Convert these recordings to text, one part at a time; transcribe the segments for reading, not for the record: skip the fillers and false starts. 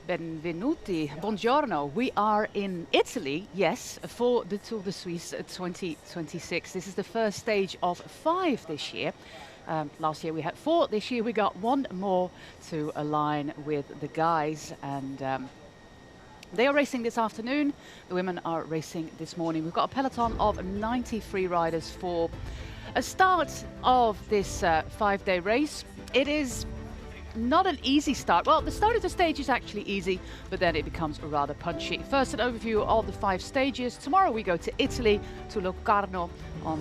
benvenuti, buongiorno. We are in Italy, yes, for the Tour de Suisse 2026. This is the first stage of 5 this year. Last year we had 4, this year we got 1 more to align with the guys, and they are racing this afternoon. The women are racing this morning. We've got a peloton of 93 riders for a start of this 5-day race. It is not an easy start. Well, the start of the stage is actually easy, but then it becomes rather punchy. First, an overview of the 5 stages. Tomorrow we go to Italy, to Locarno on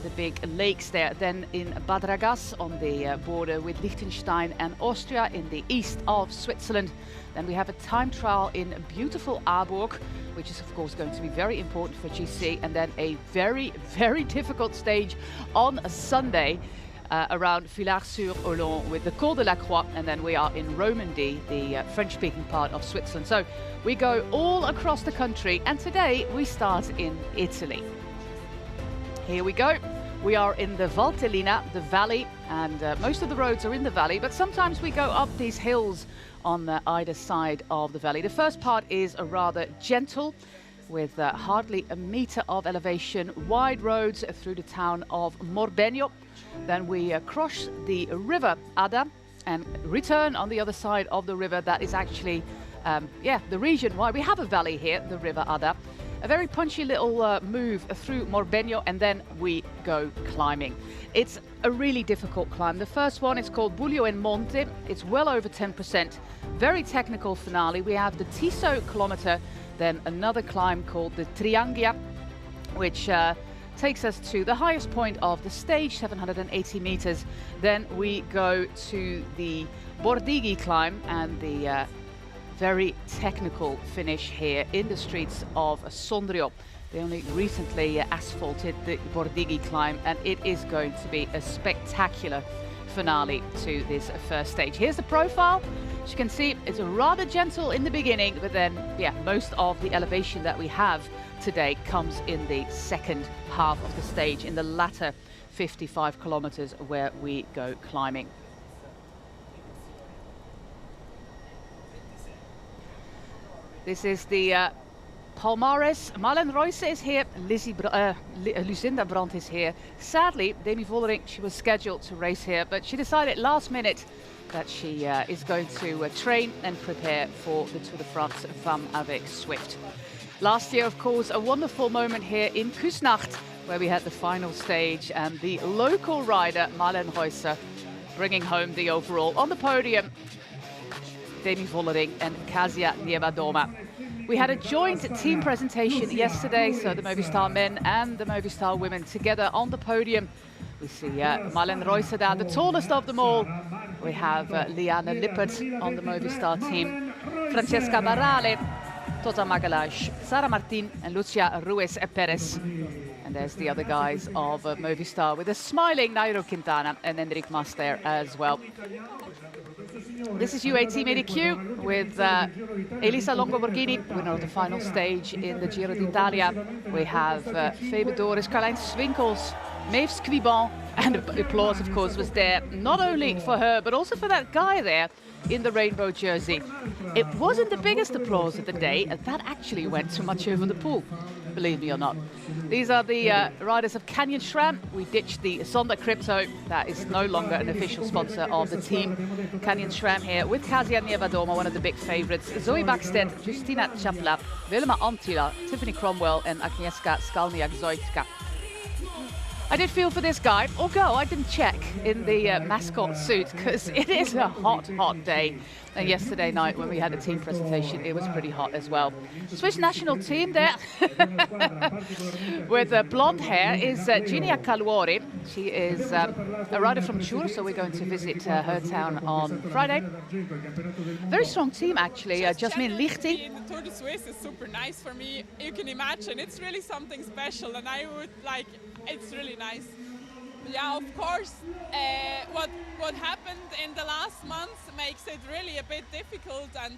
the big lakes there. Then in Bad Ragaz on the border with Liechtenstein and Austria in the east of Switzerland. Then we have a time trial in beautiful Aarburg, which is of course going to be very important for GC. And then a very, very difficult stage on a Sunday around Villars-sur-Olon with the Col de la Croix, and then we are in Romandy, the French-speaking part of Switzerland. So we go all across the country, and today we start in Italy. Here we go. We are in the Valtellina, the valley, and most of the roads are in the valley, but sometimes we go up these hills on either side of the valley. The first part is a rather gentle, with hardly a meter of elevation, wide roads through the town of Morbegno. Then we cross the river Adda and return on the other side of the river. That is actually, the region why we have a valley here, the river Adda. A very punchy little move through Morbegno, and then we go climbing. It's a really difficult climb. The first one is called Buglio in Monte. It's well over 10%. Very technical finale. We have the Tiso kilometer, then another climb called the Triangia, which takes us to the highest point of the stage, 780 meters. Then we go to the Bordighi climb and the very technical finish here in the streets of Sondrio. They only recently asphalted the Bordighi climb, and it is going to be a spectacular finale to this first stage. Here's the profile. As you can see, it's rather gentle in the beginning, but then, most of the elevation that we have today comes in the second half of the stage, in the latter 55 kilometers where we go climbing. This is the Palmares. Marlen Royce is here, Lucinda Brandt is here. Sadly, Demi Vollering, she was scheduled to race here, but she decided last minute that she is going to train and prepare for the Tour de France Femmes avec Swift. Last year, of course, a wonderful moment here in Küsnacht, where we had the final stage, and the local rider, Marlen Royce, bringing home the overall. On the podium, Demi Vollering and Kasia Nievadoma. We had a joint team presentation yesterday, so the Movistar men and the Movistar women together on the podium. We see Marlen Royce there, the tallest of them all. We have Liane Lippert on the Movistar team, Francesca Barale, Tota Magalhaes, Sara Martin and Lucia Ruiz Perez. And there's the other guys of Movistar with a smiling Nairo Quintana and Enric Mas there as well. This is UAE Team ADQ with Elisa Longo Borghini, winner of the final stage in the Giro d'Italia. We have Febe Doris, Carlijn Swinkels, Maeve Squibon, and applause, of course, was there not only for her, but also for that guy there in the rainbow jersey. It wasn't the biggest applause of the day, and that actually went too much over the pool, believe me or not. These are the riders of Canyon SRAM. We ditched the Sonda Crypto. That is no longer an official sponsor of the team. Canyon SRAM here with Kasia Nievadoma, one of the big favorites. Zoe Backstedt, Justina Chaplap, Wilma Antila, Tiffany Cromwell, and Agnieszka Skalniak-Zoitka. I did feel for this guy, or girl, I didn't check, in the mascot suit, because it is a hot, hot day. And yesterday night when we had a team presentation, it was pretty hot as well. Swiss national team there with blonde hair is Ginia Caluori. She is a rider from Chur, so we're going to visit her town on Friday. Very strong team, actually. Jasmine Lichting. The Tour de Suisse is super nice for me. You can imagine it's really something special, and I would like, it's really nice. Yeah, of course, what happened in the last months makes it really a bit difficult, and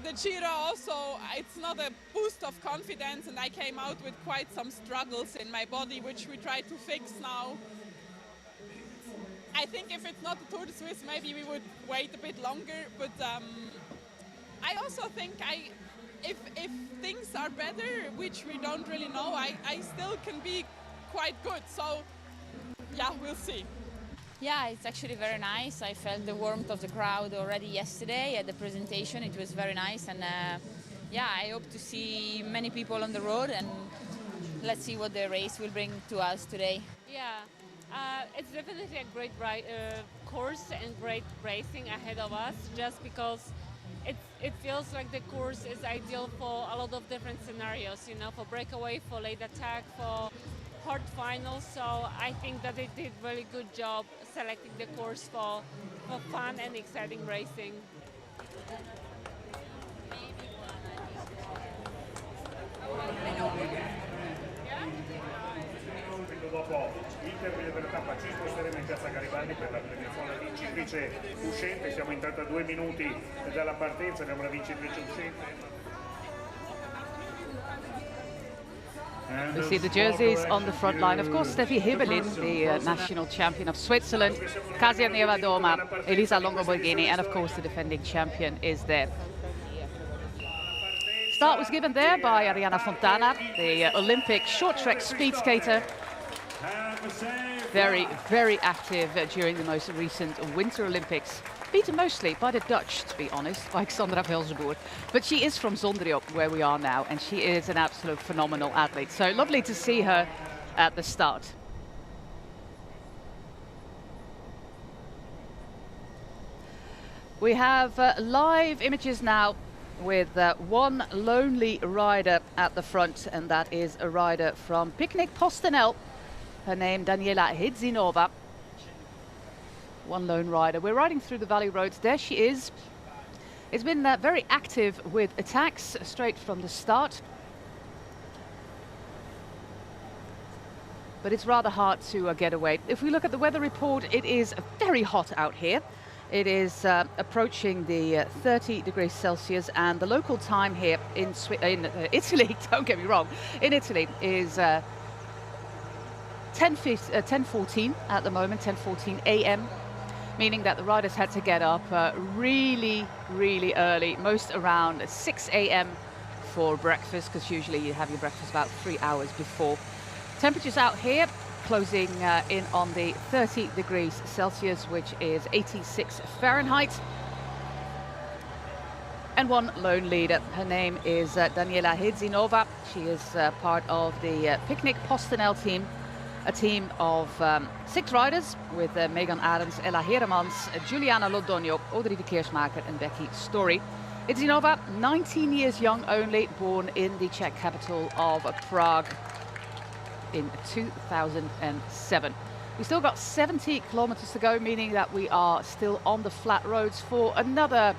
the Giro also, it's not a boost of confidence, and I came out with quite some struggles in my body, which we try to fix now. I think if it's not the Tour de Suisse, maybe we would wait a bit longer, but I also think if things are better, which we don't really know, I still can be quite good. So yeah, we'll see. Yeah, it's actually very nice. I felt the warmth of the crowd already yesterday at the presentation. It was very nice, and yeah, I hope to see many people on the road, and let's see what the race will bring to us today. Yeah, it's definitely a great course and great racing ahead of us, just because it feels like the course is ideal for a lot of different scenarios, you know, for breakaway, for late attack, for hard finals. So I think that they did really good job selecting the course for fun and exciting racing. Dopo il termine della tappa ci sposteremo in piazza Garibaldi per la premiazione della vincitrice uscente. Siamo intanto a 2 minuti dalla partenza, abbiamo la vincitrice uscente. We see the jerseys on the front line. Of course, Steffi Hibbelin, the national champion of Switzerland, Kasia Nevadoma, Elisa Longo-Borghini, and of course the defending champion is there. Start was given there by Arianna Fontana, the Olympic short track speed skater. Very, very active during the most recent Winter Olympics. Beaten mostly by the Dutch, to be honest, by Xandra Velzenboer. But she is from Zondriop, where we are now, and she is an absolute phenomenal athlete. So lovely to see her at the start. We have live images now with one lonely rider at the front, and that is a rider from Picnic Postenel. Her name, Daniela Hidzinova. One lone rider. We're riding through the valley roads. There she is. It's been very active with attacks straight from the start. But it's rather hard to get away. If we look at the weather report, it is very hot out here. It is approaching the 30 degrees Celsius, and the local time here in Italy, don't get me wrong, in Italy is 10:14 at the moment, 10:14 a.m., meaning that the riders had to get up really, really early, most around 6 a.m. for breakfast, because usually you have your breakfast about 3 hours before. Temperatures out here closing in on the 30 degrees Celsius, which is 86 Fahrenheit. And one lone leader. Her name is Daniela Hidzinova. She is part of the Picnic Postenel team, a team of 6 riders with Megan Adams, Ella Heremans, Juliana Lodonio, Audrey de Keersmaker and Becky Story. Hidzinova, 19 years young only, born in the Czech capital of Prague in 2007. We still got 70 kilometers to go, meaning that we are still on the flat roads for another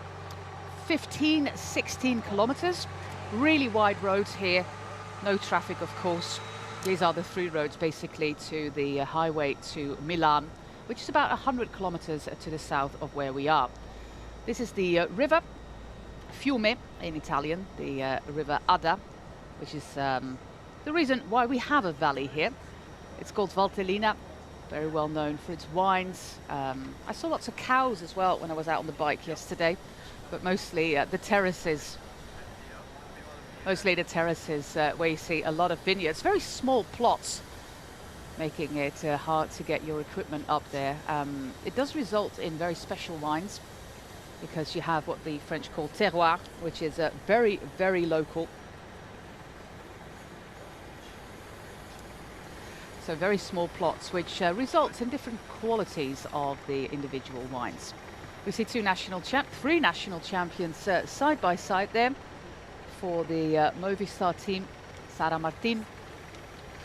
15, 16 kilometers. Really wide roads here, no traffic of course. These are the 3 roads basically to the highway to Milan, which is about 100 kilometers to the south of where we are. This is the river Fiume in Italian, the river Adda, which is the reason why we have a valley here. It's called Valtellina, very well known for its wines. I saw lots of cows as well when I was out on the bike yesterday, but mostly the terraces. Mostly the terraces where you see a lot of vineyards, very small plots, making it hard to get your equipment up there. It does result in very special wines, because you have what the French call terroir, which is very, very local. So very small plots, which results in different qualities of the individual wines. We see 3 national champions side by side there. For the Movistar team, Sara Martin.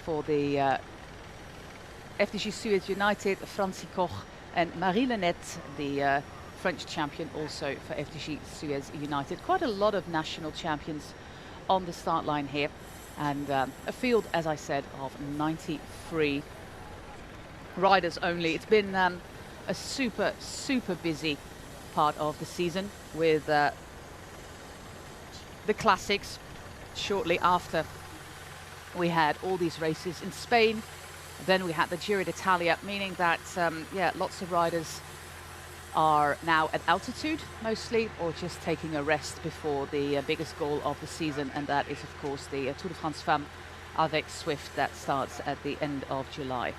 For the FDJ Suez United, Francie Koch and Marie Lenette, the French champion also for FDJ Suez United. Quite a lot of national champions on the start line here. And a field, as I said, of 93 riders only. It's been a super, super busy part of the season with the classics. Shortly after we had all these races in Spain, then we had the Giro d'Italia, meaning that yeah, lots of riders are now at altitude mostly, or just taking a rest before the biggest goal of the season, and that is of course the Tour de France Femmes avec Swift that starts at the end of July.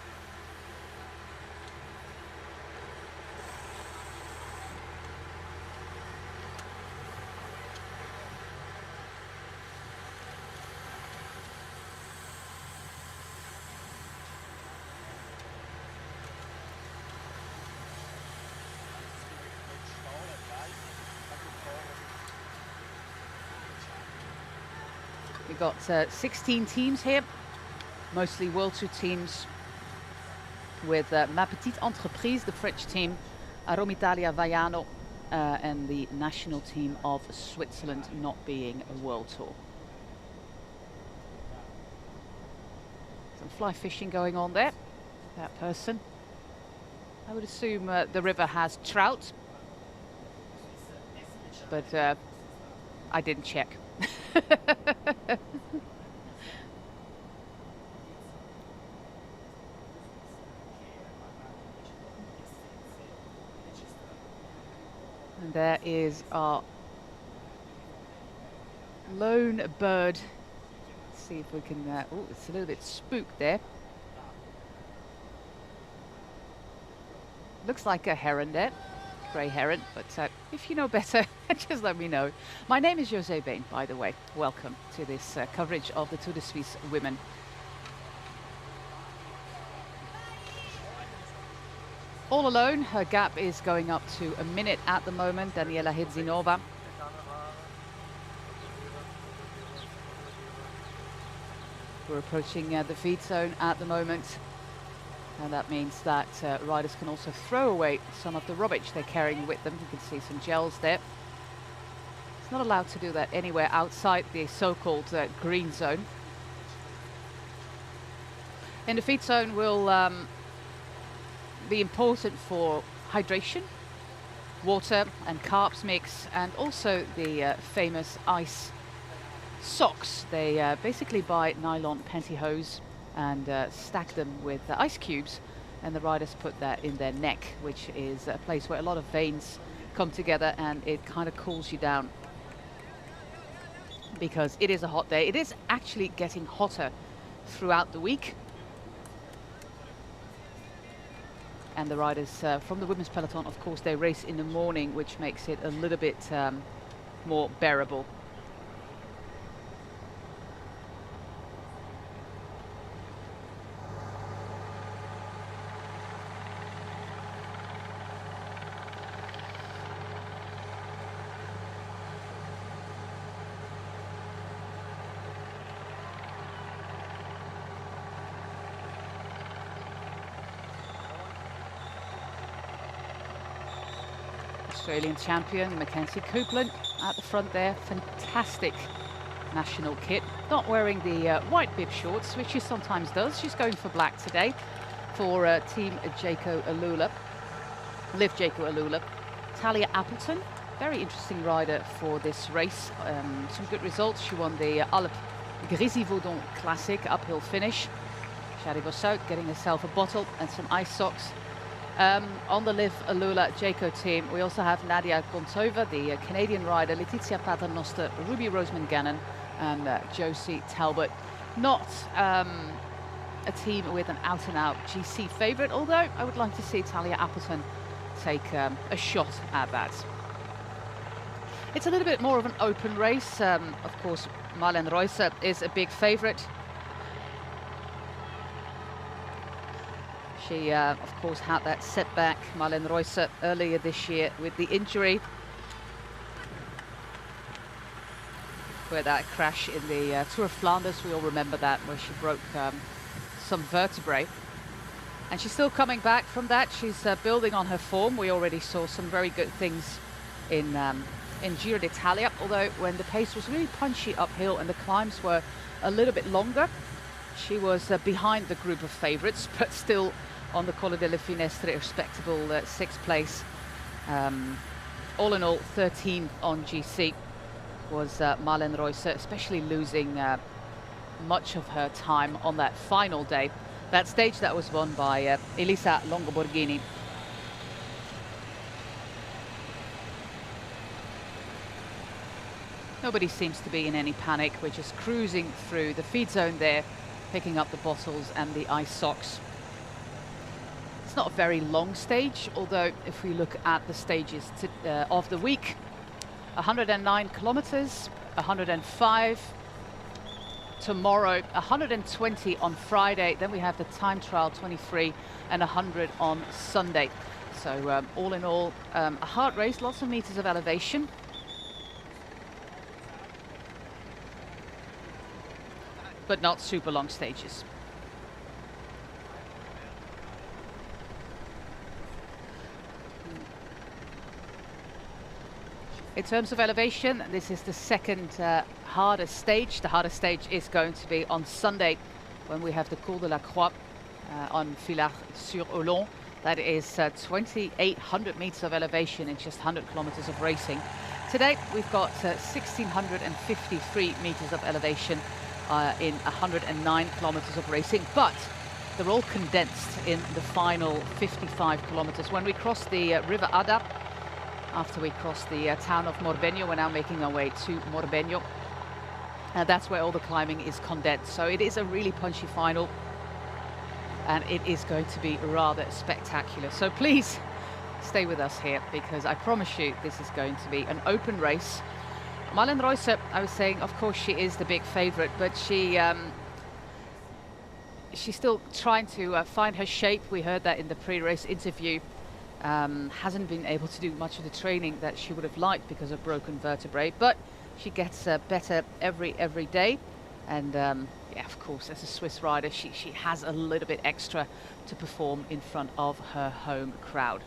We've got 16 teams here, mostly World Tour teams, with Ma Petite Entreprise, the French team, Romitalia Vaiano, and the national team of Switzerland not being a World Tour. Some fly fishing going on there, that person. I would assume the river has trout, but I didn't check. And there is our lone bird. Let's see if we can, oh, it's a little bit spooked there. Looks like a heron there. Grey heron, but if you know better, just let me know. My name is José Bain, by the way. Welcome to this coverage of the Tour de Suisse women. All alone, her gap is going up to a minute at the moment. Daniela Hedzinova. We're approaching the feed zone at the moment. And that means that riders can also throw away some of the rubbish they're carrying with them. You can see some gels there. It's not allowed to do that anywhere outside the so-called green zone. In the feed zone will be important for hydration, water and carbs mix, and also the famous ice socks. They basically buy nylon pantyhose and stack them with ice cubes, and the riders put that in their neck, which is a place where a lot of veins come together, and it kind of cools you down because it is a hot day. It is actually getting hotter throughout the week, and the riders from the women's peloton, of course, they race in the morning, which makes it a little bit more bearable. Australian champion Mackenzie Copeland at the front there. Fantastic national kit. Not wearing the white bib shorts, which she sometimes does. She's going for black today for Team Jayco Alula. Liv Jayco Alula. Talia Appleton, very interesting rider for this race. Some good results. She won the Alpes Grésivaudan Classic uphill finish. Shadi Bossou getting herself a bottle and some ice socks. On the Liv Alula Jayco team, we also have Nadia Gontova, the Canadian rider, Letizia Paternoster, Ruby Roseman Gannon, and Josie Talbot. Not a team with an out-and-out GC favourite, although I would like to see Talia Appleton take a shot at that. It's a little bit more of an open race. Of course, Marlen Reusser is a big favourite. She, of course, had that setback, Marlen Reusser, earlier this year with the injury, where that crash in the Tour of Flanders, we all remember that, where she broke some vertebrae. And she's still coming back from that. She's building on her form. We already saw some very good things in Giro d'Italia, although when the pace was really punchy uphill and the climbs were a little bit longer, she was behind the group of favourites, but still on the Colle delle Finestre, a respectable 6th place. All in all, 13 on GC was Marlen Reusser, especially losing much of her time on that final day. That stage that was won by Elisa Longoborghini. Nobody seems to be in any panic. We're just cruising through the feed zone there, picking up the bottles and the ice socks. It's not a very long stage, although if we look at the stages of the week, 109 kilometers, 105 tomorrow, 120 on Friday, then we have the time trial 23 and 100 on Sunday. So all in all, a hard race, lots of meters of elevation. But not super long stages. In terms of elevation, this is the second hardest stage. The hardest stage is going to be on Sunday when we have the Col de la Croix on Villars-sur-Olon. That is 2,800 meters of elevation in just 100 kilometers of racing. Today we've got 1,653 meters of elevation in 109 kilometers of racing, but they're all condensed in the final 55 kilometers. When we cross the River Adda, after we cross the town of Morbeño, we're now making our way to Morbeño. That's where all the climbing is condensed. So it is a really punchy final, and it is going to be rather spectacular. So please stay with us here, because I promise you this is going to be an open race. Marlen Reusser, I was saying, of course she is the big favorite, but she's still trying to find her shape. We heard that in the pre-race interview. Hasn't been able to do much of the training that she would have liked because of broken vertebrae, but she gets better every day. And yeah, of course, as a Swiss rider, she has a little bit extra to perform in front of her home crowd.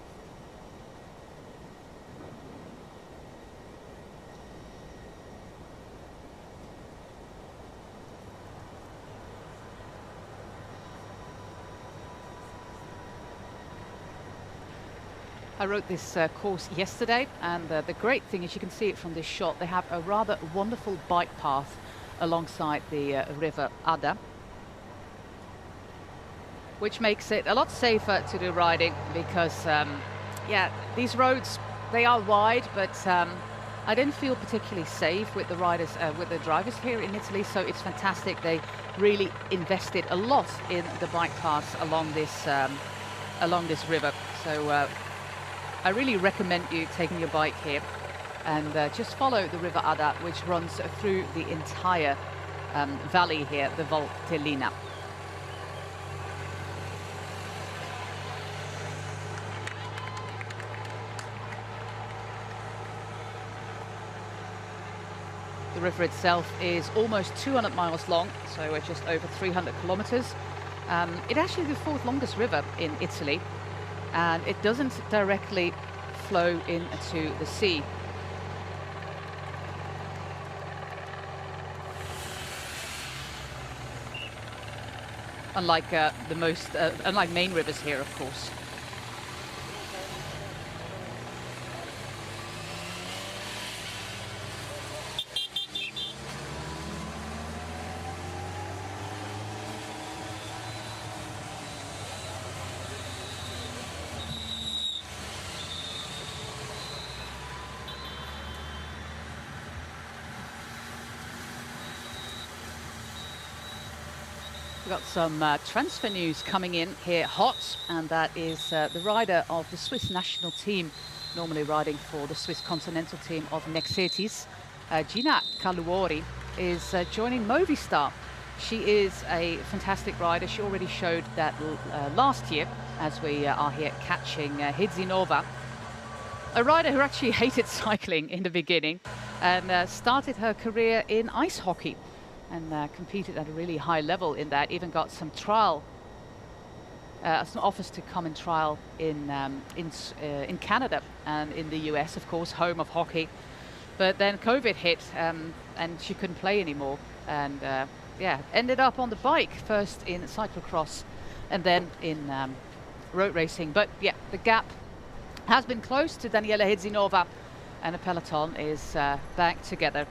I wrote this course yesterday, and the great thing is, you can see it from this shot, they have a rather wonderful bike path alongside the River Adda, which makes it a lot safer to do riding, because yeah, these roads, they are wide, but I didn't feel particularly safe with the riders, with the drivers here in Italy. So it's fantastic. They really invested a lot in the bike paths along this river. So I really recommend you taking your bike here and just follow the River Adda, which runs through the entire valley here, the Valtellina. The river itself is almost 200 miles long, so we're just over 300 kilometers. It's actually the fourth longest river in Italy, and it doesn't directly flow into the sea. Unlike unlike main rivers here, of course. We've got some transfer news coming in here hot, and that is the rider of the Swiss national team, normally riding for the Swiss continental team of Nexetis, Gina Caluori, is joining Movistar. She is a fantastic rider. She already showed that last year, as we are here catching Hidzinova, a rider who actually hated cycling in the beginning and started her career in ice hockey, and competed at a really high level in that. Even got some trial, some offers to come and trial in Canada and in the US, of course, home of hockey. But then COVID hit, and she couldn't play anymore. And yeah, ended up on the bike, first in cyclocross and then in road racing. But yeah, the gap has been closed to Daniela Hidzinova, and the peloton is back together.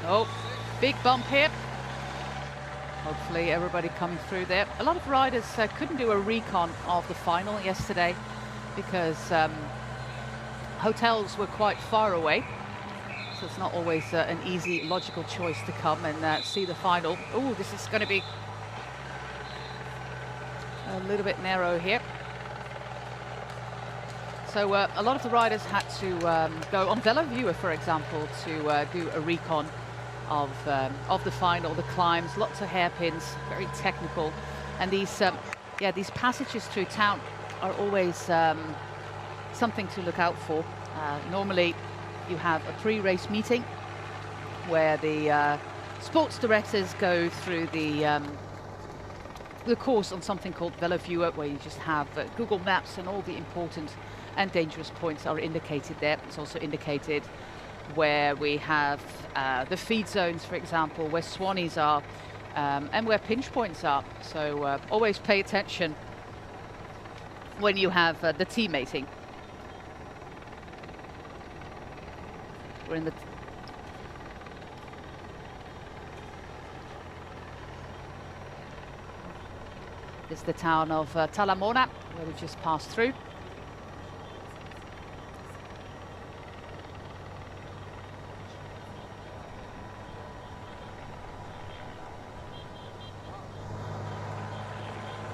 Oh, big bump here. Hopefully everybody coming through there. A lot of riders couldn't do a recon of the final yesterday because hotels were quite far away. So it's not always an easy, logical choice to come and see the final. Oh, this is going to be a little bit narrow here. So a lot of the riders had to go on Velo Viewer, for example, to do a recon of the final, the climbs, lots of hairpins, very technical, and these these passages through town are always something to look out for. Normally, you have a pre-race meeting where the sports directors go through the course on something called Velo Viewer, where you just have Google Maps and all the important and dangerous points are indicated there. It's also indicated where we have the feed zones, for example, where Swannies are and where pinch points are. So always pay attention when you have the teammating. We're in the This is the town of Talamona, where we just passed through.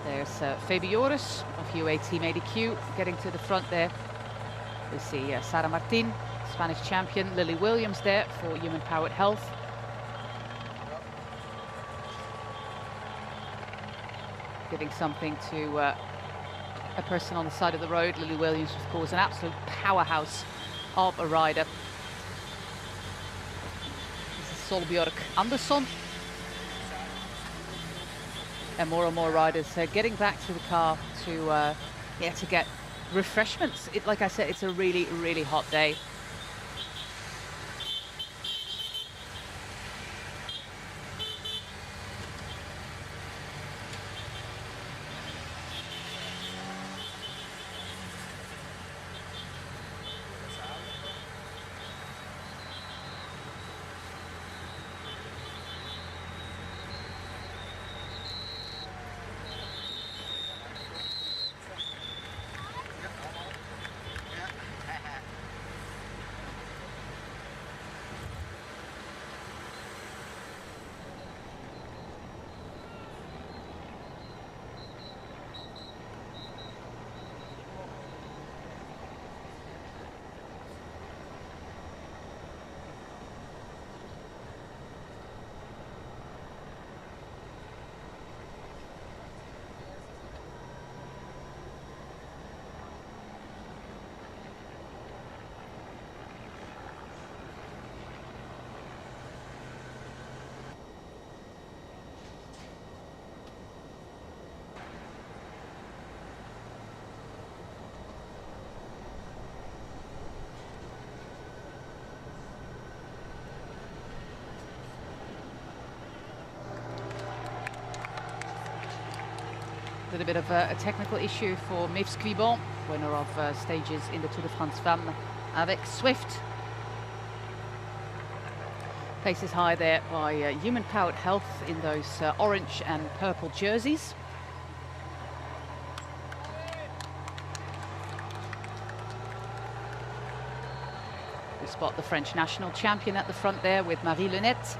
There's Fabioris of UAE Team ADQ getting to the front there. We see Sara Martin, Spanish champion, Lily Williams there for Human Powered Health. Giving something to a person on the side of the road. Lily Williams, of course, an absolute powerhouse of a rider. This is Solbjörg Andersson. And more riders getting back to the car to get refreshments. Like I said, it's a really, really hot day. A little bit of a technical issue for Maëlys Cuibon, winner of stages in the Tour de France Femmes avec Swift. Pace is high there by Human Powered Health in those orange and purple jerseys. We spot the French national champion at the front there with Marie Lenette.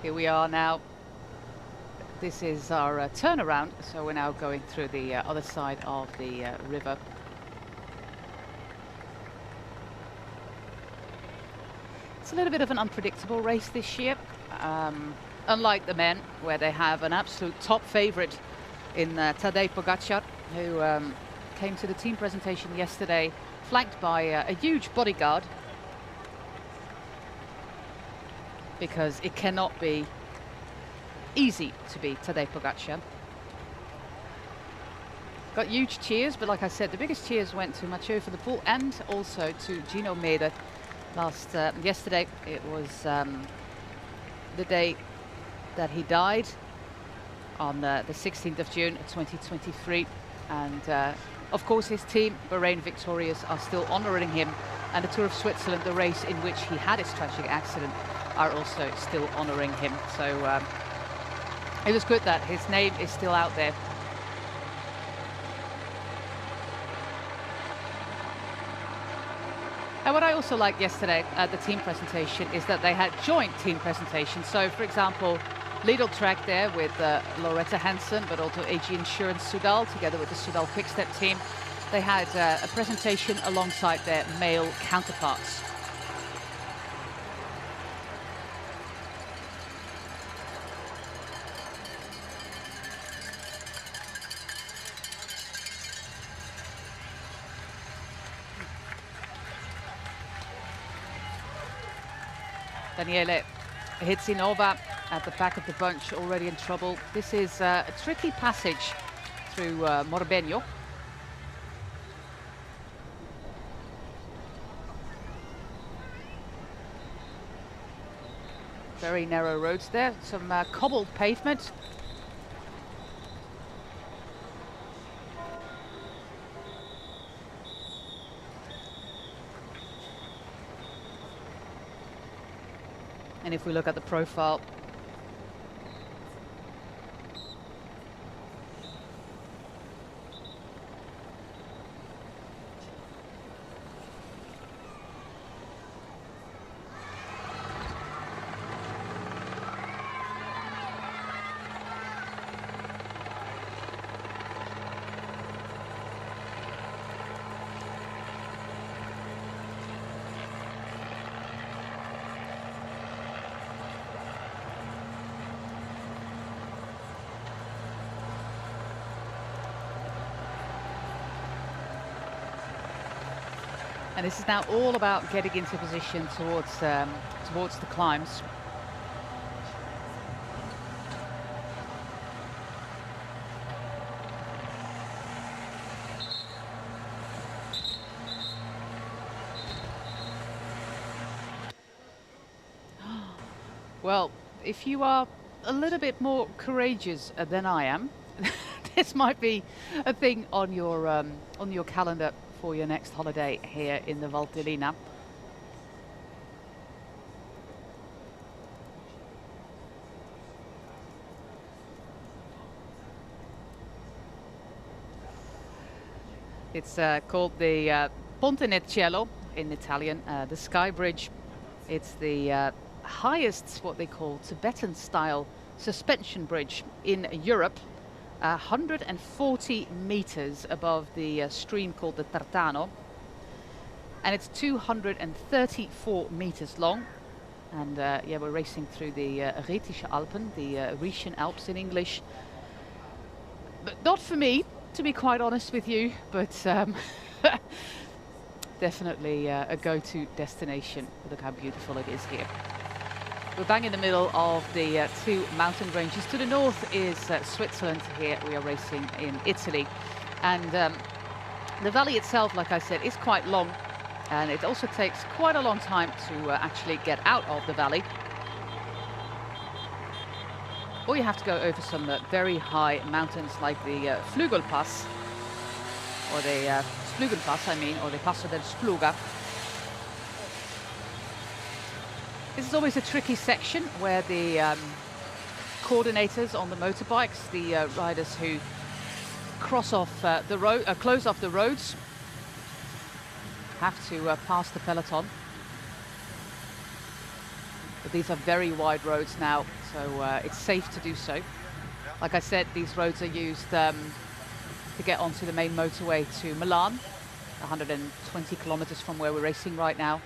Here we are now. This is our turnaround, so we're now going through the other side of the river. It's a little bit of an unpredictable race this year, unlike the men, where they have an absolute top favorite in Tadej Pogačar, who came to the team presentation yesterday, flanked by a huge bodyguard, because it cannot be easy to beat Tadej Pogačar. got huge cheers, but like I said, the biggest cheers went to Mathieu van der Poel and also to Gino Meder. Yesterday, it was the day that he died on the 16th of June 2023, and of course his team, Bahrain Victorious, are still honouring him, and the Tour of Switzerland, the race in which he had his tragic accident, are also still honouring him. So it was good that his name is still out there. And what I also liked yesterday at the team presentation is that they had joint team presentations. So, for example, Lidl Trek there with Loretta Hansen, but also AG Insurance Soudal together with the Soudal Quickstep team. They had a presentation alongside their male counterparts. Daniele Hitzinova at the back of the bunch, already in trouble. This is a tricky passage through Morbeño. Very narrow roads there, some cobbled pavement. And if we look at the profile, and this is now all about getting into position towards the climbs. Well, if you are a little bit more courageous than I am, this might be a thing on your calendar for your next holiday here in the Valtellina. It's called the Ponte Necielo in Italian, the Sky Bridge. It's the highest, what they call Tibetan style suspension bridge in Europe. 140 meters above the stream called the Tartano, and it's 234 meters long. And yeah, we're racing through the Rhetische Alpen, the Rhetian Alps in English. But not for me, to be quite honest with you, but definitely a go-to destination. Look how beautiful it is here. We're bang in the middle of the two mountain ranges. To the north is Switzerland. Here we are racing in Italy. And the valley itself, like I said, is quite long. And it also takes quite a long time to actually get out of the valley. Or you have to go over some very high mountains like the Flügelpass, or the Splugenpass, I mean, or the Passo del Spluga. This is always a tricky section where the coordinators on the motorbikes, the riders who cross off the road, close off the roads, have to pass the peloton. But these are very wide roads now, so it's safe to do so. Like I said, these roads are used to get onto the main motorway to Milan, 120 kilometers from where we're racing right now.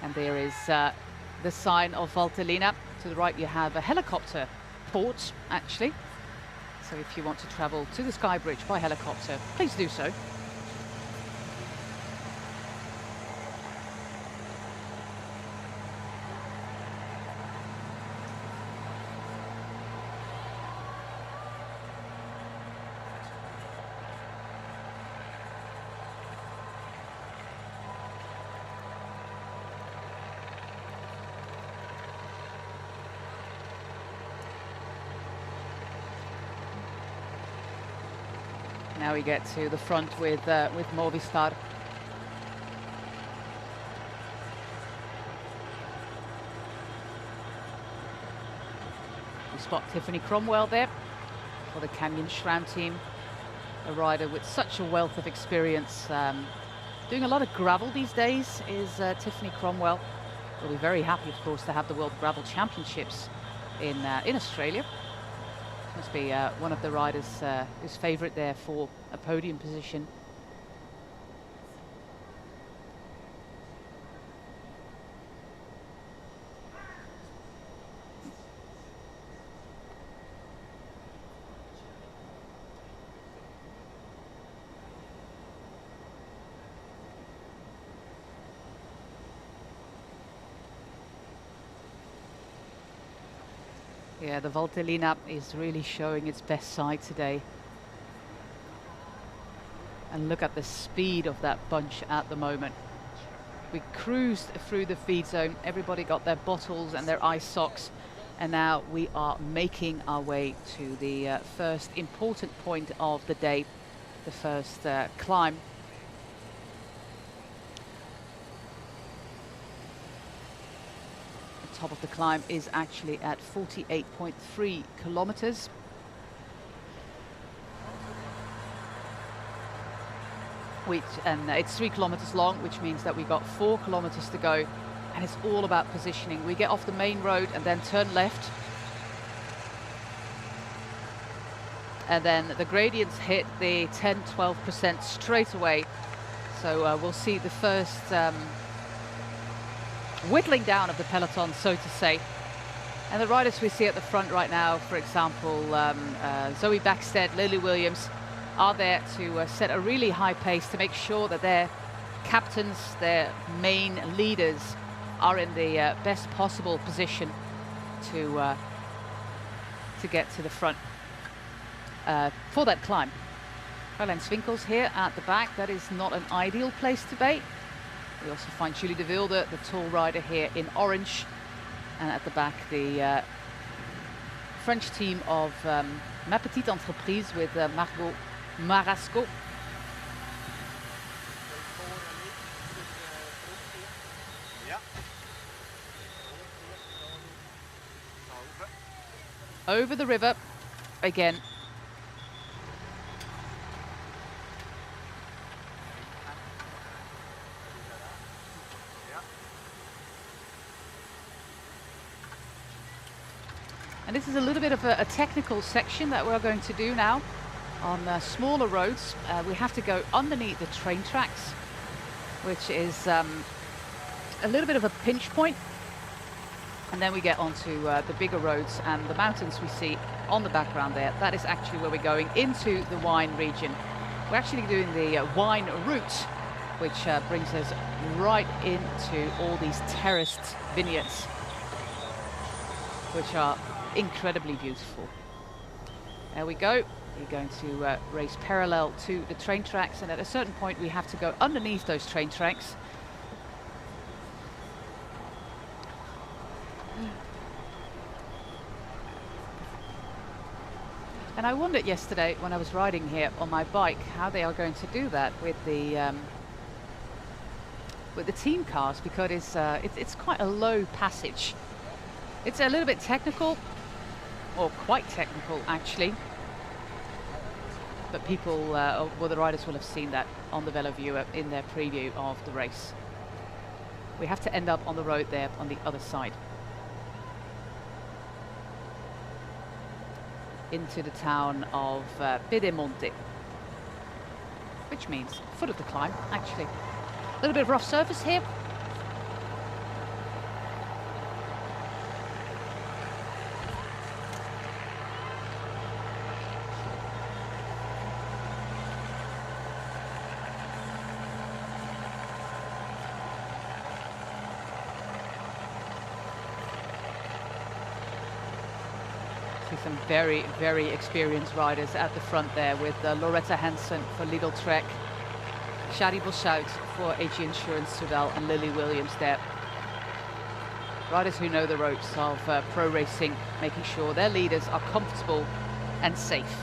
And there is the sign of Valtellina. To the right you have a helicopter port, actually. So if you want to travel to the Sky Bridge by helicopter, please do so. Now we get to the front with Movistar. We spot Tiffany Cromwell there for the Canyon SRAM team, a rider with such a wealth of experience. Doing a lot of gravel these days is Tiffany Cromwell. We'll be very happy, of course, to have the World Gravel Championships in Australia. Must be one of the riders who's favourite there for a podium position. Yeah, the Valtellina is really showing its best side today. And look at the speed of that bunch at the moment. We cruised through the feed zone. Everybody got their bottles and their ice socks. And now we are making our way to the first important point of the day, the first climb. Top of the climb is actually at 48.3 kilometers. And it's 3 kilometers long, which means that we got 4 kilometers to go, and it's all about positioning. We get off the main road and then turn left, and then the gradients hit the 10-12% straight away. So we'll see the first whittling down of the peloton, so to say. And the riders we see at the front right now, for example, Zoe Backstead, Lily Williams, are there to set a really high pace to make sure that their captains, their main leaders, are in the best possible position to get to the front for that climb. Caroline Swinkels here at the back. That is not an ideal place to be. We also find Julie de Wilde, the tall rider, here in orange. And at the back, the French team of Ma Petite Entreprise with Margot Marasco. Over the river again. And this is a little bit of a technical section that we're going to do now on smaller roads. We have to go underneath the train tracks, which is a little bit of a pinch point. And then we get onto the bigger roads, and the mountains we see on the background there. That is actually where we're going into the wine region. We're actually doing the wine route, which brings us right into all these terraced vineyards, which are incredibly beautiful. There we go. We're going to race parallel to the train tracks, and at a certain point we have to go underneath those train tracks. And I wondered yesterday when I was riding here on my bike how they are going to do that with the team cars, because it's quite a low passage. It's a little bit technical, or quite technical actually, but people, well, the riders will have seen that on the Velo Viewer in their preview of the race. We have to end up on the road there on the other side, into the town of Pedemonte, which means foot of the climb actually. A little bit of rough surface here. Some very, very experienced riders at the front there, with Loretta Hansen for Lidl Trek, Shadi Boshout for AG Insurance Soudal, and Lily Williams there. Riders who know the ropes of pro racing, making sure their leaders are comfortable and safe.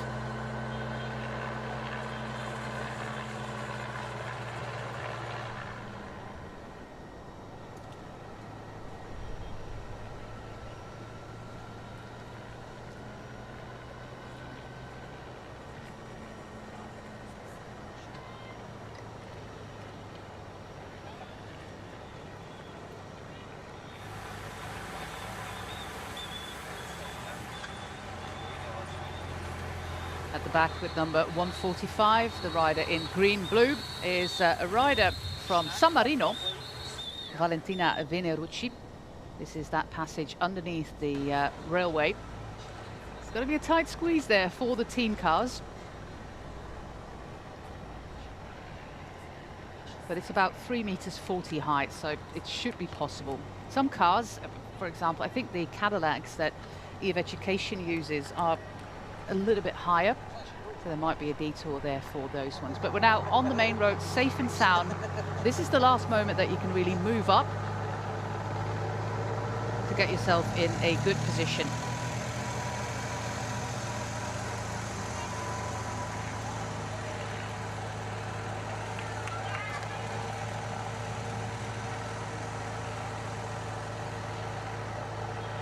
At the back with number 145, the rider in green-blue is a rider from San Marino, Valentina Venerucci. This is that passage underneath the railway. It's going to be a tight squeeze there for the team cars. But it's about 3 meters 40 height, so it should be possible. Some cars, for example, I think the Cadillacs that EF Education uses are a little bit higher, so there might be a detour there for those ones. But we're now on the main road, safe and sound. This is the last moment that you can really move up to get yourself in a good position.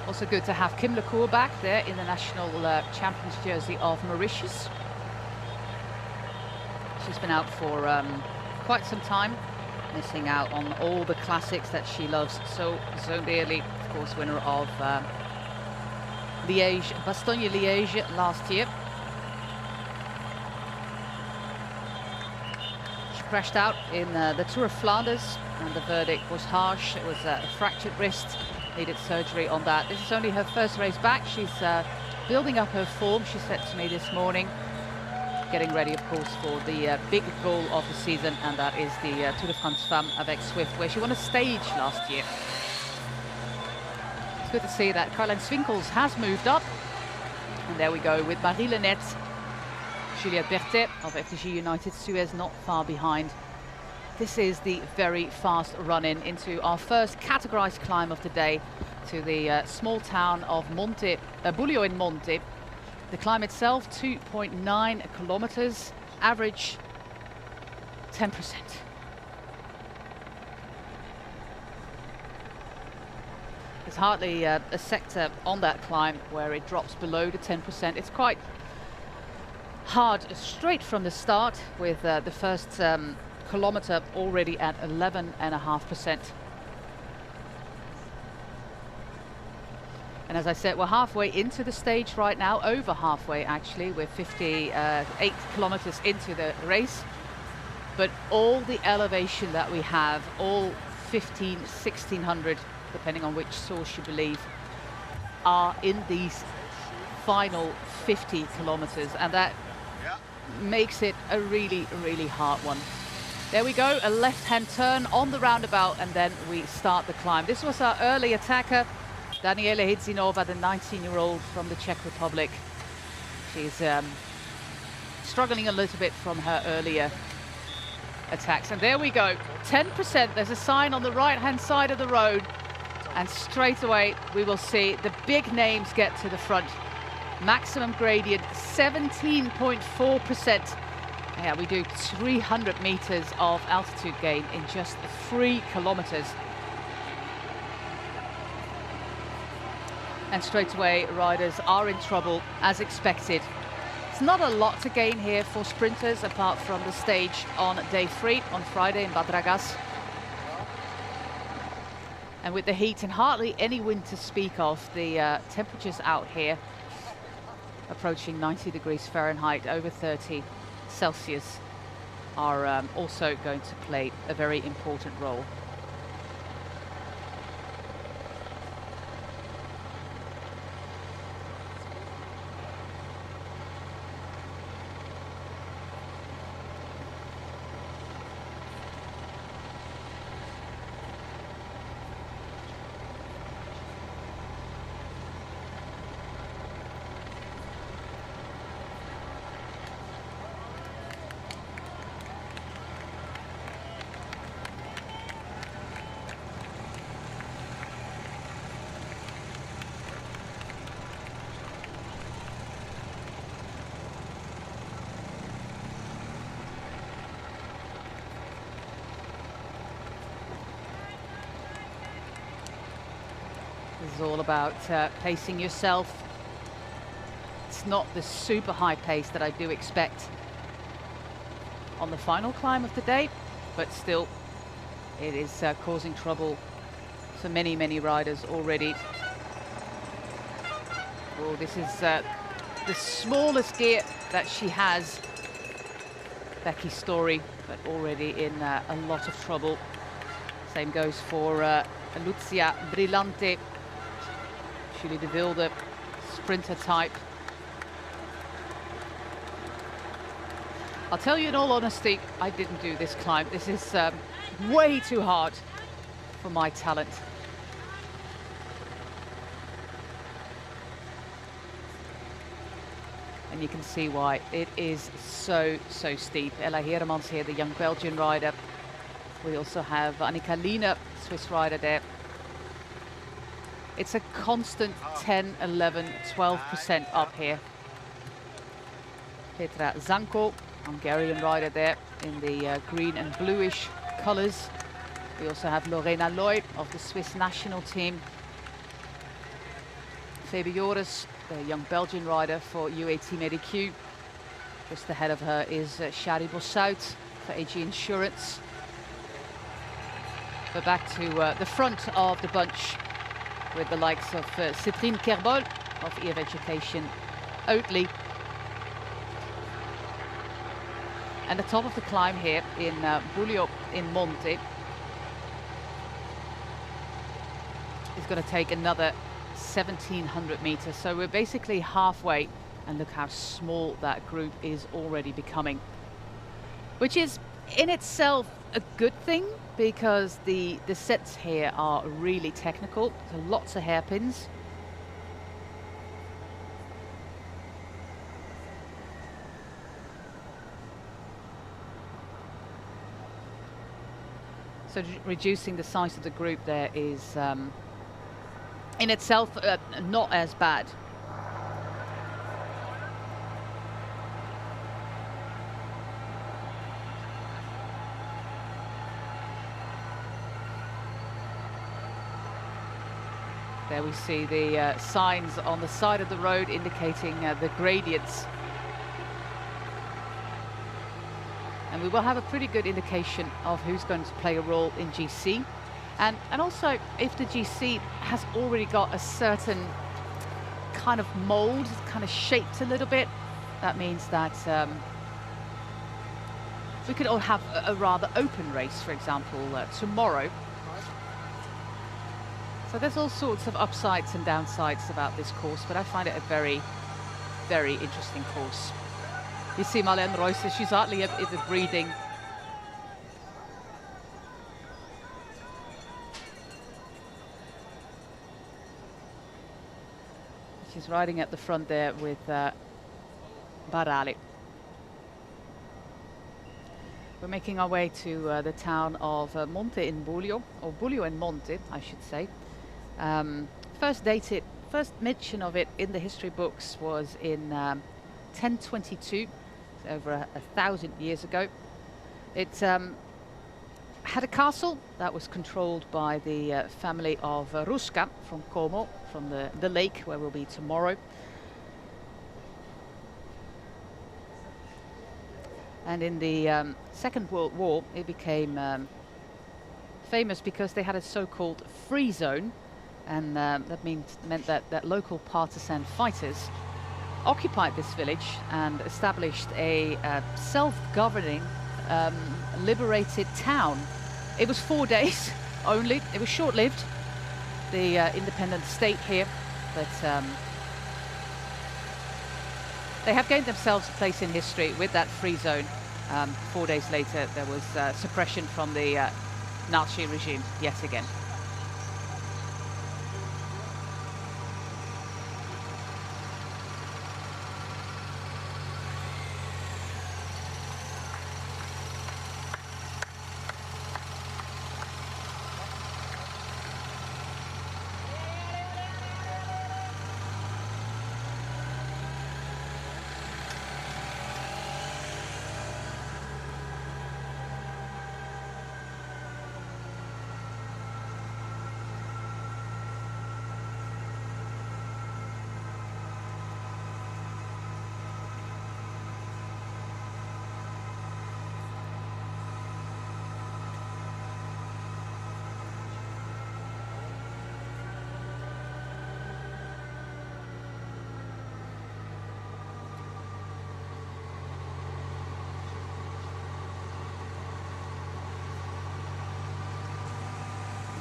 Also good to have Kim Lecour back there in the national champions jersey of Mauritius. She's been out for quite some time, missing out on all the classics that she loves so dearly. Of course, winner of Liège, Bastogne-Liège last year. She crashed out in the Tour of Flanders, and the verdict was harsh. It was a fractured wrist. Needed surgery on that. This is only her first race back. She's building up her form, she said to me this morning. Getting ready, of course, for the big goal of the season, and that is the Tour de France Femmes avec Swift, where she won a stage last year. It's good to see that Caroline Swinkels has moved up. And there we go with Marie Lenette, Juliette Berthet of FDJ United Suez not far behind. This is the very fast run-in into our first categorized climb of the day to the small town of Monte, Buglio in Monte. The climb itself, 2.9 kilometers, average 10%. There's hardly a sector on that climb where it drops below the 10%. It's quite hard straight from the start with the first kilometer already at 11.5%. And as I said, we're halfway into the stage right now, over halfway actually. We're 58 kilometers into the race. But all the elevation that we have, all 1600, depending on which source you believe, are in these final 50 kilometers. And that makes it a really, really hard one. There we go, a left-hand turn on the roundabout, and then we start the climb. This was our early attacker, Daniela Hidzinova, the 19-year-old from the Czech Republic. She's struggling a little bit from her earlier attacks. And there we go, 10%. There's a sign on the right-hand side of the road, and straight away we will see the big names get to the front. Maximum gradient, 17.4%. Yeah, we do 300 meters of altitude gain in just 3 kilometers. And straight away, riders are in trouble, as expected. It's not a lot to gain here for sprinters, apart from the stage on day 3 on Friday in Bad Ragaz. And with the heat and hardly any wind to speak of, the temperatures out here approaching 90 degrees Fahrenheit, over 30 Celsius, are also going to play a very important role. This is all about pacing yourself. It's not the super high pace that I do expect on the final climb of the day, but still it is causing trouble for many, many riders already. Oh, this is the smallest gear that she has. Becky Story, but already in a lot of trouble. Same goes for Lucia Brillante, Julie de Wilde, sprinter type. I'll tell you in all honesty, I didn't do this climb. This is way too hard for my talent. And you can see why. It is so steep. Ella Heremans here, the young Belgian rider. We also have Annika Lina, Swiss rider there. It's a constant 10, 11, 12% up here. Petra Zanko, Hungarian rider there in the green and bluish colors. We also have Lorena Loy of the Swiss national team. Febe Joris, the young Belgian rider for UAT Mediq. Just ahead of her is Shari Bossout for AG Insurance. But back to the front of the bunch with the likes of Citrine Kerbol of EF Education Oatly. And the top of the climb here in Buglio in Monte is going to take another 1,700 meters. So we're basically halfway, and look how small that group is already becoming. Which is in itself a good thing, because the sets here are really technical. There's lots of hairpins. So reducing the size of the group there is in itself not as bad. There we see the signs on the side of the road indicating the gradients. And we will have a pretty good indication of who's going to play a role in GC. And also, if the GC has already got a certain kind of mold, kind of shaped a little bit, that means that we could all have a rather open race, for example, tomorrow. So there's all sorts of upsides and downsides about this course, but I find it a very, very interesting course. You see Marlene Royce, she's hardly even breathing. She's riding at the front there with Barali. We're making our way to the town of Monte in Buglio, or Buglio and Monte, I should say. First mention of it in the history books was in 1022, over 1,000 years ago. It had a castle that was controlled by the family of Rusca from Como, from the lake where we'll be tomorrow. And in the Second World War, it became famous because they had a so-called free zone, and that meant that local partisan fighters occupied this village and established a self-governing, liberated town. It was 4 days only. It was short-lived, the independent state here, but they have gained themselves a place in history with that free zone. 4 days later, there was suppression from the Nazi regime yet again.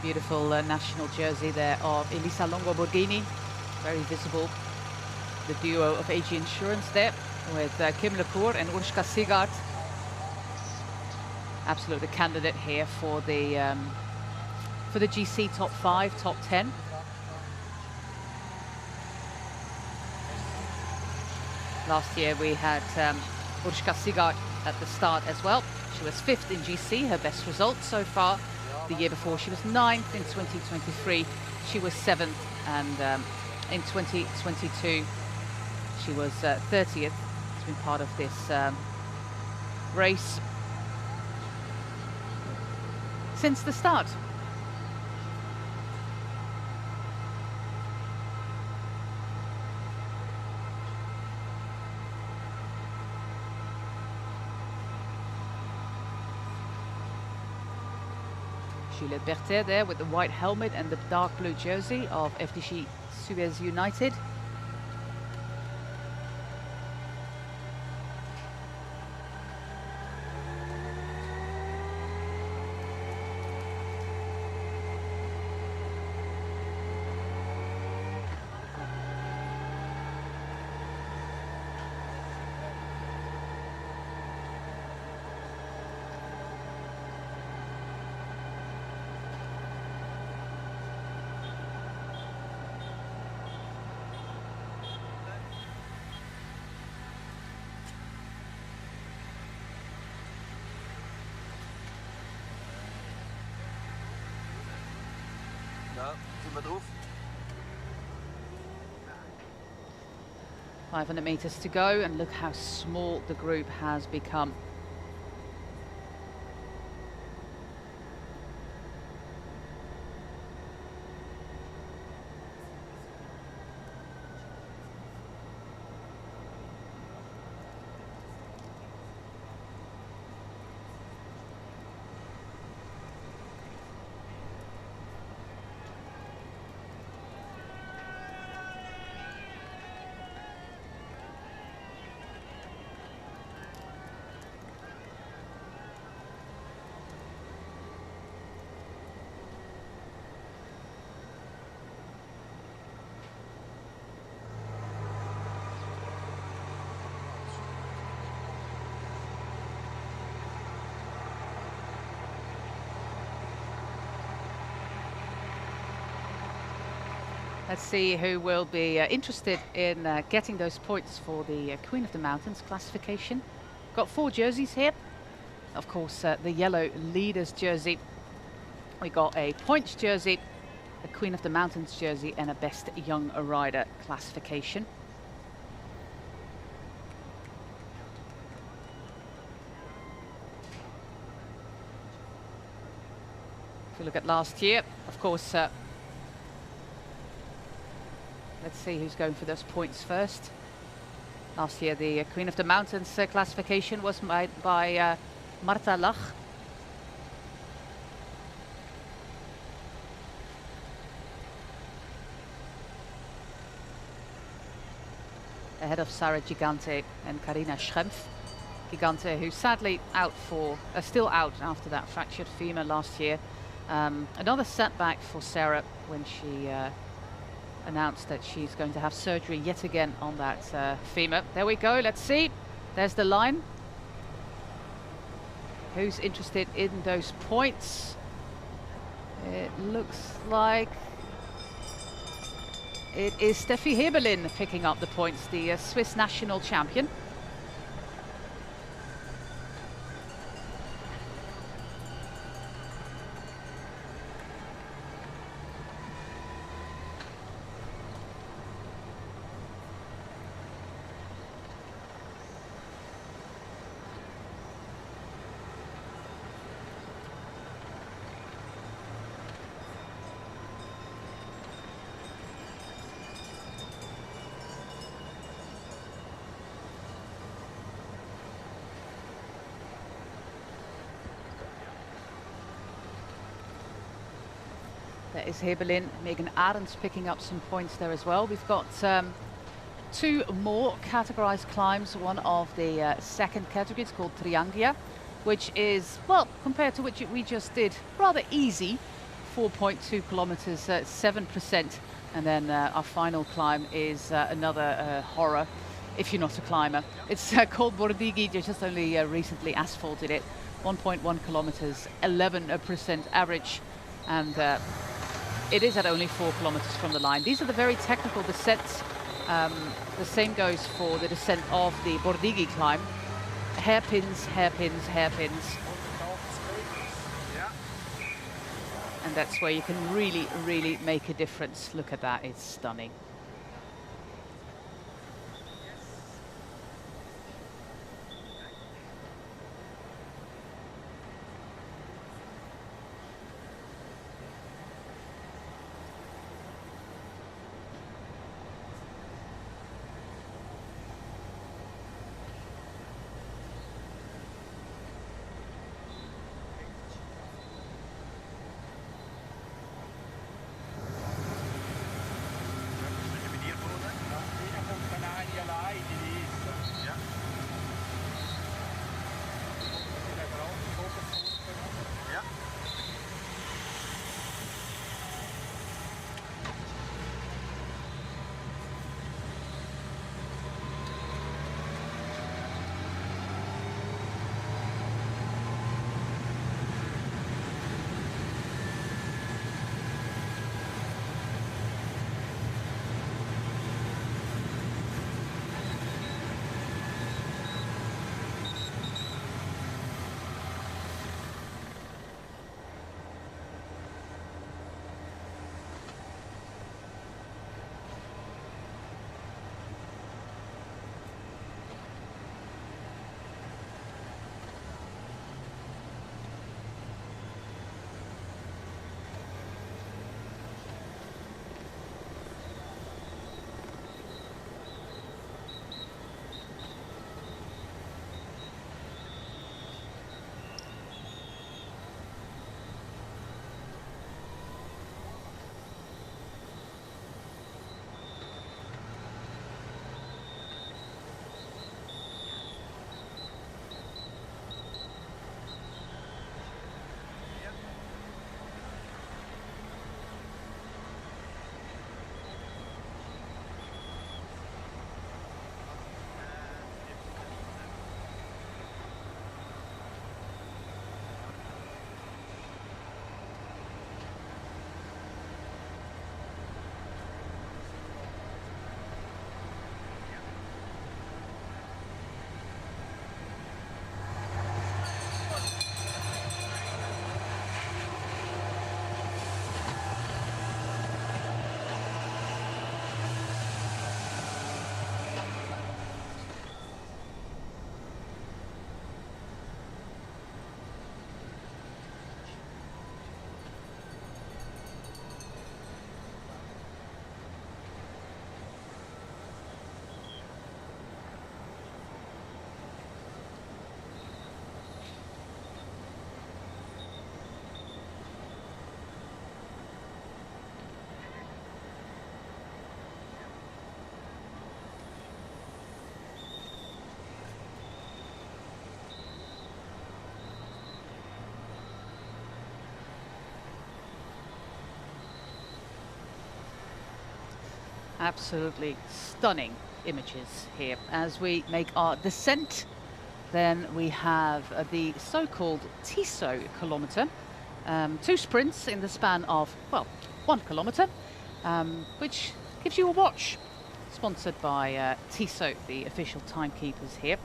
beautiful national jersey there of Elisa Longo-Borghini, very visible. The duo of AG Insurance there with Kim Lecour and Urška Sigart. Absolutely candidate here for the GC top 5, top 10. Last year we had Urška Sigart at the start as well. She was 5th in GC, her best result so far. The year before she was 9th in 2023. She was 7th, and in 2022 she was 30th. She's been part of this race since the start. Juliette Berthet there with the white helmet and the dark blue jersey of FDJ Suez United. Ja, doe maar erop. 500 meters to go, and look how small the group has become. Let's see who will be interested in getting those points for the Queen of the Mountains classification. Got 4 jerseys here. Of course, the yellow leaders jersey. We got a points jersey, a Queen of the Mountains jersey, and a best young rider classification. If you look at last year, of course, let's see who's going for those points first. Last year, the Queen of the Mountains classification was made by Marta Lach. Ahead of Sarah Gigante and Karina Schrempf. Gigante, who's sadly still out after that fractured femur last year. Another setback for Sarah when she announced that she's going to have surgery yet again on that femur. There we go, let's see. There's the line. Who's interested in those points? It looks like it is Steffi Heberlin picking up the points, the Swiss national champion. There is Heberlin. Megan Arends picking up some points there as well. We've got 2 more categorized climbs. One of the second category, it's called Triangia, which is, well, compared to what we just did, rather easy 4.2 kilometers, 7%. And then our final climb is another horror, if you're not a climber. It's called Bordigi, just only recently asphalted it. 1.1 kilometers, 11% average. And it is at only 4 kilometers from the line. These are the very technical descents. The same goes for the descent of the Bordigi climb. Hairpins, hairpins, hairpins. And that's where you can really, really make a difference. Look at that, it's stunning. Absolutely stunning images here. As we make our descent, then we have the so-called Tissot kilometer. 2 sprints in the span of, well, 1 kilometer, which gives you a watch. Sponsored by Tissot, the official timekeepers here.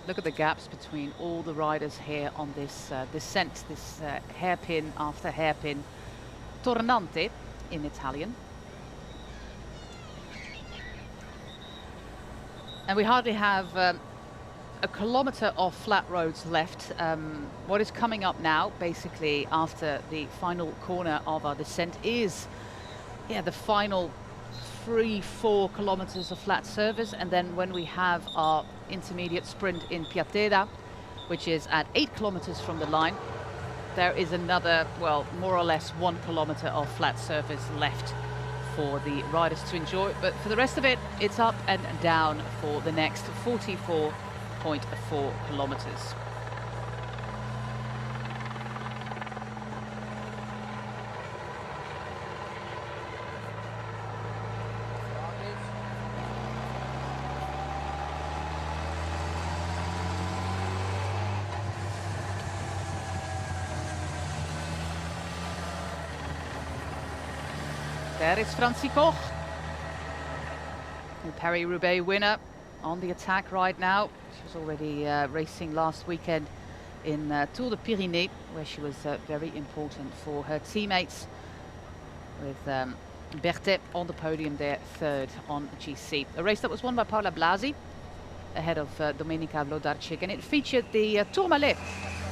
Look at the gaps between all the riders here on this descent, this hairpin after hairpin, tornante in Italian. And we hardly have a kilometre of flat roads left. What is coming up now, basically after the final corner of our descent, is the final 3-4 kilometers of flat surface, and then when we have our intermediate sprint in Piateda, which is at 8 kilometers from the line, there is another, well, more or less 1 kilometer of flat surface left for the riders to enjoy. But for the rest of it, it's up and down for the next 44.4 kilometers. There is Francie Koch, the Paris-Roubaix winner, on the attack right now. She was already racing last weekend in Tour de Pyrénées, where she was very important for her teammates, with Berthet on the podium there, third on GC. A race that was won by Paola Blasi, ahead of Domenica Vlodarczyk, and it featured the Tourmalet.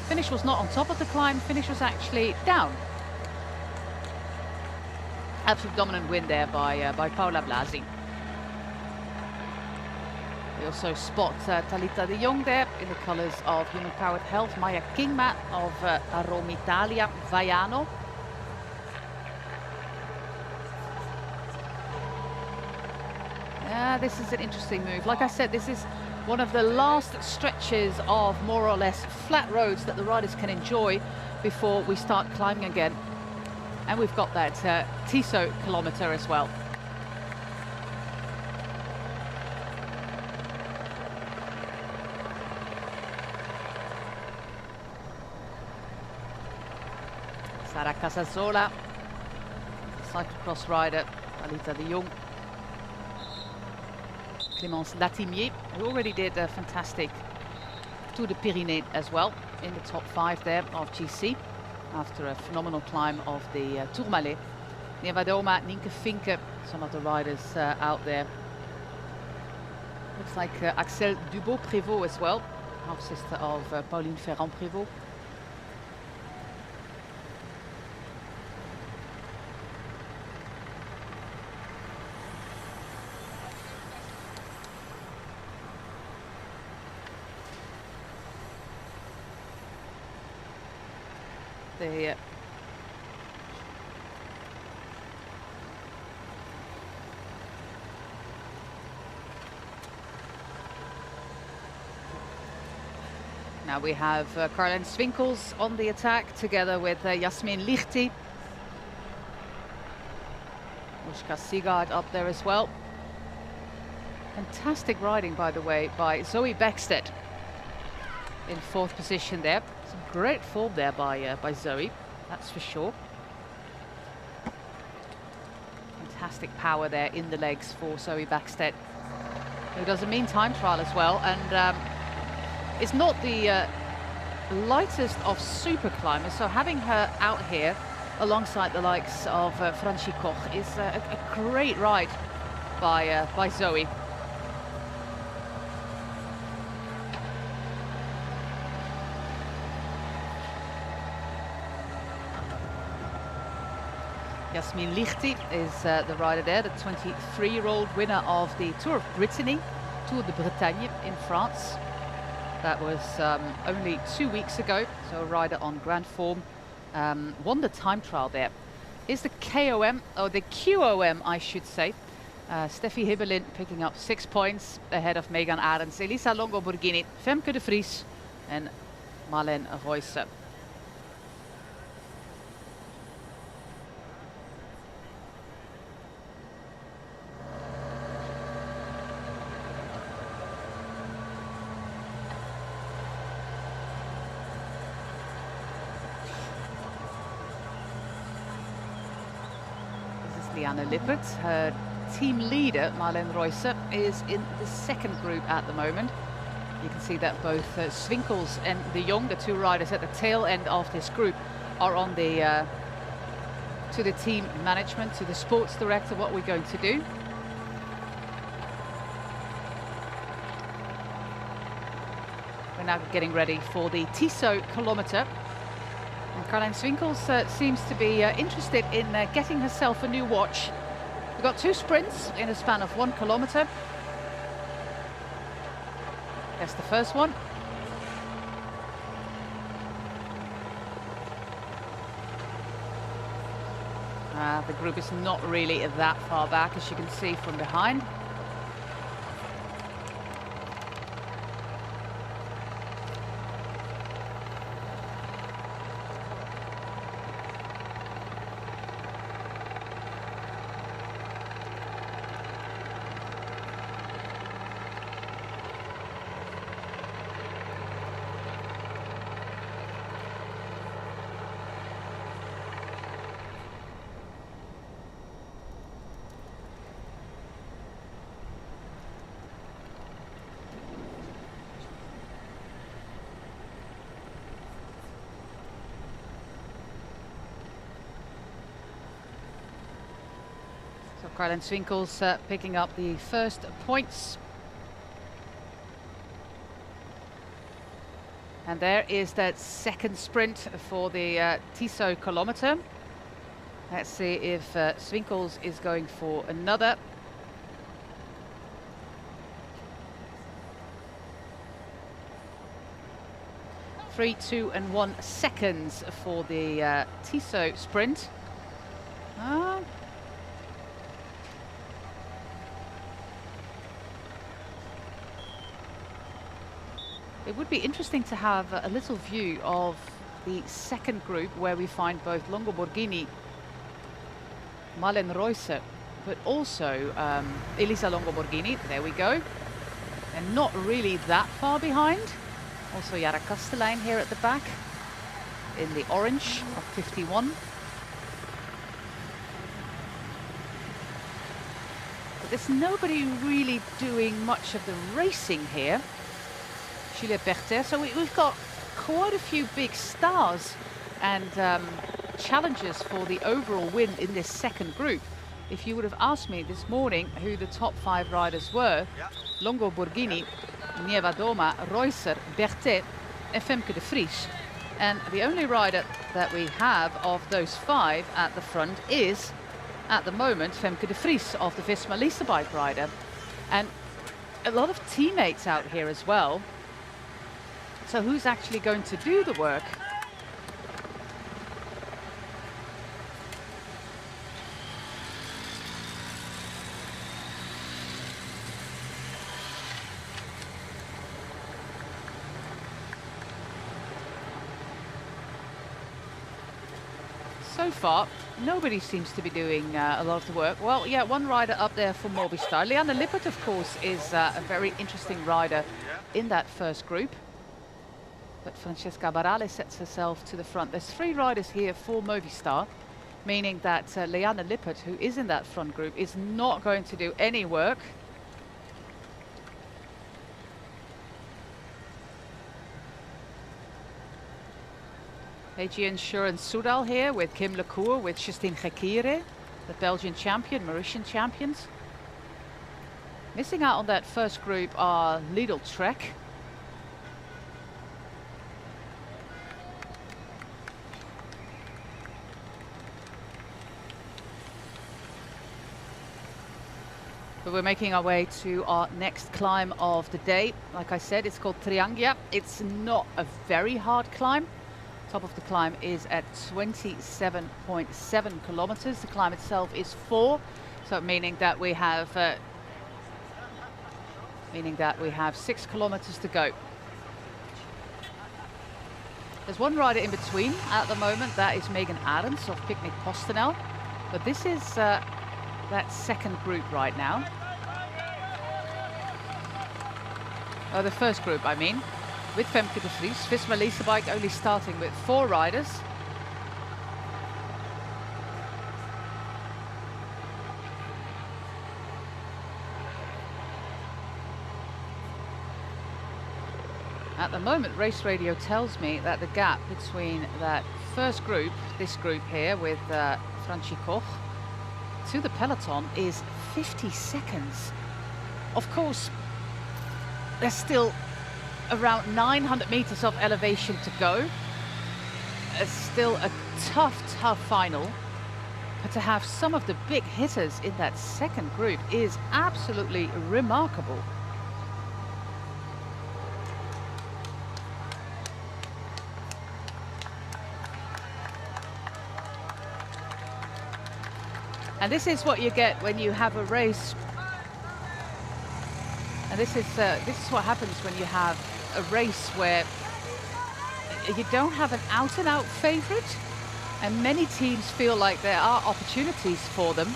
Finish was not on top of the climb, finish was actually down. Absolute dominant win there by Paola Blasi. We also spot Talita de Jong there in the colours of Human Powered Health, Maya Kingma of Aroma Italia, Vaiano. This is an interesting move. Like I said, this is one of the last stretches of more or less flat roads that the riders can enjoy before we start climbing again. And we've got that Tissot kilometre as well. Sara Casasola, cyclocross rider, Talita de Jong, Clémence Latimier, who already did a fantastic Tour de Pyrénées as well, in the top 5 there of GC, after a phenomenal climb of the Tourmalet. Nevadoma, Nienke Finke, some of the riders out there. Looks like Axel Dubois-Prévost as well, half-sister of Pauline Ferrand-Prévost. Now we have Caroline Swinkels on the attack, together with Jasmin Lichty. Ushka Sigard up there as well. Fantastic riding, by the way, by Zoe Beckstedt in 4th position there. Some great form there by Zoe, that's for sure. Fantastic power there in the legs for Zoe Beckstedt, who does a mean time trial as well, and is not the lightest of super climbers, so having her out here alongside the likes of Francie Koch is a great ride by Zoe. Jasmin Lichty is the rider there, the 23-year-old winner of the Tour of Brittany, Tour de Bretagne in France. That was only 2 weeks ago, so a rider on grand form. Won the time trial there. Is the KOM, or the QOM I should say. Steffi Hibbelin picking up 6 points ahead of Megan Arends, Elisa Longo-Borghini, Femke de Vries and Marlene Royse. Liane Lippert, her team leader Marlene Royse, is in the 2nd group at the moment. You can see that both Swinkels and de Jong, the 2 riders at the tail end of this group, are on the to the team management, to the sports director, what we're going to do. We're now getting ready for the Tissot kilometer. And Caroline Swinkels seems to be interested in getting herself a new watch. We've got 2 sprints in a span of 1 kilometer. That's the first one. The group is not really that far back, as you can see from behind. Caroline Swinkels picking up the first points. And there is that second sprint for the Tissot kilometer. Let's see if Swinkels is going for another. Three, 2 and 1 seconds for the Tissot sprint. It would be interesting to have a little view of the second group, where we find both Longo Borghini, Malen Reusser, but also Elisa Longo Borghini. There we go. And not really that far behind. Also Jara Kastelein here at the back in the orange of 51. But there's nobody really doing much of the racing here. Julia Berthet. So we've got quite a few big stars and challengers for the overall win in this second group. If you would have asked me this morning who the top 5 riders were, Longo Borghini, Nievadoma, Reusser, Berthet and Femke de Vries. And the only rider that we have of those 5 at the front is, at the moment, Femke de Vries of the Visma Lease Bike rider. And a lot of teammates out here as well. So who's actually going to do the work? So far, nobody seems to be doing a lot of the work. Well, yeah, one rider up there for Movistar. Liane Lippert, of course, is a very interesting rider in that first group. But Francesca Barale sets herself to the front. There's 3 riders here for Movistar, meaning that Liane Lippert, who is in that front group, is not going to do any work. AG Insurance Soudal here with Kim Lecour, with Justine Gekire, the Belgian champion, Mauritian champions. Missing out on that first group are Lidl Trek. But we're making our way to our next climb of the day. Like I said, it's called Triangia. It's not a very hard climb. Top of the climb is at 27.7 kilometers. The climb itself is 4, so meaning that we have 6 kilometers to go. There's one rider in between at the moment. That is Megan Adams of Picnic Postenel. But this is that second group right now. Oh, the first group, I mean, with Femke de Vries. Visma Lease Bike only starting with 4 riders. At the moment, Race Radio tells me that the gap between that first group, this group here with Francie Koch, to the peloton is 50 seconds. Of course, there's still around 900 meters of elevation to go. It's still a tough final. But to have some of the big hitters in that second group is absolutely remarkable. And this is what you get when you have a race. And this is what happens when you have a race where you don't have an out-and-out favorite, and many teams feel like there are opportunities for them.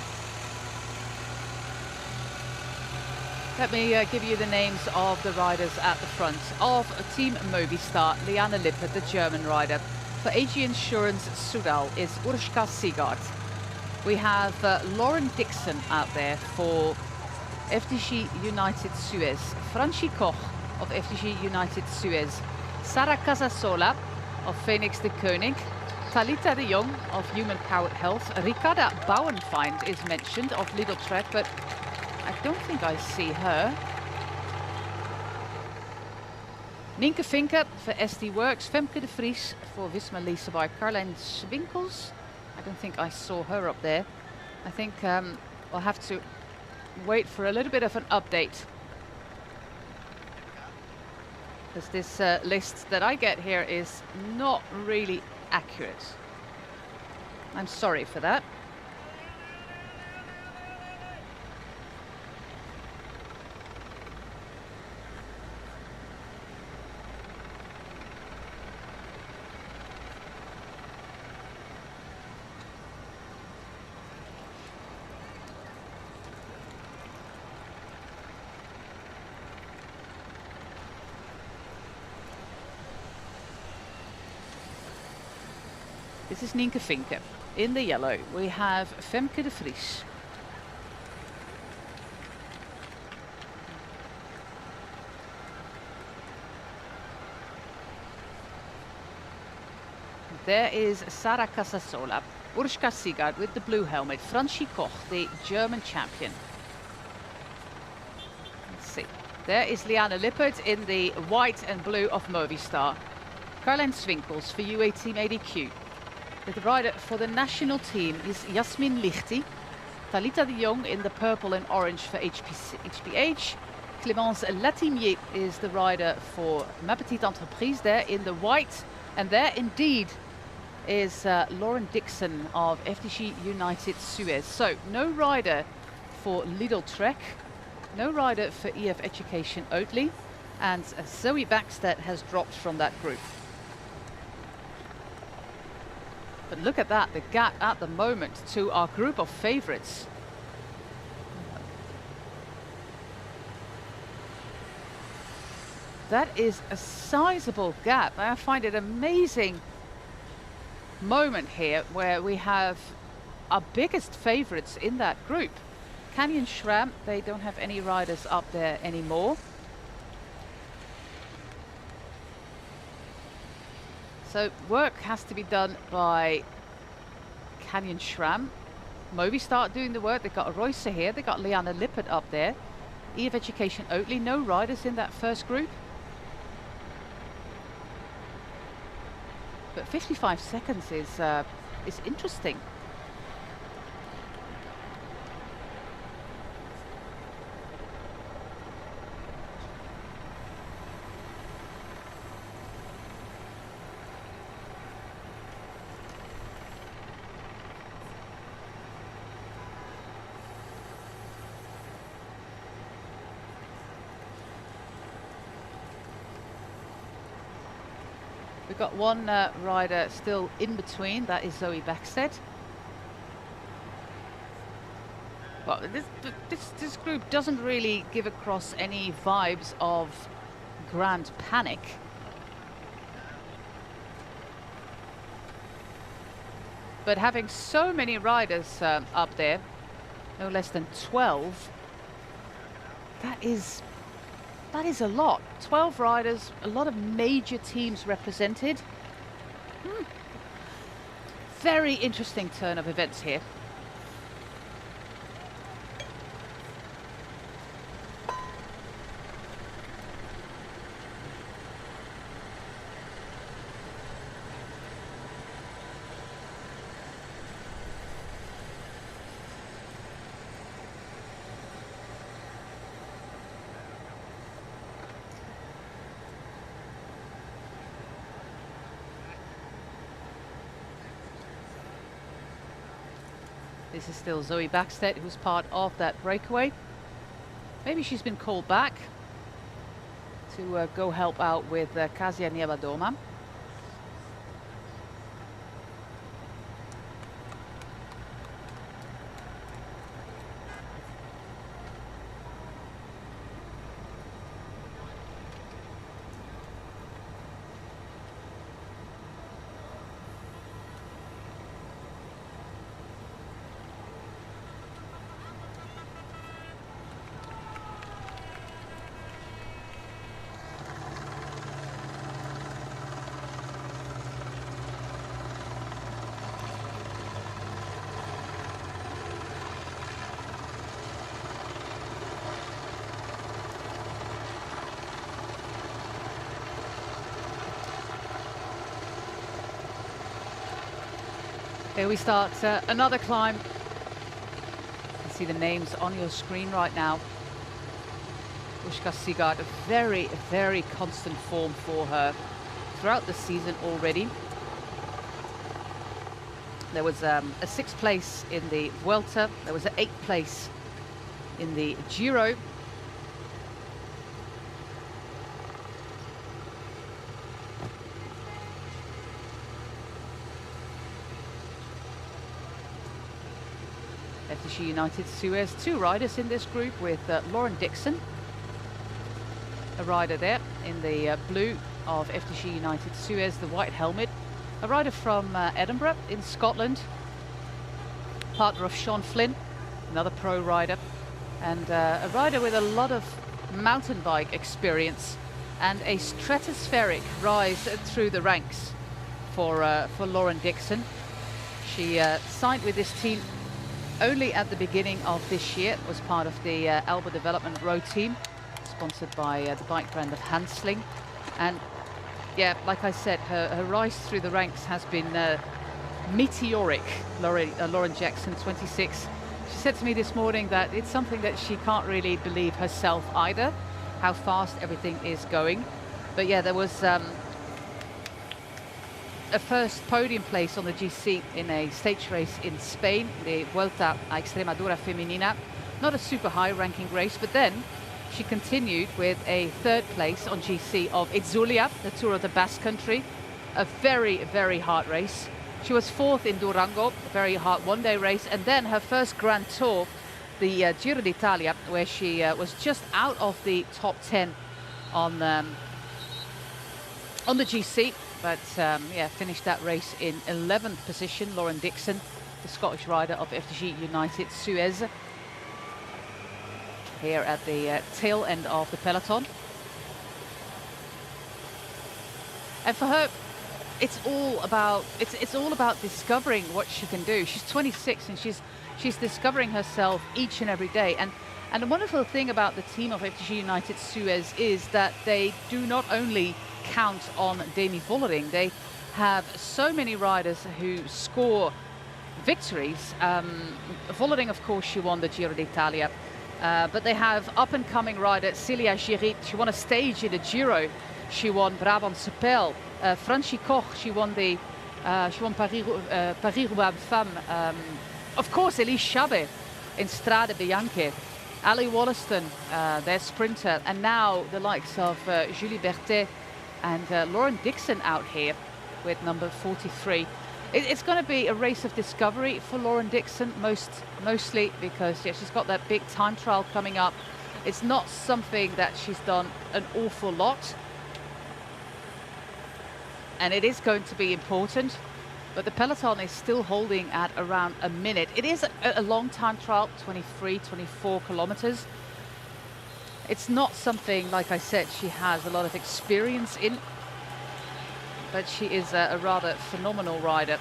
Let me give you the names of the riders at the front. Of Team Movistar, Liane Lippert, the German rider. For AG Insurance Soudal is Urška Sigard. We have Lauren Dixon out there for FDG United Suez. Francie Koch of FDG United Suez. Sarah Casasola of Phoenix de Koning. Talita de Jong of Human Powered Health. Ricarda Bauernfeind is mentioned of Lidl Trek, but I don't think I see her. Nienke Vinke for SD Works. Femke de Vries for Wisma Lease by Carlijn Swinkels. I don't think I saw her up there. I think we'll have to wait for a little bit of an update, because this list that I get here is not really accurate. I'm sorry for that. This is Nienke Vinke. In the yellow, we have Femke de Vries. There is Sarah Casasola. Urška Sigard with the blue helmet. Francie Koch, the German champion. Let's see. There is Liane Lippert in the white and blue of Movistar. Carlijn Swinkels for UAE Team ADQ. The rider for the national team is Jasmin Lichty. Talita de Jong in the purple and orange for HPH. Clémence Latimier is the rider for Ma Petite Entreprise there in the white. And there indeed is Lauren Dixon of FDG United Suez. So no rider for Lidl Trek, no rider for EF Education Oatly, and Zoe Backstedt has dropped from that group. But look at that, the gap at the moment to our group of favorites. That is a sizable gap. I find it amazing moment here where we have our biggest favorites in that group. Canyon Schramm, they don't have any riders up there anymore. So work has to be done by Canyon Schramm. Movistar doing the work. They've got a Royce here. They've got Liane Lippert up there. EF Education Oatly, no riders in that first group. But 55 seconds is interesting. We've got one rider still in between, that is Zoe Backstedt. Well, this group doesn't really give across any vibes of grand panic. But having so many riders up there, no less than 12, that is a lot. 12 riders, a lot of major teams represented. Very interesting turn of events here. This is still Zoe Backstedt, who's part of that breakaway. Maybe she's been called back to go help out with Kasia Nievadoma. Here we start another climb. You can see the names on your screen right now. Ushka Sigard, a very, very constant form for her throughout the season already. There was a 6th place in the Vuelta. There was an 8th place in the Giro. FDG United Suez, 2 riders in this group with Lauren Dixon, a rider there in the blue of FDG United Suez, the white helmet, a rider from Edinburgh in Scotland, partner of Sean Flynn, another pro rider, and a rider with a lot of mountain bike experience and a stratospheric rise through the ranks for Lauren Dixon. She signed with this team only at the beginning of this year, was part of the Alba Development Road team, sponsored by the bike brand of Hansling. And yeah, like I said, her rise through the ranks has been meteoric. Lauren Jackson, 26. She said to me this morning that it's something that she can't really believe herself either, how fast everything is going. But yeah, there was a first podium place on the GC in a stage race in Spain, the Vuelta a Extremadura Femenina. Not a super high ranking race, but then she continued with a 3rd place on GC of Itzulia, the Tour of the Basque Country. A very, very hard race. She was 4th in Durango, a very hard one-day race, and then her first Grand Tour, the Giro d'Italia, where she was just out of the top 10 on the GC. But yeah, finished that race in 11th position. Lauren Dixon, the Scottish rider of FDG United Suez, here at the tail end of the peloton. And for her, it's all about discovering what she can do. She's 26 and she's discovering herself each and every day. And the wonderful thing about the team of FDG United Suez is that they do not only count on Demi Vollering. They have so many riders who score victories. Vollering, of course, she won the Giro d'Italia, but they have up-and-coming rider Celia Girit. She won a stage in the Giro. She won Brabantse Pijl. Francie Koch, she won Paris-Roubaix Femme. Of course, Elise Chabet in Strade Bianche. Ali Wollaston, their sprinter, and now the likes of Julie Berthet and Lauren Dixon out here with number 43. It's going to be a race of discovery for Lauren Dixon, mostly because yeah, she's got that big time trial coming up. It's not something that she's done an awful lot, and it is going to be important. But the peloton is still holding at around a minute. It is a long time trial, 23, 24 kilometers. It's not something, like I said, she has a lot of experience in, but she is a rather phenomenal rider.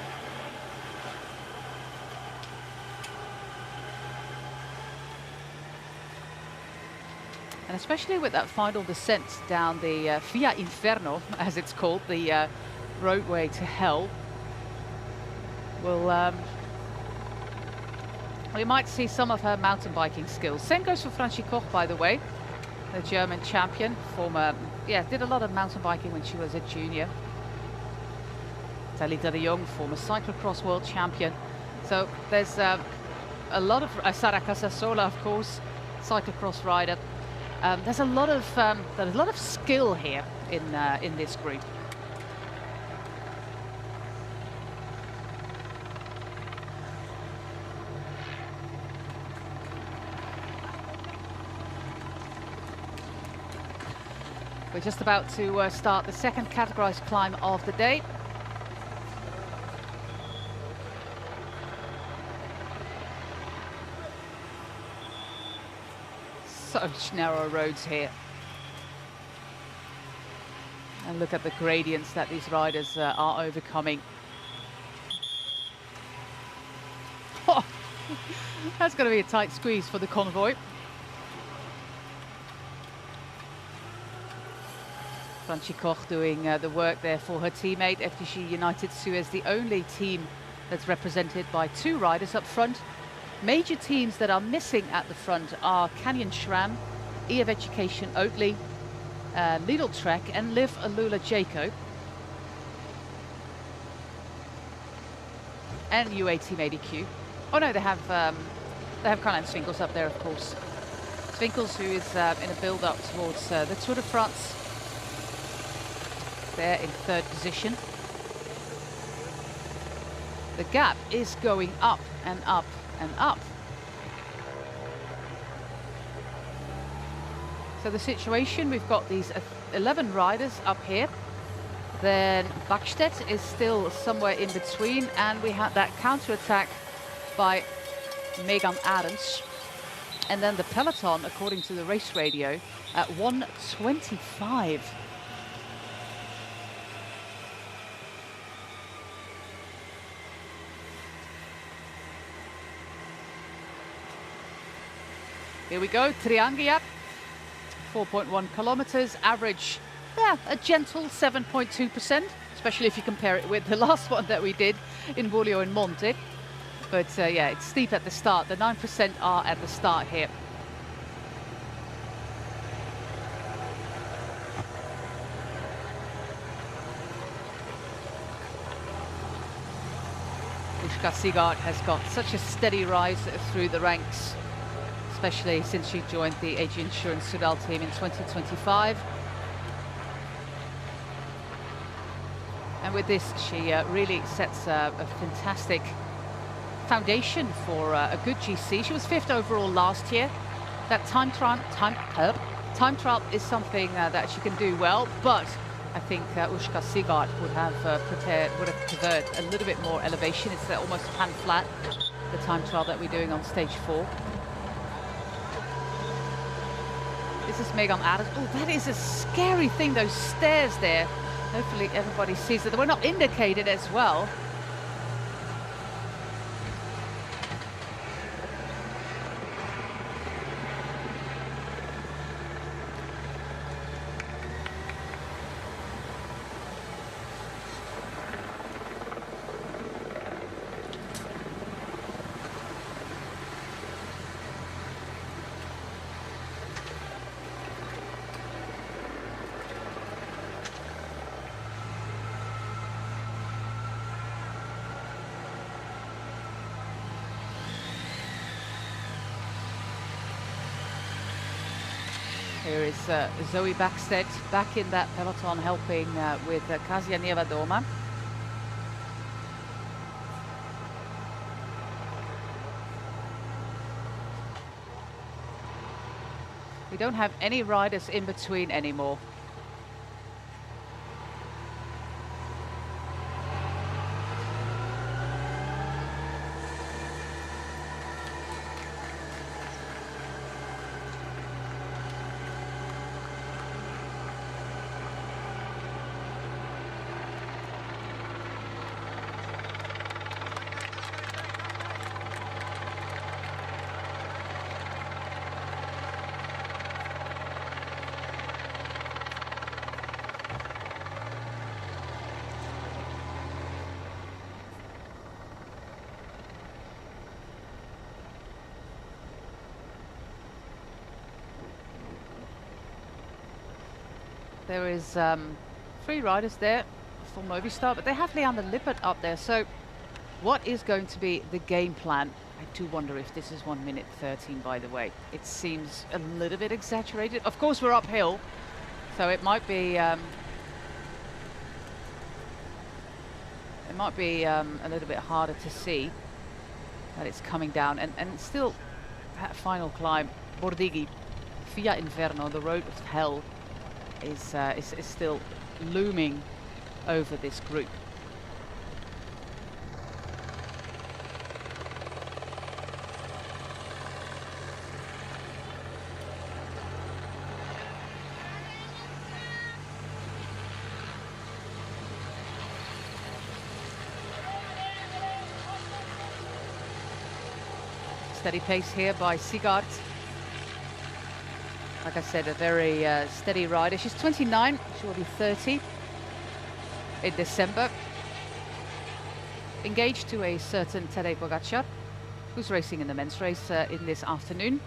And especially with that final descent down the Via Inferno, as it's called, the roadway to hell, we might see some of her mountain biking skills. Same goes for Francie Koch, by the way, the German champion, did a lot of mountain biking when she was a junior. Talita de Jong, former cyclocross world champion. So there's a lot of Sara Casasola, of course, cyclocross rider. There's a lot of skill here in this group. We're just about to start the second categorized climb of the day. Such narrow roads here. And look at the gradients that these riders are overcoming. Oh, that's going to be a tight squeeze for the convoy. Francie Koch doing the work there for her teammate. FDG United Suez, the only team that's represented by 2 riders up front. Major teams that are missing at the front are Canyon Shran, EF Education Oatly, Lidl Trek and Liv Alula Jaco. And UA Team ADQ. Oh no, they have Karl-Heinz Swinkels up there, of course. Swinkels, who is in a build-up towards the Tour de France. There in 3rd position. The gap is going up and up and up. So the situation, we've got these 11 riders up here. Then Bakstedt is still somewhere in between, and we had that counter-attack by Megan Arends. And then the peloton, according to the race radio, at 1:25. Here we go, Triangia, 4.1 kilometers, average, yeah, a gentle 7.2%, especially if you compare it with the last one that we did in Buglio and Monte. But yeah, it's steep at the start. The 9% are at the start here. Ushka Sigard has got such a steady rise through the ranks, especially since she joined the AG Insurance Sudal team in 2025. And with this, she really sets a fantastic foundation for a good GC. She was 5th overall last year. That time trial is something that she can do well, but I think Ushka Sigard would have preferred a little bit more elevation. It's almost pan flat, the time trial that we're doing on stage 4. This is Megan Arends. Oh, that is a scary thing, those stairs there. Hopefully everybody sees that. They were not indicated as well. Here is Zoe Bakstedt back in that peloton, helping with Kasia Nievadoma. We don't have any riders in between anymore. There is 3 riders there for Movistar, but they have Leander Lippert up there. So what is going to be the game plan I do wonder if this is 1 minute 13, by the way. It seems a little bit exaggerated. Of course, we're uphill, so it might be a little bit harder to see that it's coming down. And still, that final climb, Bordigi, Via Inferno, the road of hell, is still looming over this group. Steady pace here by Sigard. Like I said, a very steady rider. She's 29, she will be 30 in December. Engaged to a certain Tadej Pogačar, who's racing in the men's race in this afternoon.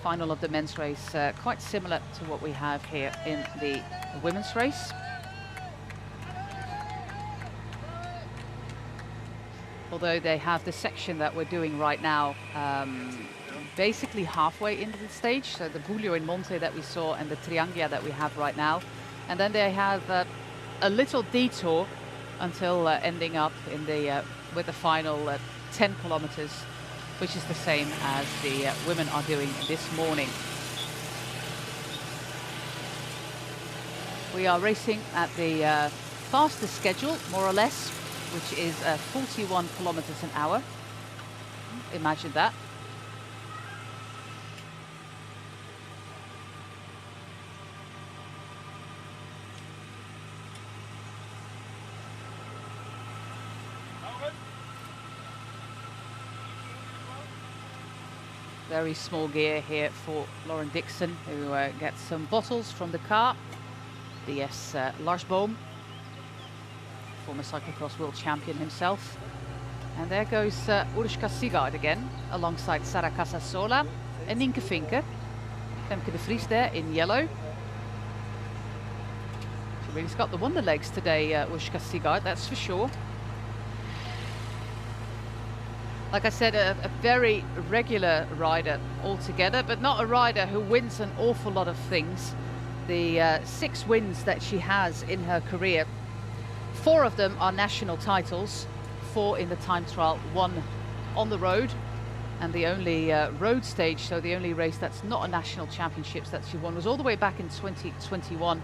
Final of the men's race, quite similar to what we have here in the women's race. Although they have the section that we're doing right now basically halfway into the stage, so the Buglio in Monte that we saw and the Triangia that we have right now, and then they have a little detour until ending up in the with the final 10 kilometers, which is the same as the women are doing this morning. We are racing at the fastest schedule, more or less, which is 41 kilometers an hour. Imagine that. Very small gear here for Lauren Dixon, who gets some bottles from the car. DS Lars Boom, former cyclocross world champion himself. And there goes Urška Sigard again, alongside Sara Casasola and Nienke Vinke. Femke de Vries there in yellow. She really's got the wonder legs today, Urška Sigard, that's for sure. Like I said, a very regular rider altogether, but not a rider who wins an awful lot of things. The 6 wins that she has in her career, 4 of them are national titles, 4 in the time trial, 1 on the road, and the only road stage, so the only race that's not a national championships that she won was all the way back in 2021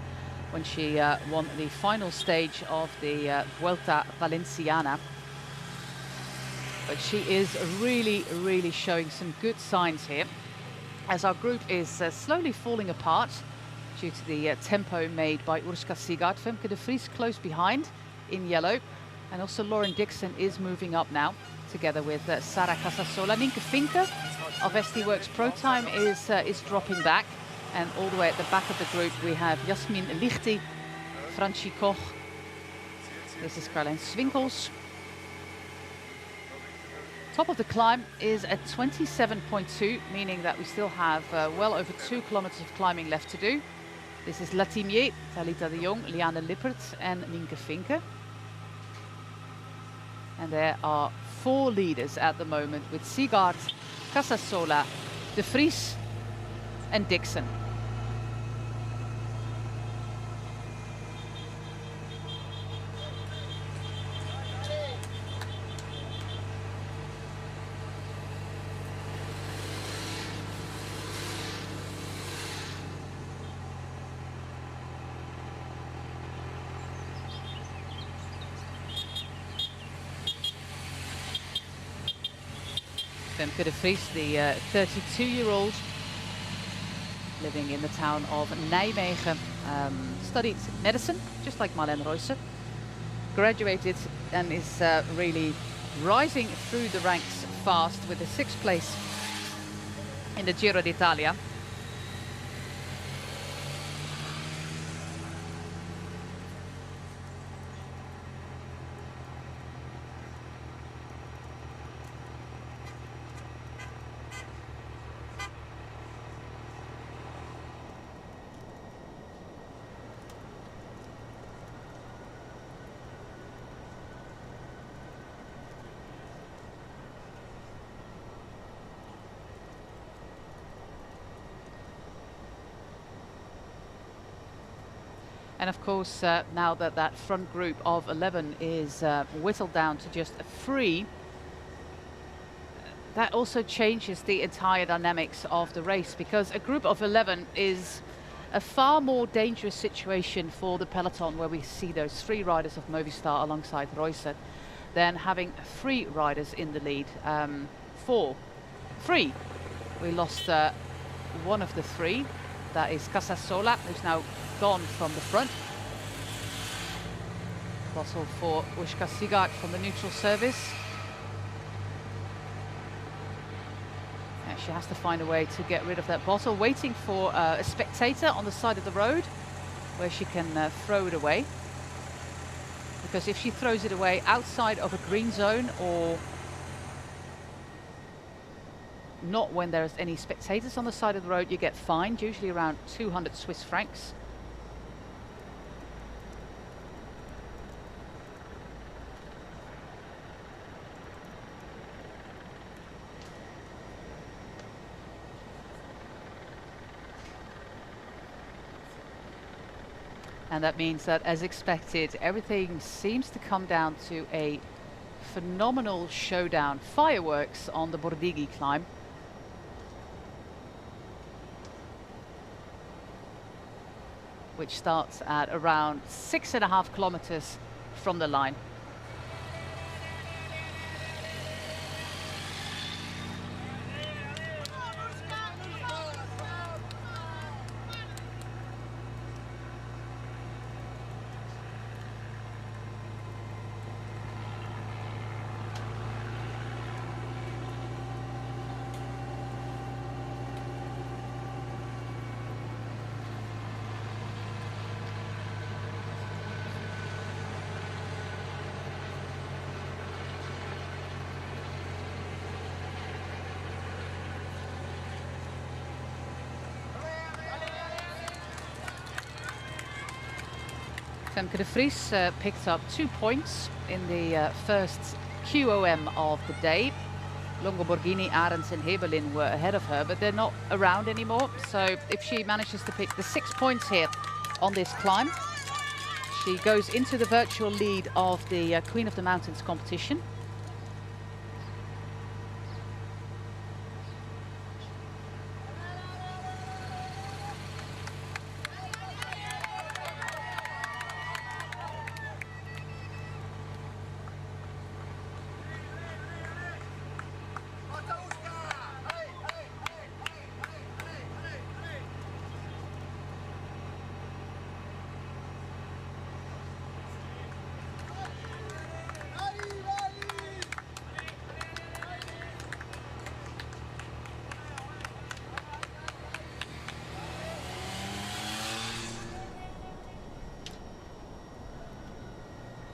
when she won the final stage of the Vuelta Valenciana. But she is really, really showing some good signs here, as our group is slowly falling apart due to the tempo made by Urška Sigard. Femke de Vries close behind in yellow, and also Lauren Dixon is moving up now, together with Sara Casasola. Nienke Vinke of SD Works Pro Time is dropping back, and all the way at the back of the group we have Jasmin Lichty, Francie Koch, this is Caroline Swinkels. Top of the climb is at 27.2, meaning that we still have well over 2 kilometers of climbing left to do. This is Latimier, Talita de Jong, Liane Lippert and Nienke Vinke. And there are 4 leaders at the moment, with Sigard, Casasola, de Vries and Dixon. Femke de Vries, the 32-year-old, living in the town of Nijmegen, studied medicine, just like Marlene Reusser, graduated and is really rising through the ranks fast with a 6th place in the Giro d'Italia. And of course, now that that front group of 11 is whittled down to just 3, that also changes the entire dynamics of the race, because a group of 11 is a far more dangerous situation for the peloton, where we see those 3 riders of Movistar alongside Reusser, than having 3 riders in the lead. 3. We lost one of the 3. That is Casasola, who's now gone from the front. Bottle for Ushka Sigart from the neutral service. And she has to find a way to get rid of that bottle, waiting for a spectator on the side of the road where she can throw it away. Because if she throws it away outside of a green zone, or not when there's any spectators on the side of the road, you get fined, usually around 200 Swiss francs. And that means that, as expected, everything seems to come down to a phenomenal showdown, fireworks on the Bordigi climb. Which starts at around 6.5 kilometers from the line. Femke de Vries picked up 2 points in the first QOM of the day. Longo Borghini, Arends and Hebelin were ahead of her, but they're not around anymore. So if she manages to pick the 6 points here on this climb, she goes into the virtual lead of the Queen of the Mountains competition.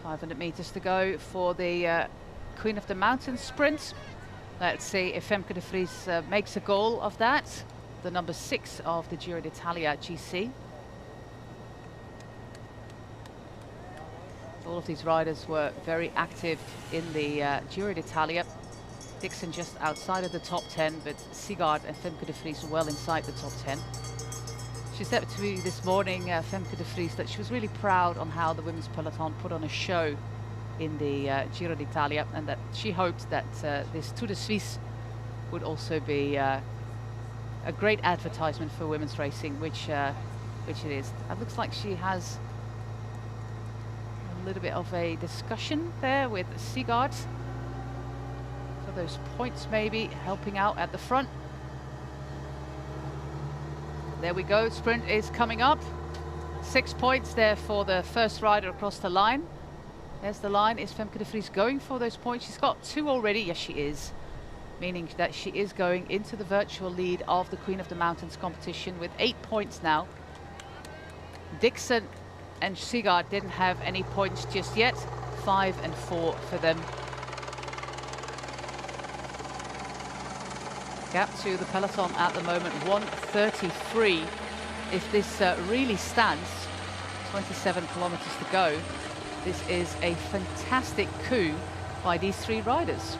.500 meters to go for the Queen of the Mountains sprint. Let's see if Femke de Vries makes a goal of that. The number 6 of the Giro d'Italia GC. All of these riders were very active in the Giro d'Italia. Dixon just outside of the top 10, but Sigard and Femke de Vries well inside the top 10. She said to me this morning, Femke de Vries, that she was really proud on how the women's peloton put on a show in the Giro d'Italia, and that she hoped that this Tour de Suisse would also be a great advertisement for women's racing, which it is. It looks like she has a little bit of a discussion there with Sigard. So those points maybe helping out at the front. There we go, sprint is coming up. 6 points there for the first rider across the line. There's the line. Is Femke de Vries going for those points? She's got 2 already. Yes, she is. Meaning that she is going into the virtual lead of the Queen of the Mountains competition with 8 points now. Dixon and Sigard didn't have any points just yet. 5 and 4 for them. Gap to the peloton at the moment, 1:33. If this really stands, 27 kilometers to go, this is a fantastic coup by these 3 riders.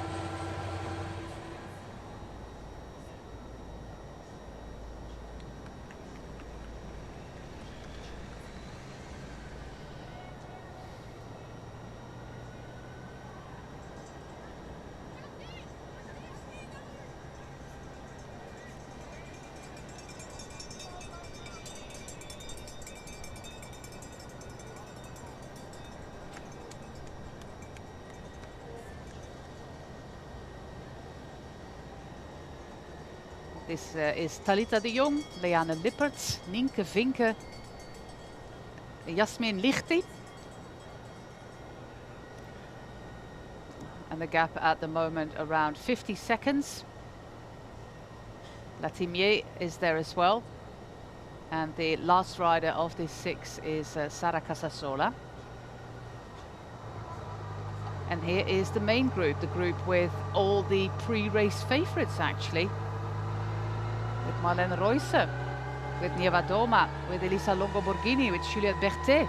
This is Talita de Jong, Leanne Lipperts, Nienke Vinke, Jasmin Lichty. And the gap at the moment around 50 seconds. Latimier is there as well. And the last rider of this 6 is Sara Casasola. And here is the main group, the group with all the pre-race favorites actually. With Marlene Reusser, with Nieva Doma, with Elisa Longo Borghini, with Juliette Berthet.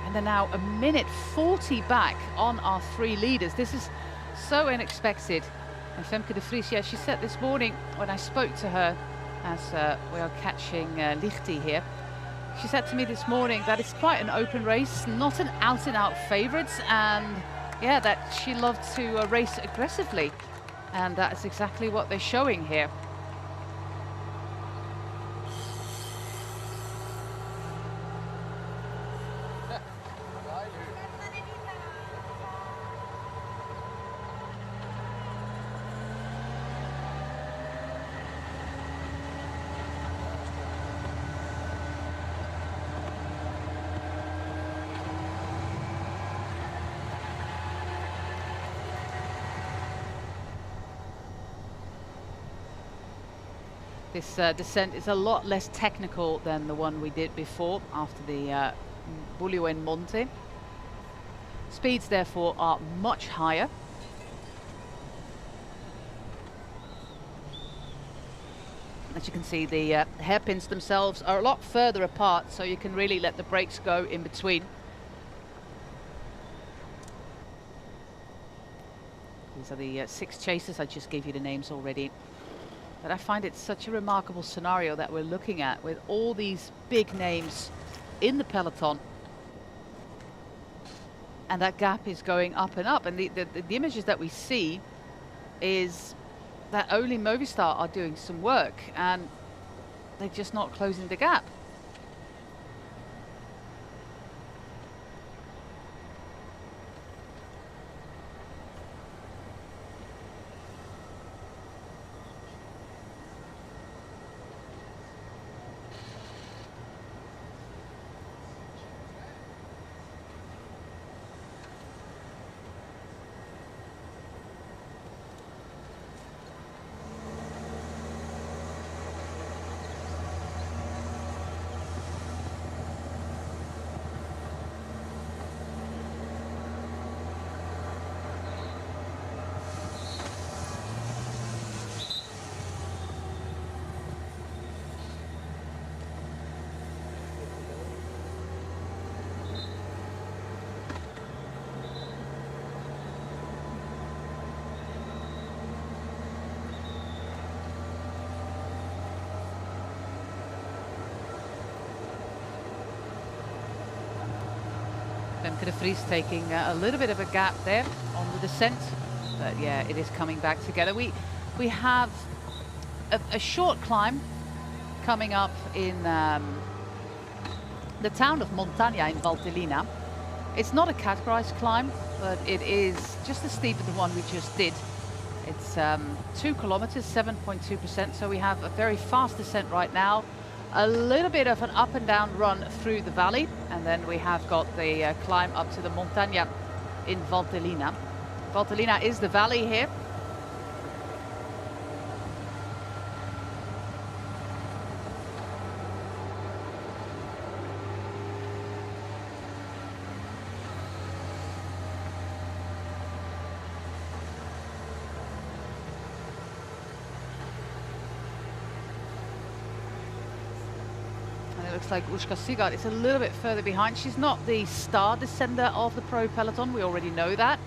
And they're now a minute 40 back on our 3 leaders. This is so unexpected. And Femke de Vries, yeah, she said this morning when I spoke to her as we are catching Lichty here, she said to me this morning that it's quite an open race, not an out-and-out favourite, and yeah, that she loved to race aggressively. And that's exactly what they're showing here. This descent is a lot less technical than the one we did before after the Bullioen Monte. Speeds therefore are much higher. As you can see, the hairpins themselves are a lot further apart, so you can really let the brakes go in between. These are the 6 chasers. I just gave you the names already. But I find it such a remarkable scenario that we're looking at with all these big names in the peloton. And that gap is going up and up. And the images that we see is that only Movistar are doing some work and they're just not closing the gap. Femke de Vries taking a little bit of a gap there on the descent, but yeah, it is coming back together. We have a short climb coming up in the town of Montagna in Valtellina. It's not a categorized climb, but it is just as steep as the one we just did. It's 2 kilometers, 7.2%, so we have a very fast descent right now. A little bit of an up and down run through the valley, and then we have got the climb up to the Montagna in Valtellina. Valtellina is the valley here. Looks like Ushka Sigard is a little bit further behind. She's not the star descender of the pro peloton. We already know that.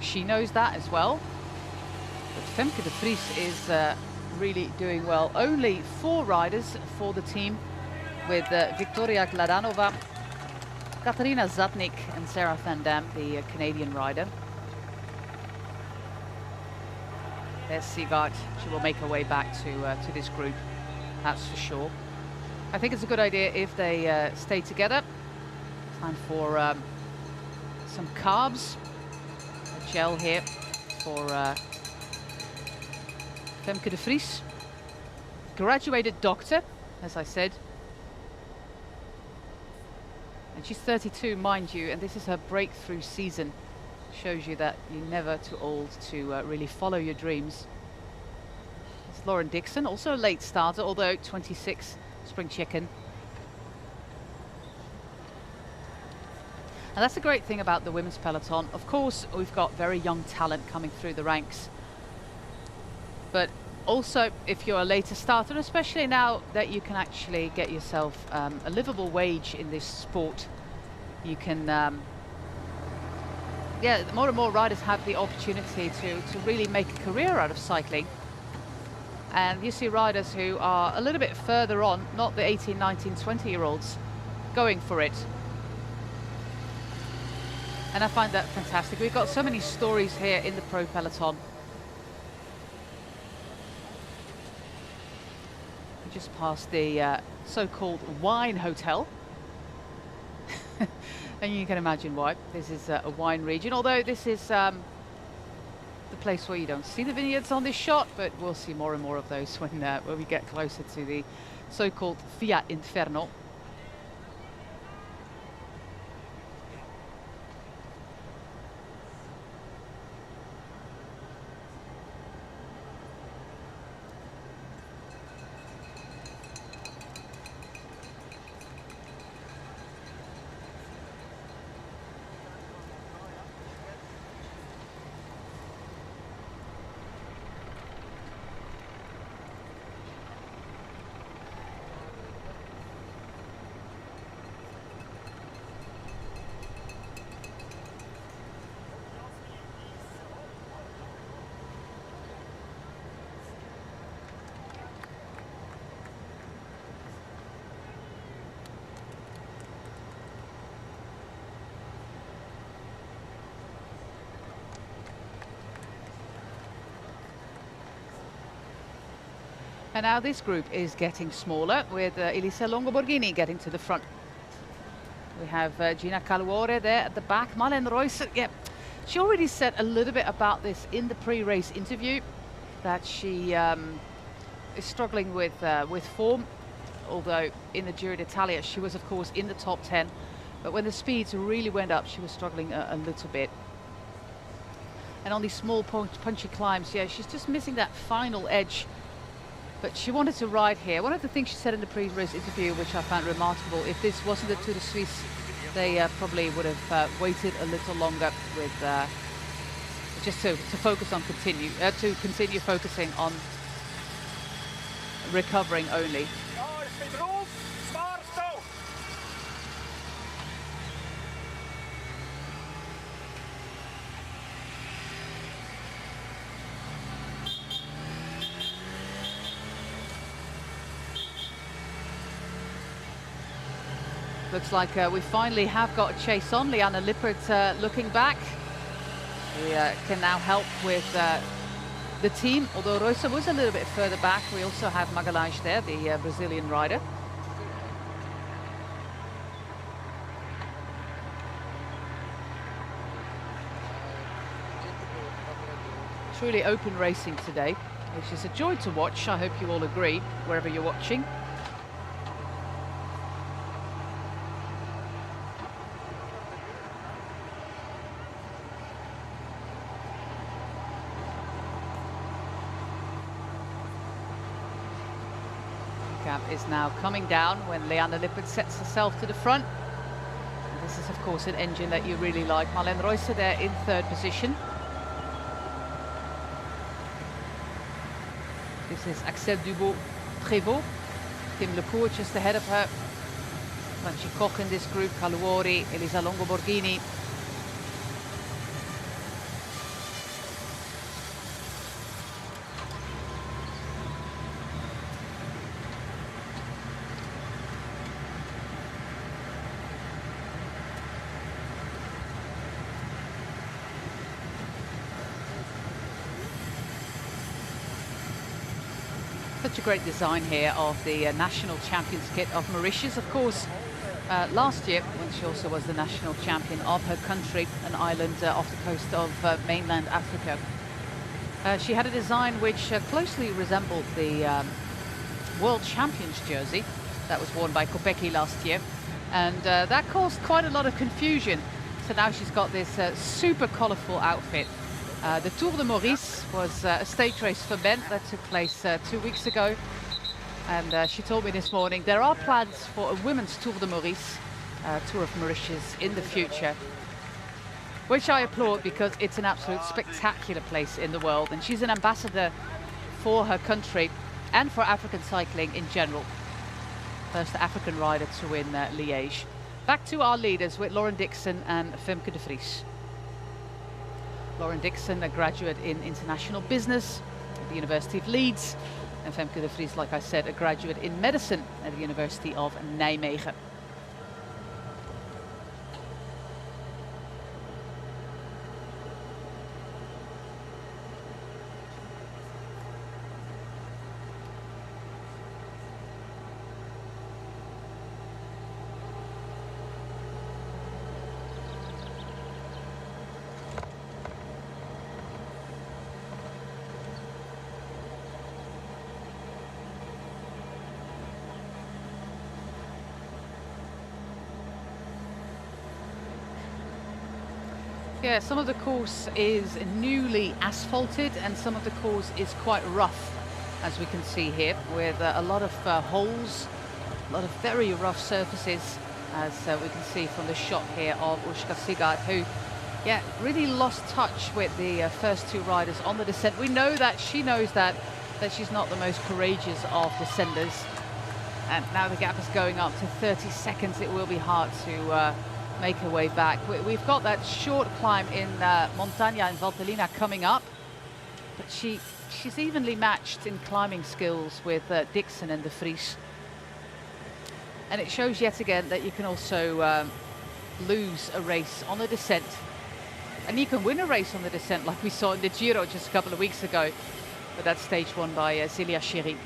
She knows that as well. But Femke de Vries is really doing well. Only 4 riders for the team, with Victoria Gladanova, Katarina Zatnik and Sarah Van Dam, the Canadian rider. There's Sigard. She will make her way back to this group, that's for sure. I think it's a good idea if they stay together. Time for some carbs. A gel here for Femke de Vries. graduated doctor, as I said. And she's 32, mind you, and this is her breakthrough season. Shows you that you're never too old to really follow your dreams. It's Lauren Dixon, also a late starter, although 26, spring chicken. And that's the great thing about the women's peloton. Of course, we've got very young talent coming through the ranks. But also, if you're a later starter, especially now that you can actually get yourself a livable wage in this sport, you can, yeah, more and more riders have the opportunity to really make a career out of cycling. And you see riders who are a little bit further on, not the 18, 19, 20-year-olds, going for it. And I find that fantastic. We've got so many stories here in the pro peloton. We just passed the so-called wine hotel. And you can imagine why. This is a wine region, although this is the place where you don't see the vineyards on this shot, but we'll see more and more of those when we get closer to the so-called Via Inferno. And now this group is getting smaller, with Elisa Longo-Borghini getting to the front. We have Gina Caluore there at the back. Marlene Reusser, yeah, she already said a little bit about this in the pre-race interview, that she is struggling with form. Although in the Giro d'Italia she was of course in the top 10, but when the speeds really went up, she was struggling a little bit. And on these small punchy climbs, yeah, she's just missing that final edge. But she wanted to ride here. One of the things she said in the pre-race interview, which I found remarkable, if this wasn't the Tour de Suisse, they probably would have waited a little longer with just to focus on continue focusing on recovering only. Looks like we finally have got a chase on. Liane Lippert looking back. We can now help with the team, although Reusser was a little bit further back. We also have Magalhães there, the Brazilian rider. Truly open racing today, which is a joy to watch. I hope you all agree, wherever you're watching. Is now coming down when Liane Lippert sets herself to the front. And this is of course an engine that you really like. Marlene Reusser there in third position. This is Axel Dubois-Prévost. Tim Lecourt just ahead of her. Franci Koch in this group, Caluori, Elisa Longo-Borghini. Such a great design here of the national champions kit of Mauritius, of course. Last year, when she also was the national champion of her country, an island off the coast of mainland Africa. She had a design which closely resembled the World Champions jersey that was worn by Kopecky last year, and that caused quite a lot of confusion. So now she's got this super colourful outfit. The Tour de Maurice was a stage race for men that took place 2 weeks ago, and she told me this morning there are plans for a women's Tour de Maurice, Tour of Mauritius, in the future, which I applaud because it's an absolute spectacular place in the world, and she's an ambassador for her country and for African cycling in general. First African rider to win Liège. Back to our leaders with Lauren Dixon and Femke de Vries. Lauren Dixon, a graduate in international business at the University of Leeds, and Femke de Vries, like I said, a graduate in medicine at the University of Nijmegen. Yeah, some of the course is newly asphalted and some of the course is quite rough, as we can see here, with a lot of holes, a lot of very rough surfaces, as we can see from the shot here of Urška Sigard, who, yeah, really lost touch with the first two riders on the descent. We know that she knows that she's not the most courageous of descenders, and now the gap is going up to 30 seconds. It will be hard to make her way back. We've got that short climb in Montagna and Valtellina coming up, but she's evenly matched in climbing skills with Dixon and de Vries. And it shows yet again that you can also lose a race on a descent, and you can win a race on the descent, like we saw in the Giro just a couple of weeks ago, but that stage won by Zélia Chéry.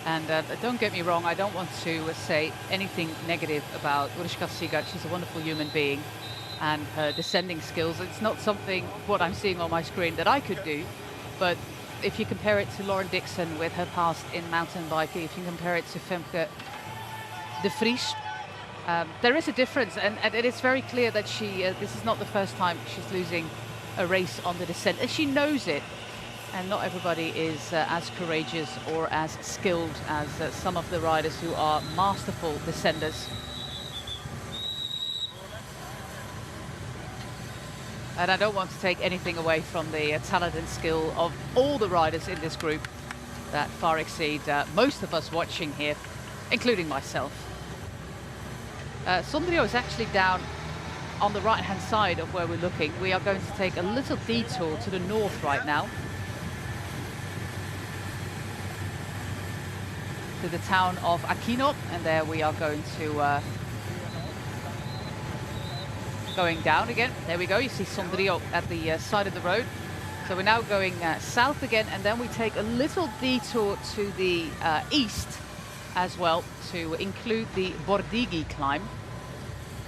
And don't get me wrong, I don't want to say anything negative about Urška Sigard. She's a wonderful human being, and her descending skills, it's not something, what I'm seeing on my screen, that I could do. But if you compare it to Lauren Dixon with her past in mountain biking, if you compare it to Femke de Vries, there is a difference, and it is very clear that this is not the first time she's losing a race on the descent, and she knows it. And not everybody is as courageous or as skilled as some of the riders who are masterful descenders. And I don't want to take anything away from the talent and skill of all the riders in this group that far exceed most of us watching here, including myself. Sondrio is actually down on the right-hand side of where we're looking. We are going to take a little detour to the north right now, to the town of Aquino, and there we are going to going down again. There we go, you see Sondrio at the side of the road. So we're now going south again, and then we take a little detour to the east as well to include the Bordigi climb.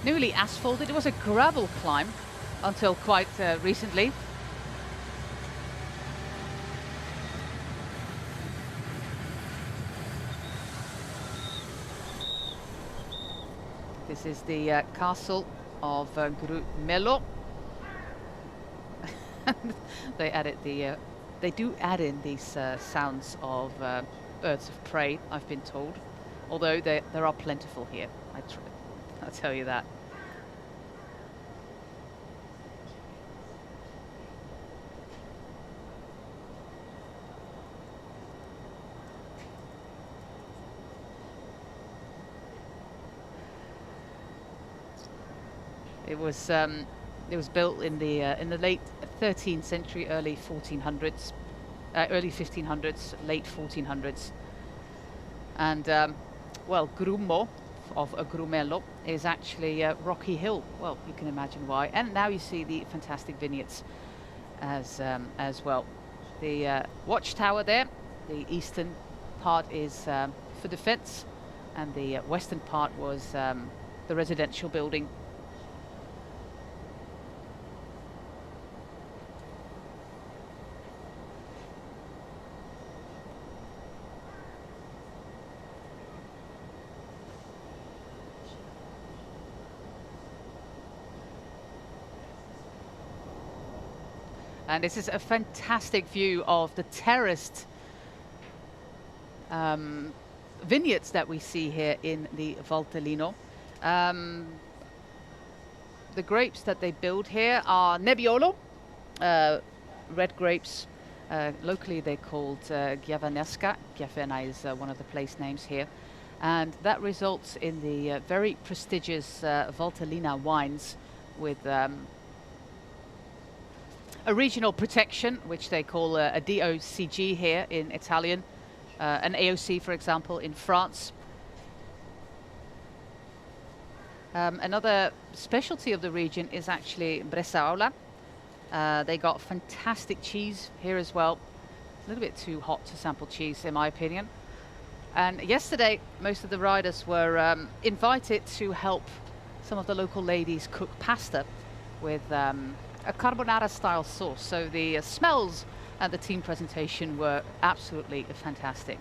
Newly asphalted. It was a gravel climb until quite recently. This is the castle of Grumelo. They added they do add in these sounds of birds of prey, I've been told. Although there are plentiful here, I'll tell you that. It was built in the late 13th century, early 1400s, early 1500s, late 1400s, and well, Grummo of Grumello is actually a rocky hill. Well, you can imagine why. And now you see the fantastic vineyards as well. The watchtower there, the eastern part is for defense, and the western part was the residential building. And this is a fantastic view of the terraced vineyards that we see here in the Valtellino. The grapes that they build here are Nebbiolo, red grapes. Locally they're called Chiavanesca. Chiavenna is one of the place names here. And that results in the very prestigious Valtellina wines with a regional protection, which they call a DOCG here in Italian, an AOC, for example, in France. Another specialty of the region is actually Bresaola. They got fantastic cheese here as well. A little bit too hot to sample cheese, in my opinion. And yesterday, most of the riders were invited to help some of the local ladies cook pasta with a carbonara style sauce. So the smells and the team presentation were absolutely fantastic.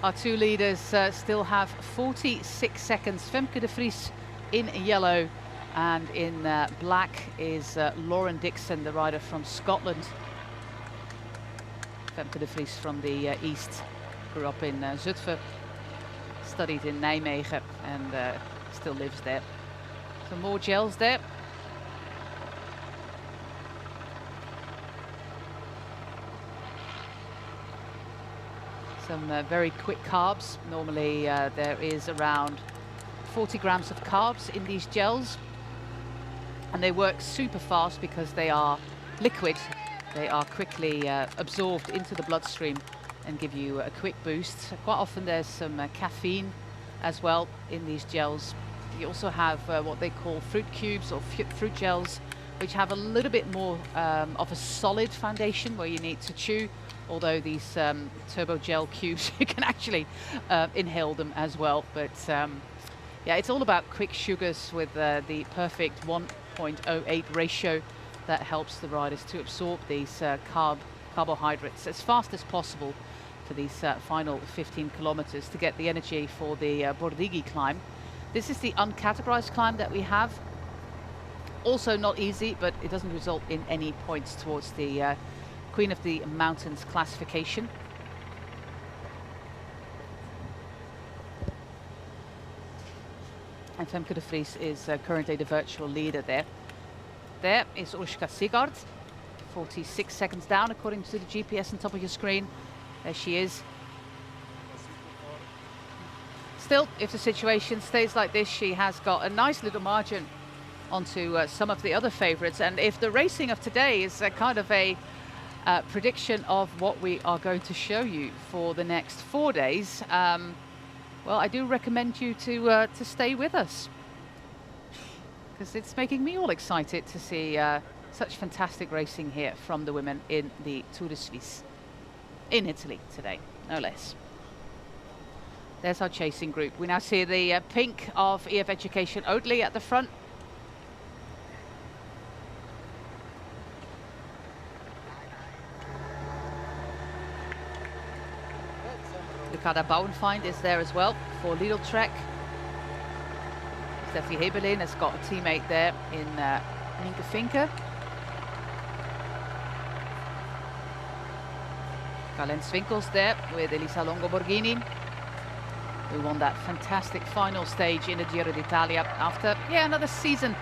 Our two leaders still have 46 seconds. Femke de Vries in yellow, and in black is Lauren Dixon, the rider from Scotland. Femke de Vries from the east, grew up in Zutphen, studied in Nijmegen, and still lives there. Some more gels there. Some very quick carbs. Normally there is around 40 grams of carbs in these gels, and they work super fast because they are liquid. They are quickly absorbed into the bloodstream and give you a quick boost. Quite often there's some caffeine as well in these gels. You also have what they call fruit cubes or fruit gels, which have a little bit more of a solid foundation where you need to chew, although these turbo gel cubes, you can actually inhale them as well. But yeah, it's all about quick sugars with the perfect 1.08 ratio that helps the riders to absorb these carbohydrates as fast as possible for these final 15 kilometers to get the energy for the Bordigi climb. This is the uncategorized climb that we have. Also not easy, but it doesn't result in any points towards the Queen of the Mountains classification. And Femke de Vries is currently the virtual leader there. There is Urška Sigard, 46 seconds down according to the GPS on top of your screen. There she is. Still, if the situation stays like this, she has got a nice little margin onto some of the other favorites. And if the racing of today is kind of a prediction of what we are going to show you for the next 4 days, well, I do recommend you to stay with us, because it's making me all excited to see such fantastic racing here from the women in the Tour de Suisse in Italy today, no less. There's our chasing group. We now see the pink of EF Education Oatly at the front. Lucada Bauernfeind is there as well for Lidl Trek. Steffi Heberlin has got a teammate there in Nienke Finke. Galen Swinkels there with Elisa Longo Borghini, who won that fantastic final stage in the Giro d'Italia after, yeah, another season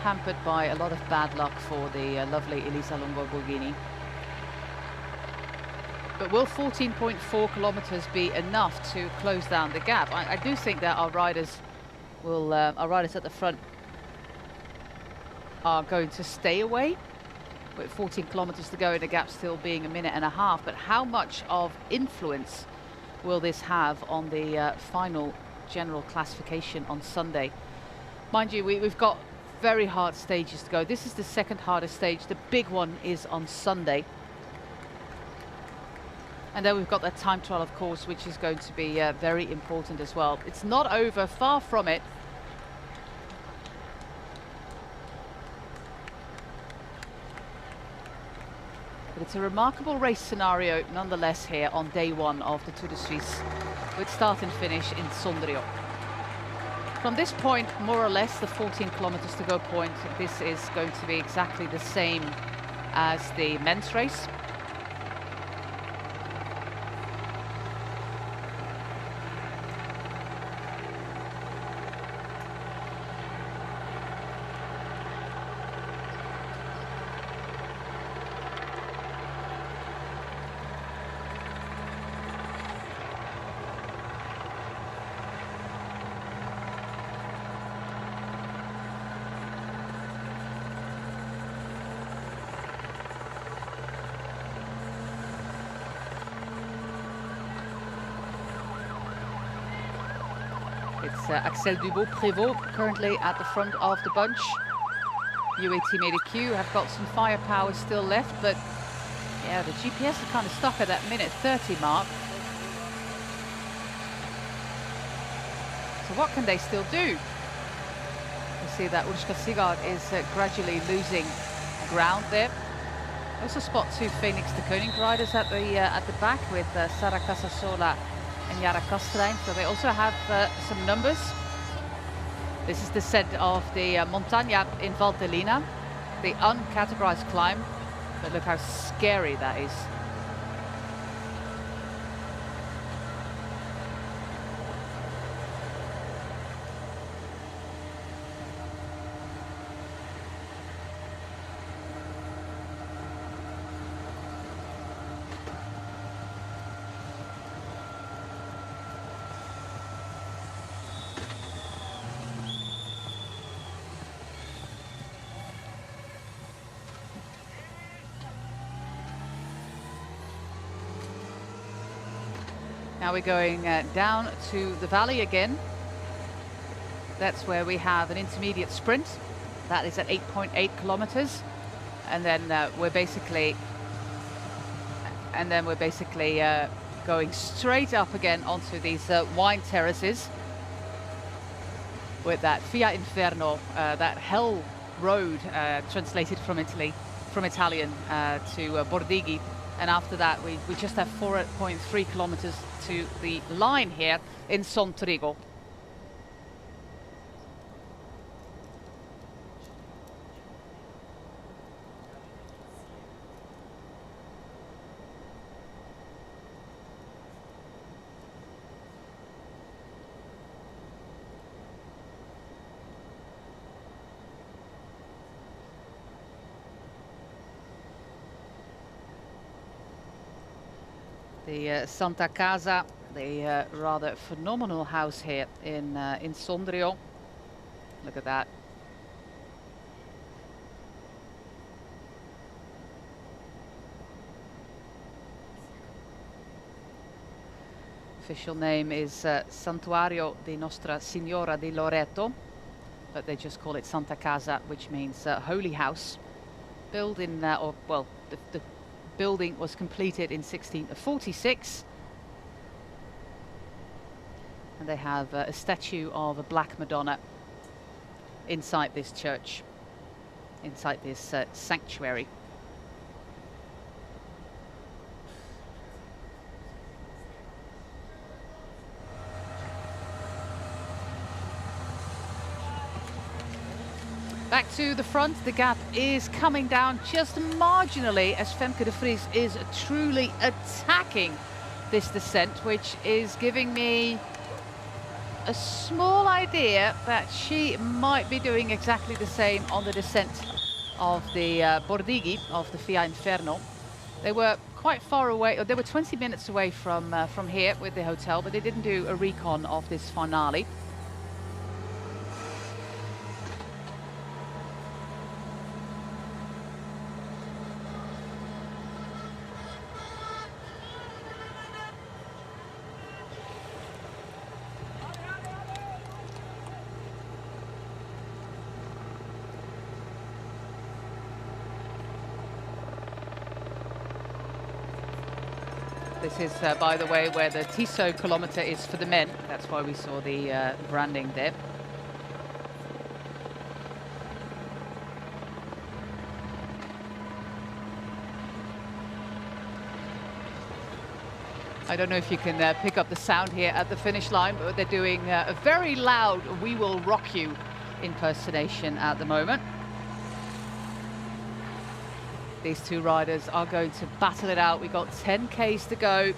hampered by a lot of bad luck for the lovely Elisa Longo Borghini. But will 14.4 kilometers be enough to close down the gap? I do think that our riders will, our riders at the front are going to stay away with 14 kilometers to go and the gap still being 1.5 minutes. But how much of influence will this have on the final general classification on Sunday? Mind you, we've got very hard stages to go. This is the second hardest stage. The big one is on Sunday. And then we've got that time trial, of course, which is going to be very important as well. It's not over, far from it. But it's a remarkable race scenario nonetheless here on day one of the Tour de Suisse, with start and finish in Sondrio. From this point, more or less, the 14 kilometers to go point, this is going to be exactly the same as the men's race. It's Axel Dubois-Prévost currently at the front of the bunch. UAE Team ADQ have got some firepower still left, but yeah, the GPS are kind of stuck at that minute 30 mark. So what can they still do? You see that Urška Sigard is gradually losing ground there. Also spot two Phoenix de Koning riders at the back with Sara Casasola and Jara Kastelein, so they also have some numbers. This is the set of the Montagna in Valtellina, the uncategorized climb, but look how scary that is. Now we're going down to the valley again. That's where we have an intermediate sprint. That is at 8.8 kilometers. And then we're basically going straight up again onto these wine terraces with that Via Inferno, that hell road, translated from Italian to Bordighi. And after that, we just have 4.3 kilometers to the line here in Sontrigo. The Santa Casa, the rather phenomenal house here in Sondrio. Look at that. Official name is Santuario di Nostra Signora di Loreto, but they just call it Santa Casa, which means holy house. Built in, the building was completed in 1646, and they have a statue of a Black Madonna inside this church, inside this sanctuary. Back to the front, the gap is coming down just marginally as Femke de Vries is truly attacking this descent, which is giving me a small idea that she might be doing exactly the same on the descent of the Bordighi, of the Via Inferno. They were quite far away, or they were 20 minutes away from here with the hotel, but they didn't do a recon of this finale. This is, by the way, where the Tissot kilometer is for the men. That's why we saw the branding there. I don't know if you can pick up the sound here at the finish line, but they're doing a very loud "We Will Rock You" impersonation at the moment. These two riders are going to battle it out. We've got 10 Ks to go.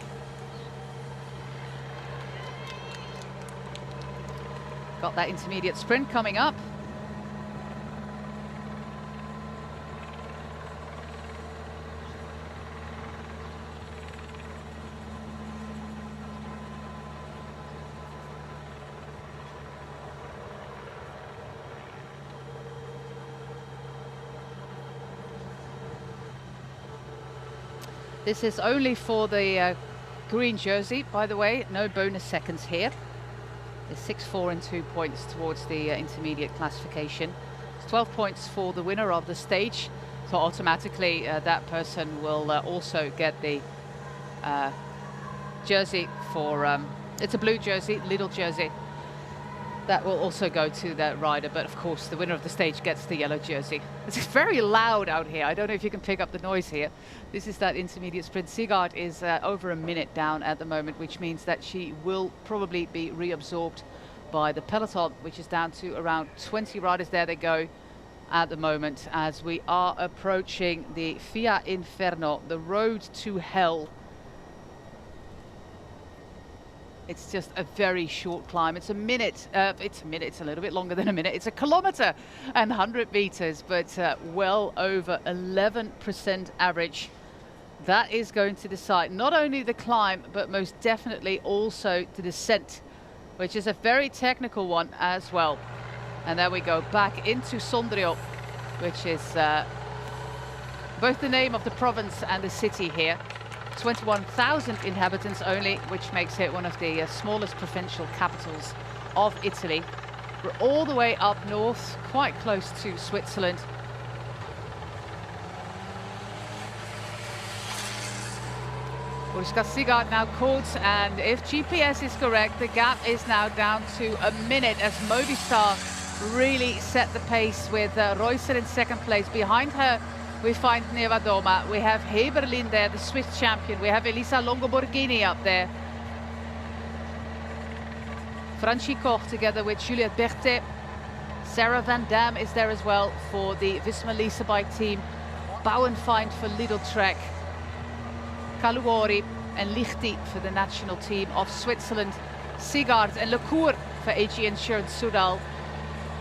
Got that intermediate sprint coming up. This is only for the green jersey, by the way. No bonus seconds here. It's 6-4 and 2 points towards the intermediate classification. It's 12 points for the winner of the stage. So automatically that person will also get the jersey for, it's a blue jersey, little jersey. That will also go to that rider, but of course the winner of the stage gets the yellow jersey. It's very loud out here. I don't know if you can pick up the noise here. This is that intermediate sprint. Sigard is over a minute down at the moment, which means that she will probably be reabsorbed by the peloton, which is down to around 20 riders. There they go at the moment as we are approaching the Via Inferno, the road to hell. It's just a very short climb. It's a minute. It's a little bit longer than a minute. It's a kilometer and 100 meters, but well over 11% average. That is going to decide not only the climb, but most definitely also the descent, which is a very technical one as well. And there we go back into Sondrio, which is both the name of the province and the city here. 21,000 inhabitants only, which makes it one of the smallest provincial capitals of Italy. We're all the way up north, quite close to Switzerland. Uriska Sigard now caught, and if GPS is correct, the gap is now down to a minute as Movistar really set the pace with Reusser in second place. Behind her we find Nevadoma. We have Heberlin there, the Swiss champion. We have Elisa Longo Borghini up there. Franchi Koch together with Juliette Berthet. Sarah Van Dam is there as well for the Visma Lease bike team. Bauernfeind for Lidl Trek. Kaluori and Lichti for the national team of Switzerland. Sigard and Lecour for AG Insurance Soudal.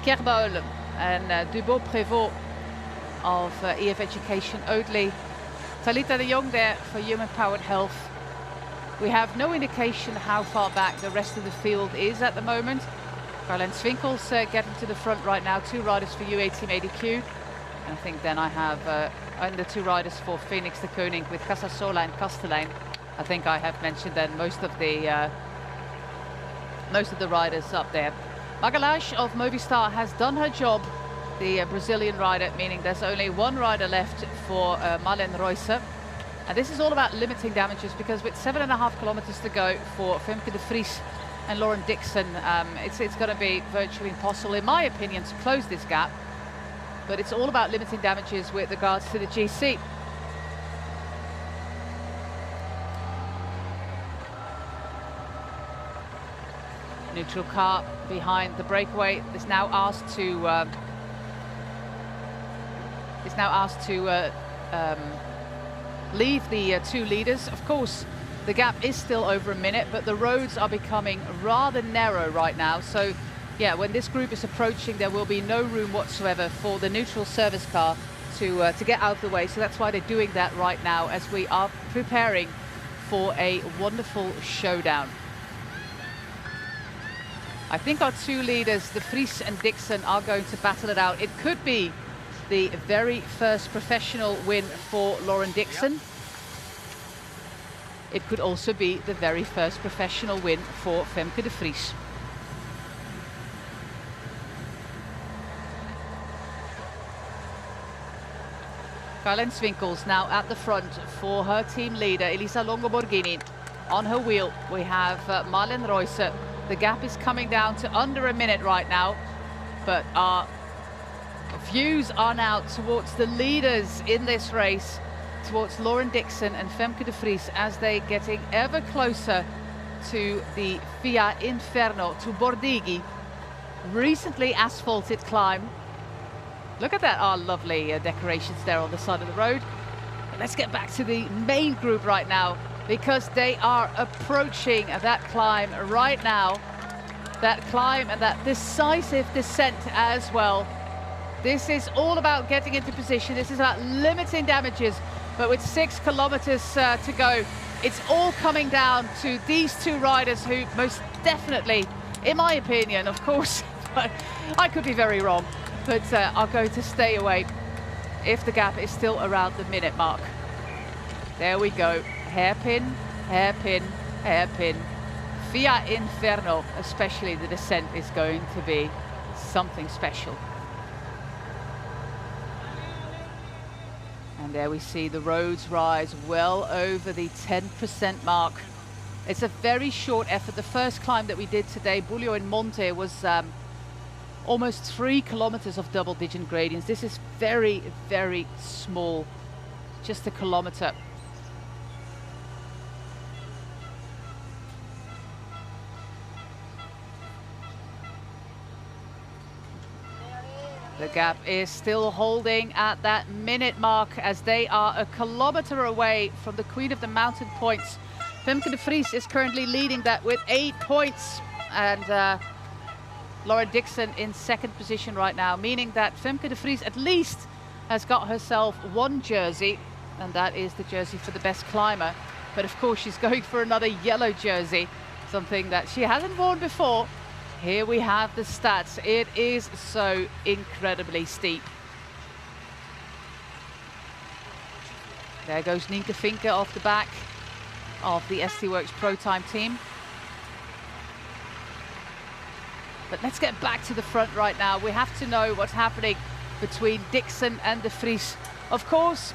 Kerbaul and Dubois-Prévost of EF Education Oatly. Talita de Jong there for Human Powered Health. We have no indication how far back the rest of the field is at the moment. Caroline Swinkels getting to the front right now. Two riders for UAE Team ADQ. And I think then I have the two riders for Phoenix de Koning with Casasola and Castellijn. I think I have mentioned then most of the riders up there. Magalhães of Movistar has done her job. The Brazilian rider, meaning there's only one rider left for Marlene Reusser. And this is all about limiting damages, because with 7.5 kilometers to go for Femke de Vries and Lauren Dixon, it's going to be virtually impossible, in my opinion, to close this gap. But it's all about limiting damages with regards to the GC. Neutral car behind the breakaway is now asked to leave the two leaders. Of course, the gap is still over a minute, but the roads are becoming rather narrow right now. So, yeah, when this group is approaching, there will be no room whatsoever for the neutral service car to get out of the way. So that's why they're doing that right now as we are preparing for a wonderful showdown. I think our two leaders, De Vries and Dixon, are going to battle it out. It could be the very first professional win for Lauren Dixon. It could also be the very first professional win for Femke De Vries. Carlijn Swinkels now at the front for her team leader, Elisa Longo-Borghini. On her wheel, we have Marlen Reusser. The gap is coming down to under a minute right now, but our views are now towards the leaders in this race, towards Lauren Dixon and Femke De Vries, as they're getting ever closer to the Via Inferno, to Bordighi. Recently asphalted climb. Look at that, our lovely decorations there on the side of the road. But let's get back to the main group right now, because they are approaching that climb right now. That climb and that decisive descent as well. This is all about getting into position. This is about limiting damages. But with 6 kilometers to go, it's all coming down to these two riders who most definitely, in my opinion, of course, I could be very wrong, but are going to stay away if the gap is still around the minute mark. There we go. Hairpin, hairpin, hairpin. Via Inferno, especially the descent, is going to be something special. And there we see the roads rise well over the 10% mark. It's a very short effort. The first climb that we did today, Buglio in Monte, was almost 3 kilometers of double-digit gradients. This is very, very small, just a kilometer. The gap is still holding at that minute mark as they are a kilometer away from the Queen of the Mountain points. Femke De Vries is currently leading that with 8 points, and Lauren Dixon in second position right now, meaning that Femke De Vries at least has got herself 1 jersey, and that is the jersey for the best climber. But of course she's going for another yellow jersey, something that she hasn't worn before. Here we have the stats. It is so incredibly steep. There goes Nienke Finke off the back of the ST Works Pro Time team. But let's get back to the front right now. We have to know what's happening between Dixon and De Vries. Of course,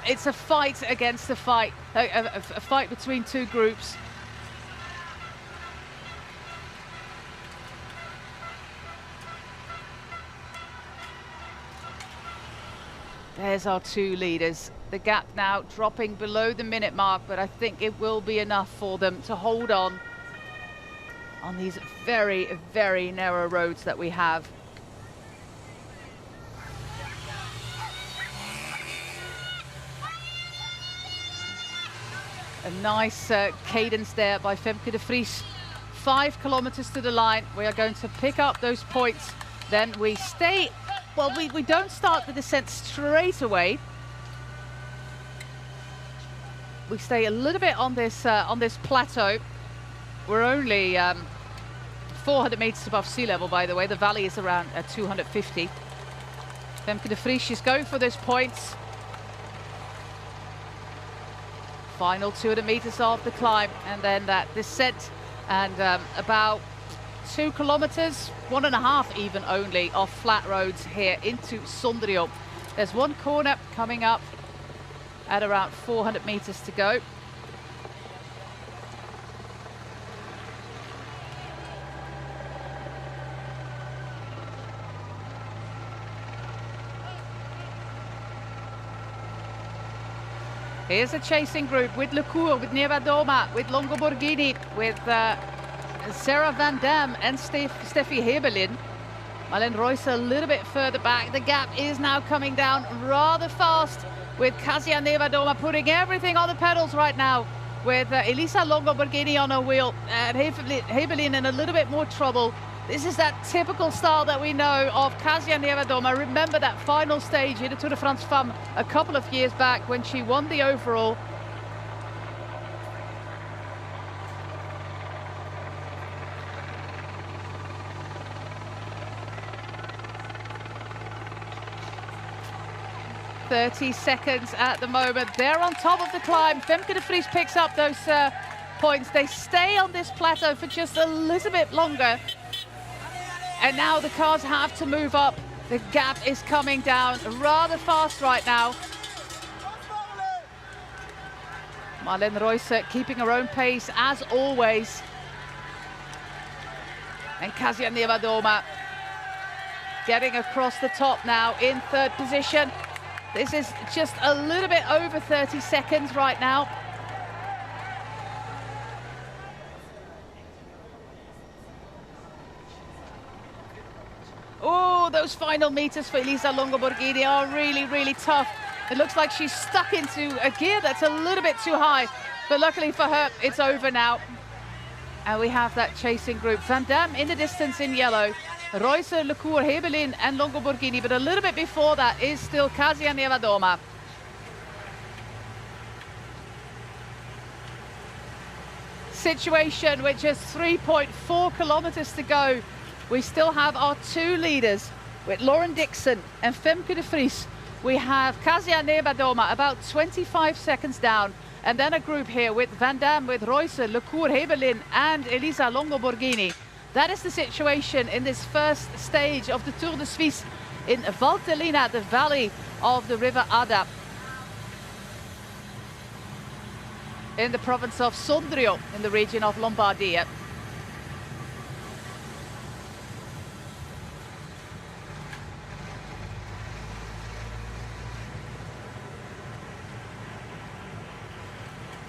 it's a fight against a fight, a fight between two groups. There's our two leaders. The gap now dropping below the minute mark, but I think it will be enough for them to hold on these very, very narrow roads that we have. A nice cadence there by Femke De Vries. 5 kilometers to the line. We are going to pick up those points. Then we stay. Well, we don't start the descent straight away. We stay a little bit on this plateau. We're only 400 meters above sea level, by the way. The valley is around 250. Femke De Vries, she's going for those points. Final 200 meters of the climb, and then that descent, and about 2 kilometers, 1.5 even only, of flat roads here into Sondrio. There's one corner coming up at around 400 meters to go. Here's a chasing group with Lecour, with Nevadoma, with Longo-Borghini, with Sarah Van Dam and Steffi Heberlin. Marlen Reusser a little bit further back. The gap is now coming down rather fast, with Kasia Nevadoma putting everything on the pedals right now, with Elisa Longo-Borghini on her wheel, and Heberlin in a little bit more trouble This is that typical style that we know of Kasia Nevadoma. Remember that final stage in the Tour de France Femmes a couple of years back when she won the overall. "30 seconds at the moment. They're on top of the climb. Femke de Vries picks up those points. They stay on this plateau for just a little bit longer. And now the cars have to move up. The gap is coming down rather fast right now. Marlene Reusser keeping her own pace as always. And Kasia Nevadoma getting across the top now in third position. This is just a little bit over 30 seconds right now. Oh, those final meters for Elisa Longo Borghini are really, really tough. It looks like she's stuck into a gear that's a little bit too high, but luckily for her, it's over now. And we have that chasing group. Van Dam in the distance in yellow. Reusser, Lecour, Hebelin and Longo Borghini, but a little bit before that is still Kasia Nevadoma. Situation with just 3.4 kilometers to go. We still have our two leaders with Lauren Dixon and Femke de Vries. We have Kasia Nevadoma about 25 seconds down. And then a group here with Van Dam, with Reusser, Lecour, Hebelin and Elisa Longo Borghini. That is the situation in this first stage of the Tour de Suisse in Valtellina, the valley of the River Adda, in the province of Sondrio, in the region of Lombardia.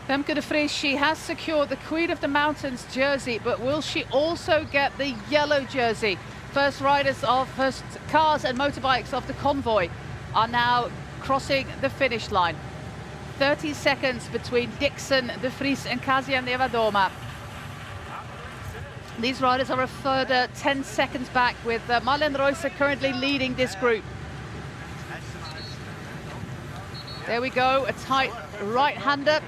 Femke de Vries, she has secured the Queen of the Mountains jersey, but will she also get the yellow jersey? First cars and motorbikes of the convoy are now crossing the finish line. 30 seconds between Dixon, de Vries and Kasia Nevadoma. These riders are a further 10 seconds back, with Marlene Reusser currently leading this group. There we go, a tight right-hander.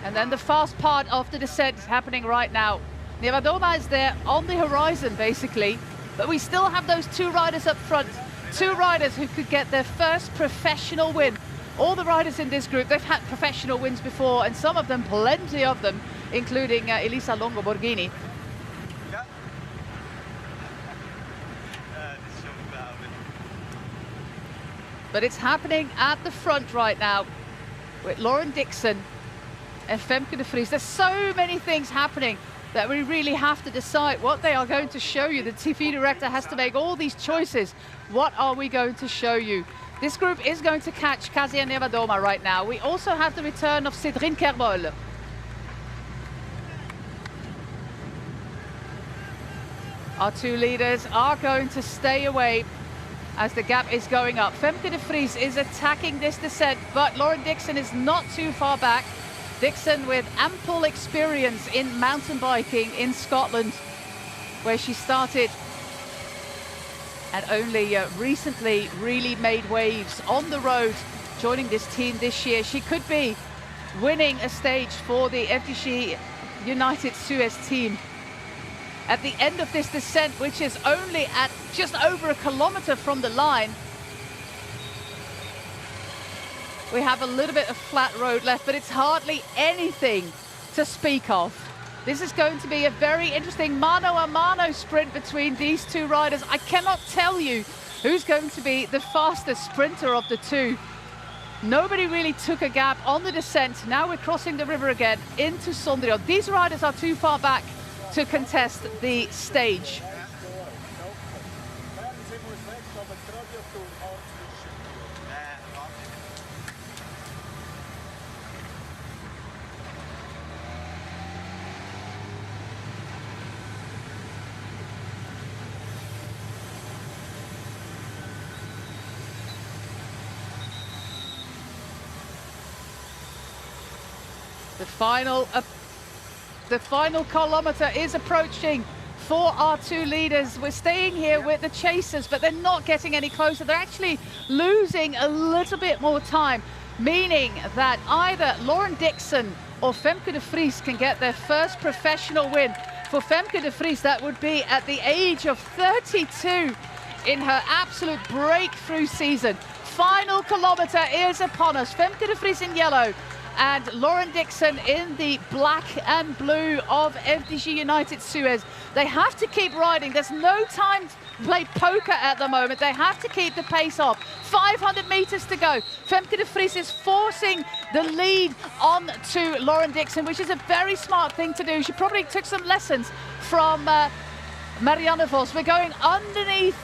And then the fast part of the descent is happening right now. Nevadoma is there on the horizon, basically. But we still have those two riders up front. Two riders who could get their first professional win. All the riders in this group, they've had professional wins before, and some of them, plenty of them, including Elisa Longo Borghini. But it's happening at the front right now with Lauren Dixon and Femke de Vries. There's so many things happening that we really have to decide what they are going to show you. The TV director has to make all these choices. What are we going to show you? This group is going to catch Kasia Nevadoma right now. We also have the return of Cédrine Kerbol. Our two leaders are going to stay away as the gap is going up. Femke de Vries is attacking this descent, but Lauren Dixon is not too far back. Dixon with ample experience in mountain biking in Scotland, where she started, and only recently really made waves on the road, joining this team this year. She could be winning a stage for the FDG United Suez team. At the end of this descent, which is only at just over a kilometer from the line, we have a little bit of flat road left, but it's hardly anything to speak of. This is going to be a very interesting mano-a-mano sprint between these two riders. I cannot tell you who's going to be the fastest sprinter of the two. Nobody really took a gap on the descent. Now we're crossing the river again into Sondrio. These riders are too far back to contest the stage. The final kilometer is approaching. for our two leaders. We're staying here with the chasers, but they're not getting any closer. They're actually losing a little bit more time, meaning that either Lauren Dixon or Femke de Vries can get their first professional win. For Femke de Vries, that would be at the age of 32 in her absolute breakthrough season. Final kilometre is upon us. Femke de Vries in yellow and Lauren Dixon in the black and blue of FDG United Suez. They have to keep riding. There's no time to play poker at the moment. They have to keep the pace up. 500 meters to go. Femke de Vries is forcing the lead on to Lauren Dixon, which is a very smart thing to do. She probably took some lessons from Marianne Vos. We're going underneath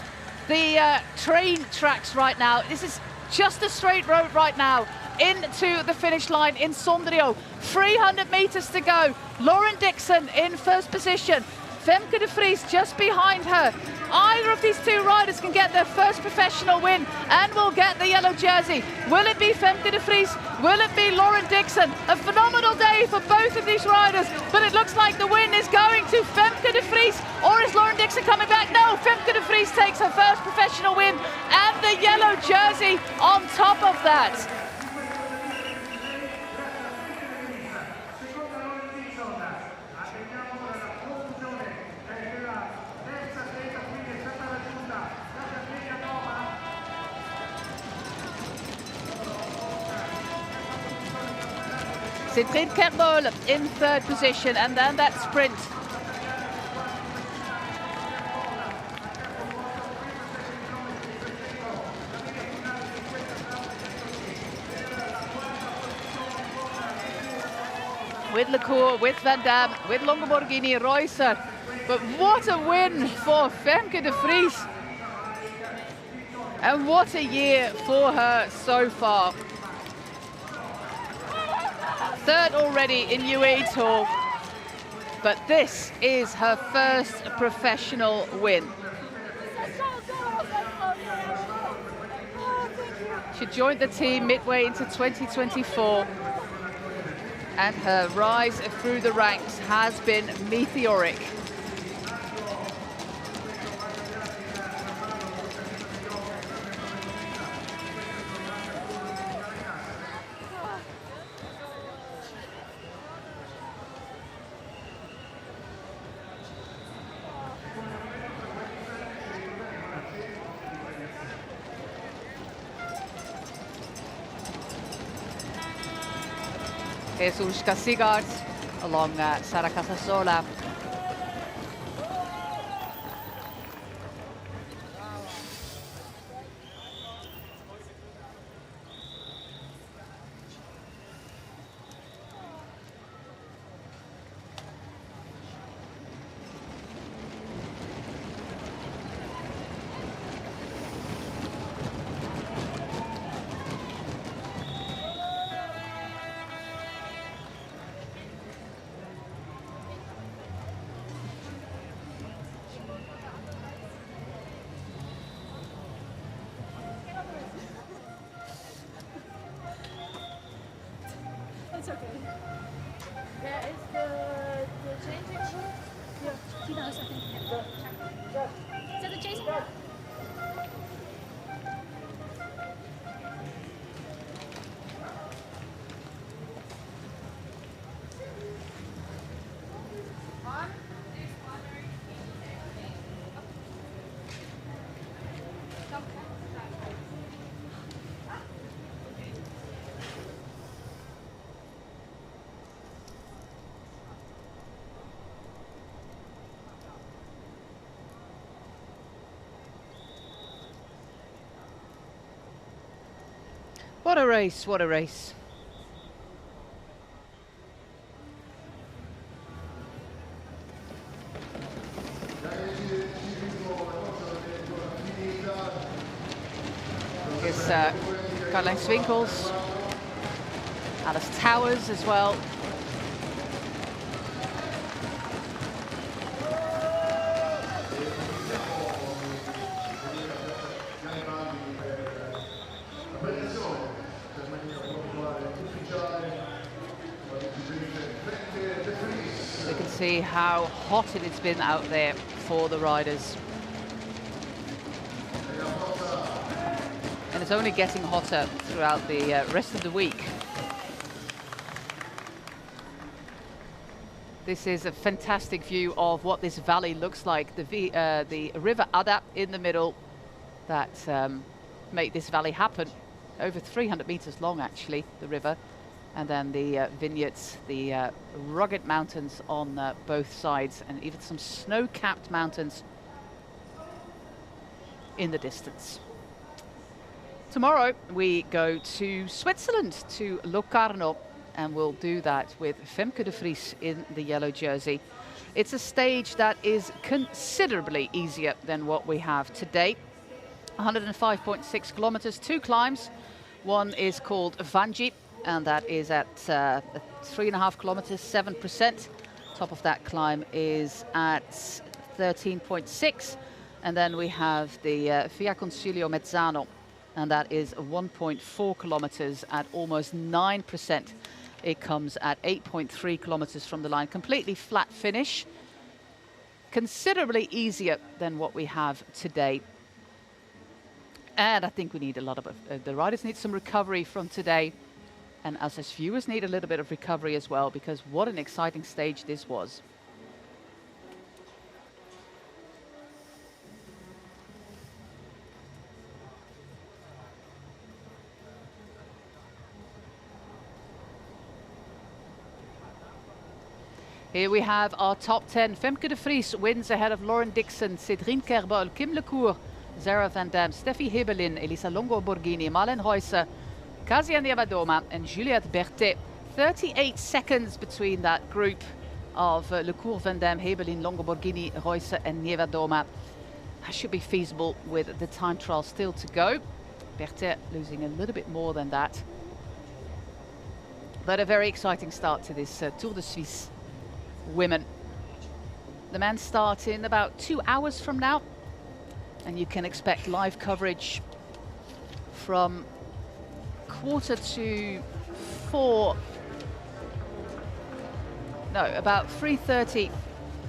the train tracks right now. This is just a straight road right now into the finish line in Sondrio. 300 meters to go. Lauren Dixon in first position. Femke de Vries just behind her. Either of these two riders can get their first professional win and will get the yellow jersey. Will it be Femke de Vries? Will it be Lauren Dixon? A phenomenal day for both of these riders, but it looks like the win is going to Femke de Vries. Or is Lauren Dixon coming back? No, Femke de Vries takes her first professional win and the yellow jersey on top of that. Sigrid Kerbol in third position, and then that sprint. With Lecour, with Van Dam, with Longoborghini, Reusser. But what a win for Femke de Vries. And what a year for her so far. Third already in UAE Tour, but this is her first professional win. She joined the team midway into 2024, and her rise through the ranks has been meteoric. Jesus Sigard along Sara Casasola. It's okay. There is the changing room. Yeah, he knows, I think. Is that the chasing room? What a race, what a race. Here's Caroline Swinkels, Alice Towers as well. See how hot it has been out there for the riders. And it's only getting hotter throughout the rest of the week. This is a fantastic view of what this valley looks like. The river Adda in the middle that made this valley happen. Over 300 meters long, actually, the river. And then the vineyards, the rugged mountains on both sides, and even some snow-capped mountains in the distance. Tomorrow we go to Switzerland, to Locarno, and we'll do that with Femke de Vries in the yellow jersey. It's a stage that is considerably easier than what we have today. 105.6 kilometers, 2 climbs. One is called Vanji, and that is at 3.5 kilometers, 7%. Top of that climb is at 13.6. And then we have the Via Concilio Mezzano, and that is 1.4 kilometers at almost 9%. It comes at 8.3 kilometers from the line. Completely flat finish. Considerably easier than what we have today. And I think we need a lot of, the riders need some recovery from today. And us as viewers need a little bit of recovery as well, because what an exciting stage this was. Here we have our top 10. Femke de Vries wins ahead of Lauren Dixon, Cédrine Kerbol, Kim Lecour, Zara van Dam, Steffi Hebelin, Elisa Longo Borghini, Malen Reusser, Kasia Nievadoma and Juliette Berthet. 38 seconds between that group of Lecour, Van Dam, Hebelin, Longo Borghini, Reusser and Nievadoma. That should be feasible with the time trial still to go. Berthet losing a little bit more than that. But a very exciting start to this Tour de Suisse women. The men start in about 2 hours from now, and you can expect live coverage from 3:45. No, about 3:30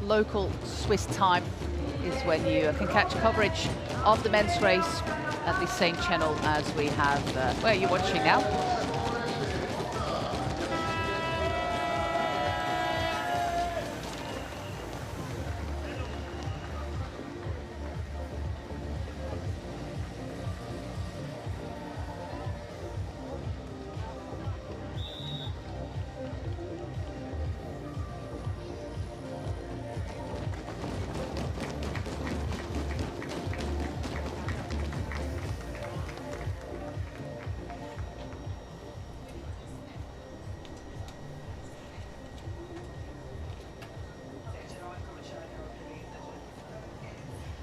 local Swiss time is when you can catch coverage of the men's race at the same channel as we have where you're watching now.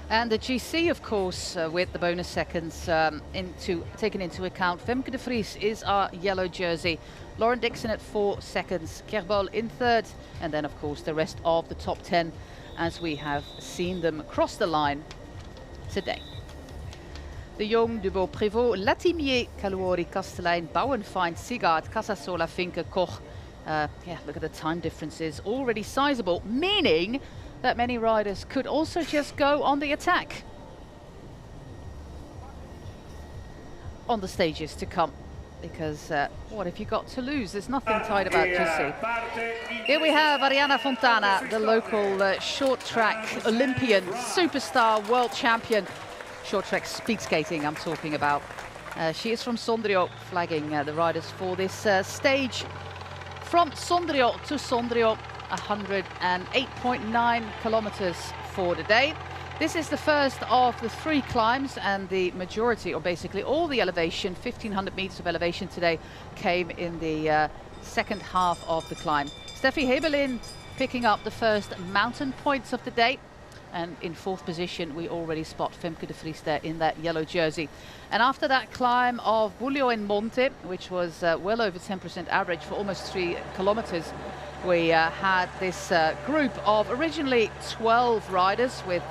And the GC, of course, with the bonus seconds taken into account. Femke de Vries is our yellow jersey. Lauren Dixon at 4 seconds. Kerbol in third. And then, of course, the rest of the top 10 as we have seen them cross the line today. De Jong, Dubois, Prévost, Latimier, Caluori, Kastelein, Bouwenfeind, Sigard, Casasola, Finke, Koch. Yeah, look at the time differences, already sizable, meaning that many riders could also just go on the attack on the stages to come. Because what have you got to lose? There's nothing tight about GC. Here we have Ariana Fontana, the local short track Olympian, superstar, world champion. Short track speed skating I'm talking about. She is from Sondrio, flagging the riders for this stage. From Sondrio to Sondrio, 108.9 kilometers for the day. This is the first of the 3 climbs, and the majority, or basically all the elevation, 1500 meters of elevation today, came in the second half of the climb. Steffi Hebelin picking up the first mountain points of the day. And in 4th position, we already spot Femke de Vries there in that yellow jersey. And after that climb of Buglio in Monte, which was well over 10% average for almost 3 kilometers, we had this group of originally 12 riders, with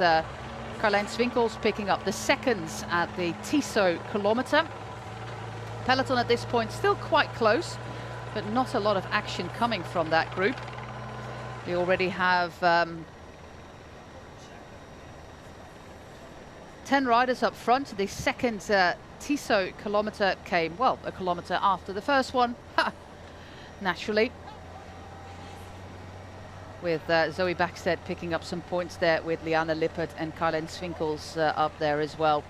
Carlijn Swinkels picking up the seconds at the Tissot kilometer. Peloton at this point still quite close, but not a lot of action coming from that group. We already have 10 riders up front. The second Tissot kilometre came, well, a kilometre after the first one, naturally. With Zoe Backstedt picking up some points there, with Liane Lippert and Karin Swinkels up there as well.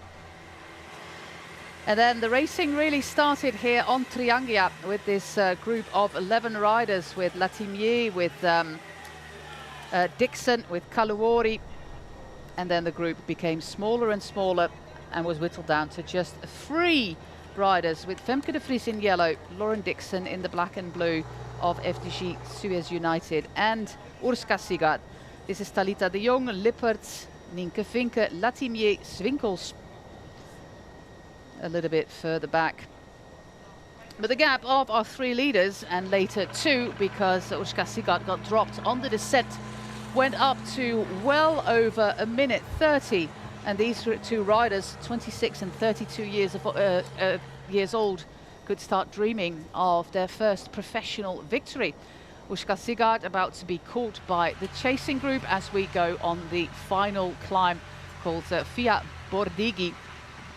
And then the racing really started here on Triangia with this group of 11 riders, with Latimier, with Dixon, with Kaluori. And then the group became smaller and smaller and was whittled down to just 3 riders, with Femke de Vries in yellow, Lauren Dixon in the black and blue of FDG Suez United, and Urska Sigard. This is Talita de Jong, Lippert, Nienke Vinke, Latimier, Swinkels a little bit further back. But the gap of our 3 leaders, and later 2, because Urska Sigard got dropped on the descent, went up to well over 1:30. And these 2 riders, 26 and 32 years old, could start dreaming of their first professional victory. Urska Sigard about to be caught by the chasing group as we go on the final climb, called Via Bordigi,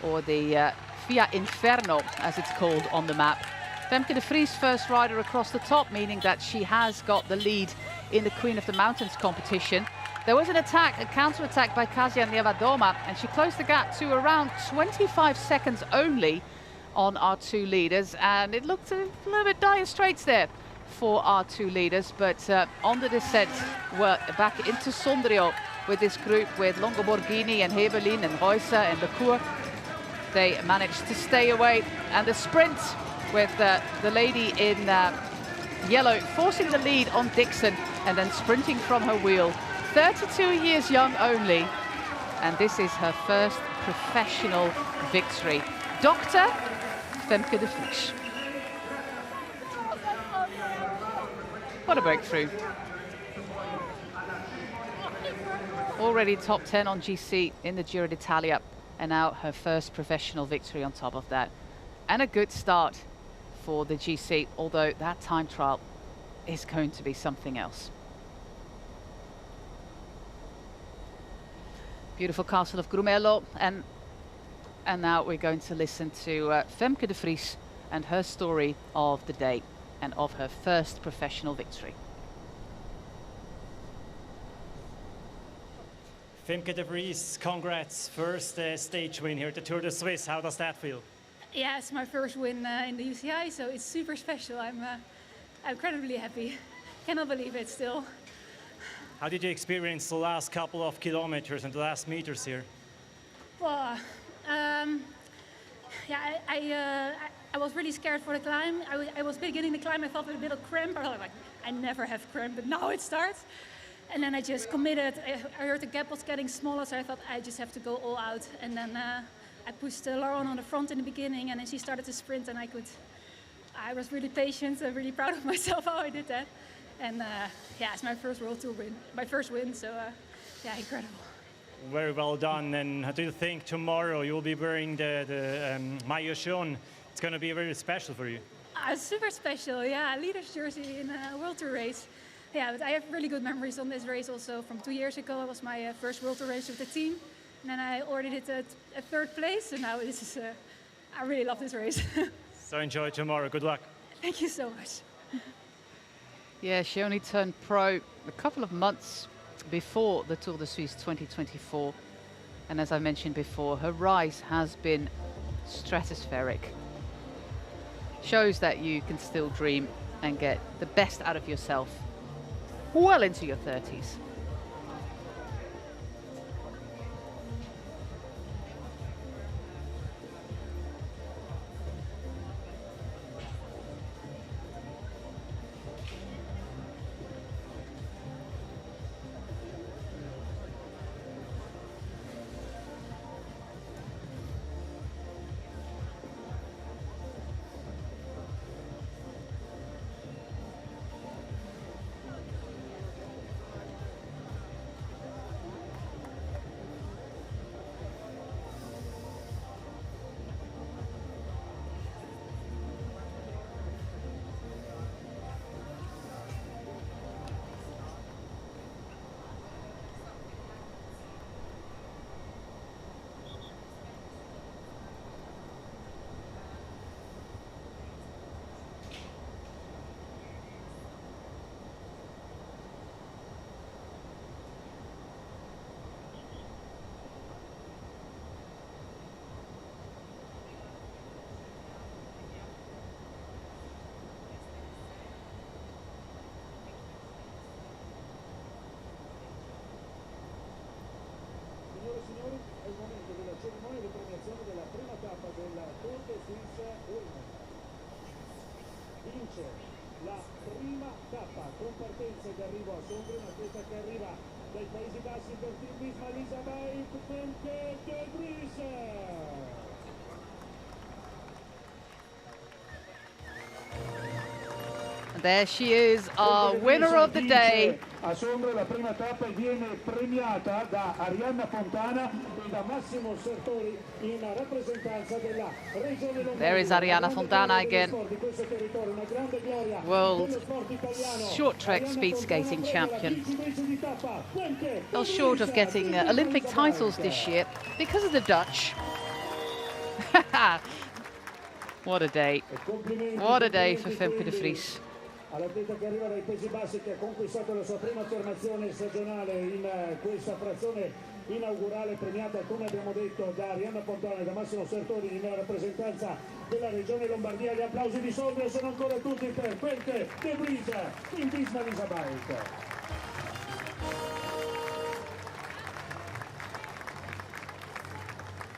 or the Via Inferno as it's called on the map. Femke de Vries, first rider across the top, meaning that she has got the lead in the Queen of the Mountains competition. There was an attack, a counter-attack by Kasia Nevadoma, and she closed the gap to around 25 seconds only on our 2 leaders, and it looked a little bit dire straits there for our 2 leaders. But on the descent, we're back into Sondrio with this group, with Longo Borghini and Heberlin and Reuser and Lecour. They managed to stay away, and the sprint with the lady in yellow forcing the lead on Dixon and then sprinting from her wheel. 32 years young only, and this is her first professional victory. Dr. Femke de Vries. What a breakthrough. Already top 10 on GC in the Giro d'Italia, and now her first professional victory on top of that. And a good start for the GC, although that time trial is going to be something else. Beautiful castle of Grumello, and now we're going to listen to Femke de Vries and her story of the day and of her first professional victory. Femke de Vries, congrats, first stage win here at the Tour de Suisse. How does that feel? Yeah, it's my first win in the UCI, so it's super special. I'm incredibly happy. Cannot believe it still. How did you experience the last couple of kilometers and the last meters here? Well, yeah, I was really scared for the climb. I was beginning the climb, I felt a bit of cramp. I was like, I never have cramp, but now it starts. And then I just committed. I heard the gap was getting smaller, so I thought I just have to go all out. And then I pushed Lauren on the front in the beginning, and then she started to sprint, and I was really patient and really proud of myself how I did that. And yeah, it's my first World Tour win, my first win, so yeah, incredible. Very well done. And how do you think tomorrow you will be wearing the maillot jaune? It's going to be very special for you. Super special, yeah, leader's jersey in a World Tour race. Yeah, but I have really good memories on this race also from 2 years ago. It was my first World Tour race with the team. And then I already did a 3rd place, and now this is, I really love this race. So enjoy tomorrow, good luck. Thank you so much. Yeah, she only turned pro a couple of months before the Tour de Suisse 2024. And as I mentioned before, her rise has been stratospheric. Shows that you can still dream and get the best out of yourself well into your 30s. vince la prima tappa con partenza ed arrivo a Sondrio, un atleta che arriva dai Paesi Bassi per Team Visma, Elisabeth Femke de Vries. There she is, our winner of the day. A Sondrio la prima tappa e viene premiata da Arianna Fontana e da Massimo Sertori in rappresentanza della regione Lombardia. There is Arianna Fontana again, world short track speed skating champion. Fell short of getting Olympic titles this year because of the Dutch. What a day. What a day for Femke de Vries. All'atleta che arriva dai Paesi Bassi, che ha conquistato la sua prima affermazione stagionale in questa frazione inaugurale, premiata come abbiamo detto da Arianna Fontana e da Massimo Sertori in rappresentanza della regione Lombardia. Gli applausi di Sondrio sono ancora tutti per Femke de Vries in Visma Elisabeth.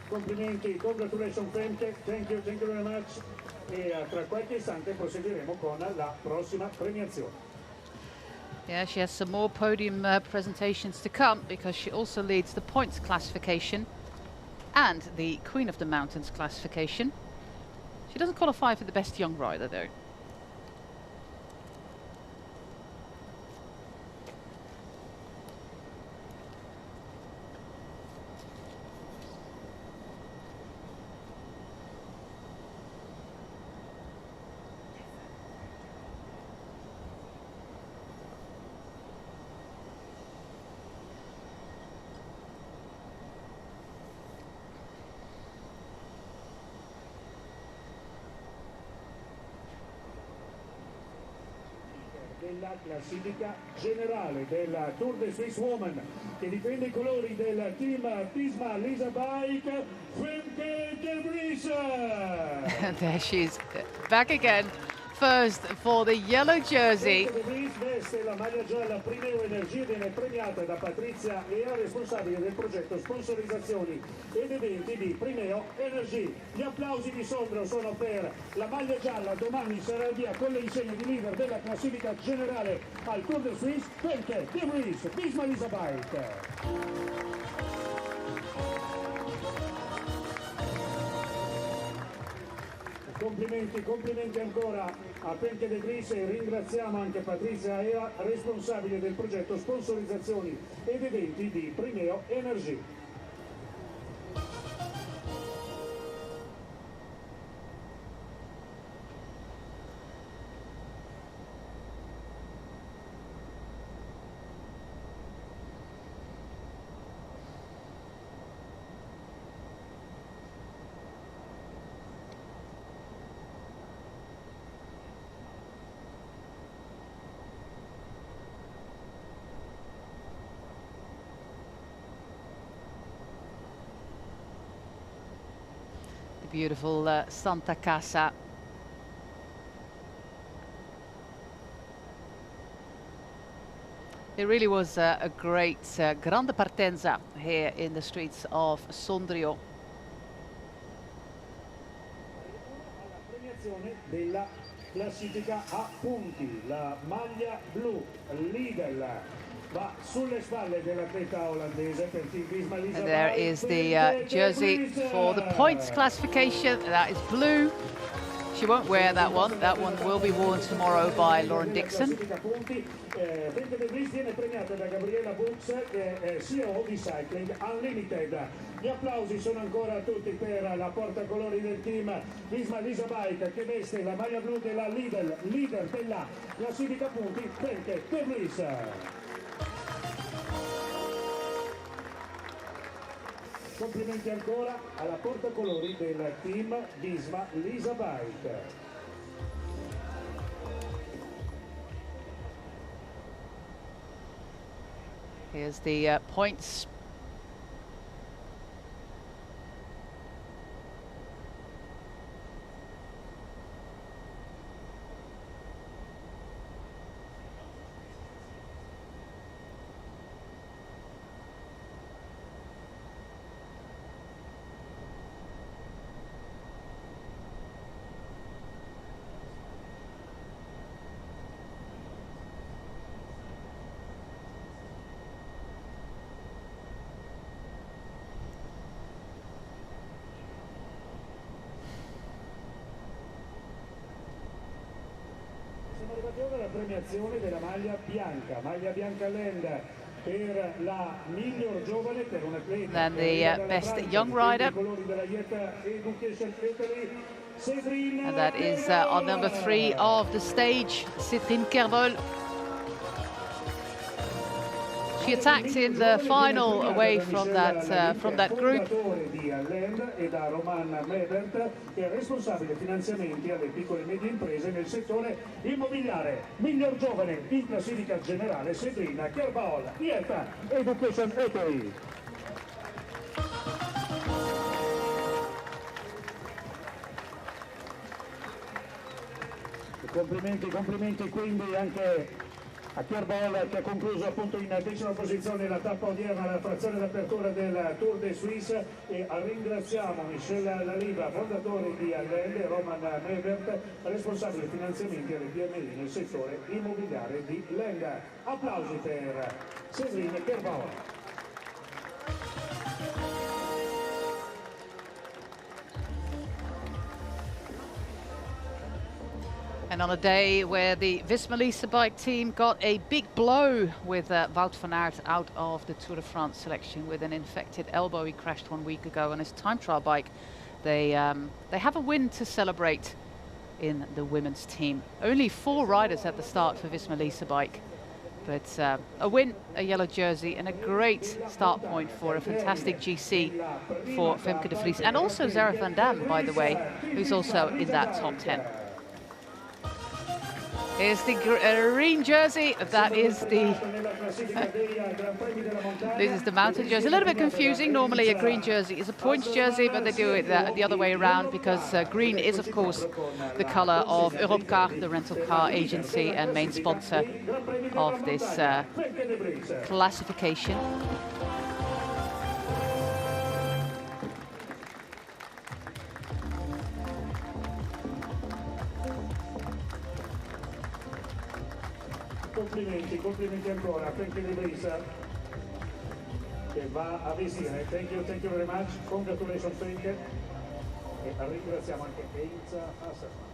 Complimenti, congratulations Femke, thank you very much. E tra qualche istante proseguiremo con la prossima premiazione. Yeah, she has some more podium presentations to come because she also leads the points classification and the Queen of the Mountains classification. She doesn't qualify for the best young rider though. Della classifica generale del Tour de Suisse Woman, che difende i colori del team Visma Elisabeth, Femke de Vries. There she is, back again, first for the yellow jersey. Femke de Vries veste la maglia gialla Primeo Energia, viene premiata da Patrizia Ea, responsabile del progetto sponsorizzazioni ed eventi di Primeo Energia. Gli applausi di Sondrio sono per la maglia gialla, domani sarà via con le insegne di leader della classifica generale al Tour de Suisse, Femke de Vries, Visma Elisabeth. Complimenti ancora a Femke de Vries e ringraziamo anche Patrizia Ea, responsabile del progetto sponsorizzazioni ed eventi di Primeo Energia. Beautiful Santa Casa. It really was a great grande partenza here in the streets of Sondrio. Alla premiazione della classifica a punti, la maglia blu Lidl va sulle spalle dell'atleta olandese per Team Visma Elisabeth. And there is the jersey for the points classification. That is blue. She won't wear that one. That one will be worn tomorrow by Lauren Dixon. Femke de Vries viene premiata da Gabriela Bux, CEO di Cycling Unlimited. Gli applausi sono ancora tutti per la portacolori del team Visma Elisabeth, che veste la maglia blu della Lidl, leader della classifica punti, Femke de Vries. Complimenti ancora alla portacolori del team Visma Elisabeth. Here's the points. l'assegnazione della maglia bianca land per la miglior giovane per un atleta. Then the best young rider. And that is on number 3 of the stage, Cédrine Kervol. She attacked in the final away from that group. E da Roman Mebert, che è responsabile finanziamenti alle piccole e medie imprese nel settore immobiliare. Miglior giovane in classifica generale, Cédrine Kervol, IETA Education Equity. Complimenti quindi anche a Kervol, che ha concluso appunto in 10ª posizione la tappa odierna, la frazione d'apertura del Tour de Suisse, e ringraziamo Michel Laliba, fondatore di Allende, e Roman Mebert, responsabile finanziamenti alle PMI nel settore immobiliare di Lenda. Applausi per Cédrine Kervol. And on a day where the Visma Lease bike team got a big blow with Wout van Aert out of the Tour de France selection with an infected elbow. He crashed 1 week ago on his time trial bike. They have a win to celebrate in the women's team. Only 4 riders at the start for Visma Lease bike, but a win, a yellow jersey, and a great start point for a fantastic GC for Femke de Vries, and also Zara van Dam, by the way, who's also in that top 10. Here's the green jersey. That is the this is the mountain jersey. A little bit confusing. Normally a green jersey is a points jersey, but they do it the other way around, because green is of course the color of Europcar, the rental car agency and main sponsor of this classification. Complimenti ancora, Femke de Vries, che va a vestire. Thank you very much, congratulations Femke, e ringraziamo anche Heinz Hasselmann.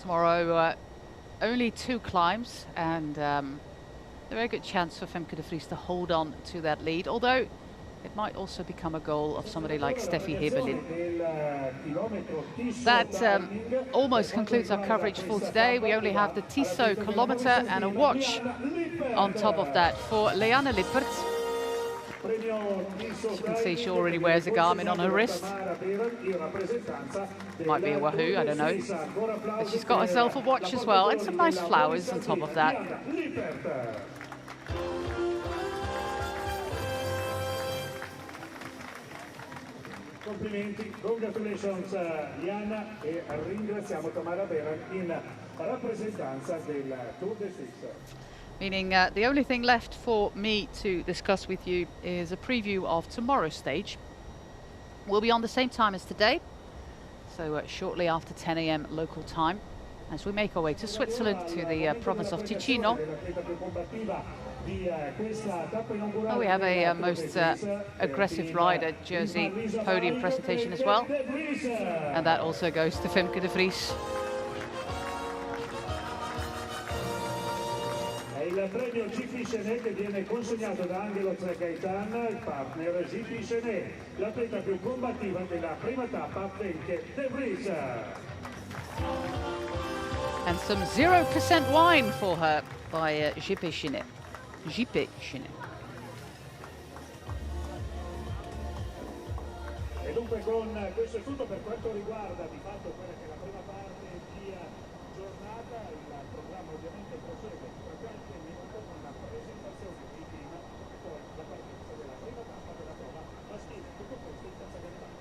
Tomorrow only 2 climbs, and a very good chance for Femke de Vries to hold on to that lead, although it might also become a goal of somebody like Steffi Heberlin. That almost concludes our coverage for today. We only have the Tissot kilometer and a watch on top of that for Liane Lippert. You can see she already wears a Garmin on her wrist. Might be a Wahoo, I don't know. But she's got herself a watch as well, and some nice flowers on top of that. Complimenti, congratulations Liana, e ringraziamo Tamara Beran in rappresentanza del Tour de Suisse. Meaning the only thing left for me to discuss with you is a preview of tomorrow's stage. We'll be on the same time as today, so shortly after 10 AM local time, as we make our way to Switzerland, to the province of Ticino. Oh, we have a most aggressive rider jersey podium presentation as well, and that also goes to Femke de Vries. È il premio GP Chenet che viene consegnato da Angelo Gaetan, il partner GP Chenet, l'atleta più combattiva della prima tappa, Femke de Vries. And some 0% wine for her by GP Chenet. GP Chenet. E dunque con questo è tutto per quanto riguarda di fatto quella che è la prima parte di giornata. Il programma ovviamente prosegue tra qualche minuto con la presentazione di team e poi la partenza della prima tappa della prova maschile. Tutto questo in Piazza Garibaldi.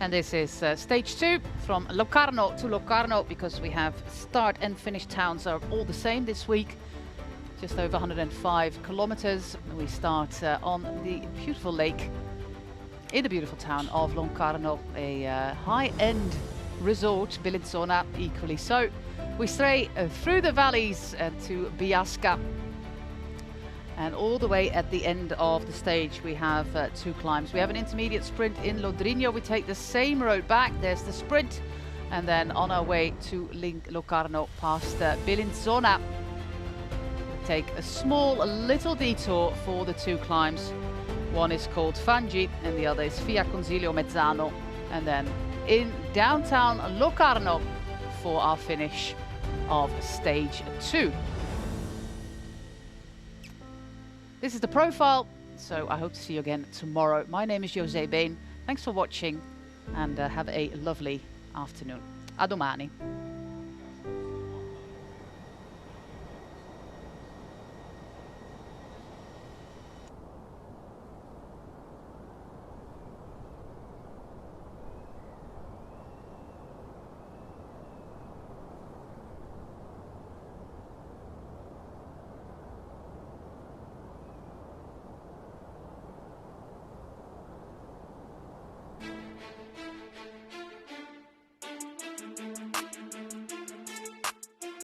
And this is stage 2 from Locarno to Locarno, because we have start and finish towns are all the same this week. Just over 105 kilometers. We start on the beautiful lake in the beautiful town of Locarno, a high-end resort, Bellinzona equally so. We stray through the valleys to Biasca, and all the way at the end of the stage we have 2 climbs. We have an intermediate sprint in Lodrino. We take the same road back. There's the sprint, and then on our way to Locarno past Bellinzona, we take a small little detour for the 2 climbs. One is called Fangi and the other is Via Consiglio Mezzano, and then in downtown Locarno for our finish of stage 2. This is the profile, so I hope to see you again tomorrow. My name is José Been. Thanks for watching, and have a lovely afternoon. A domani.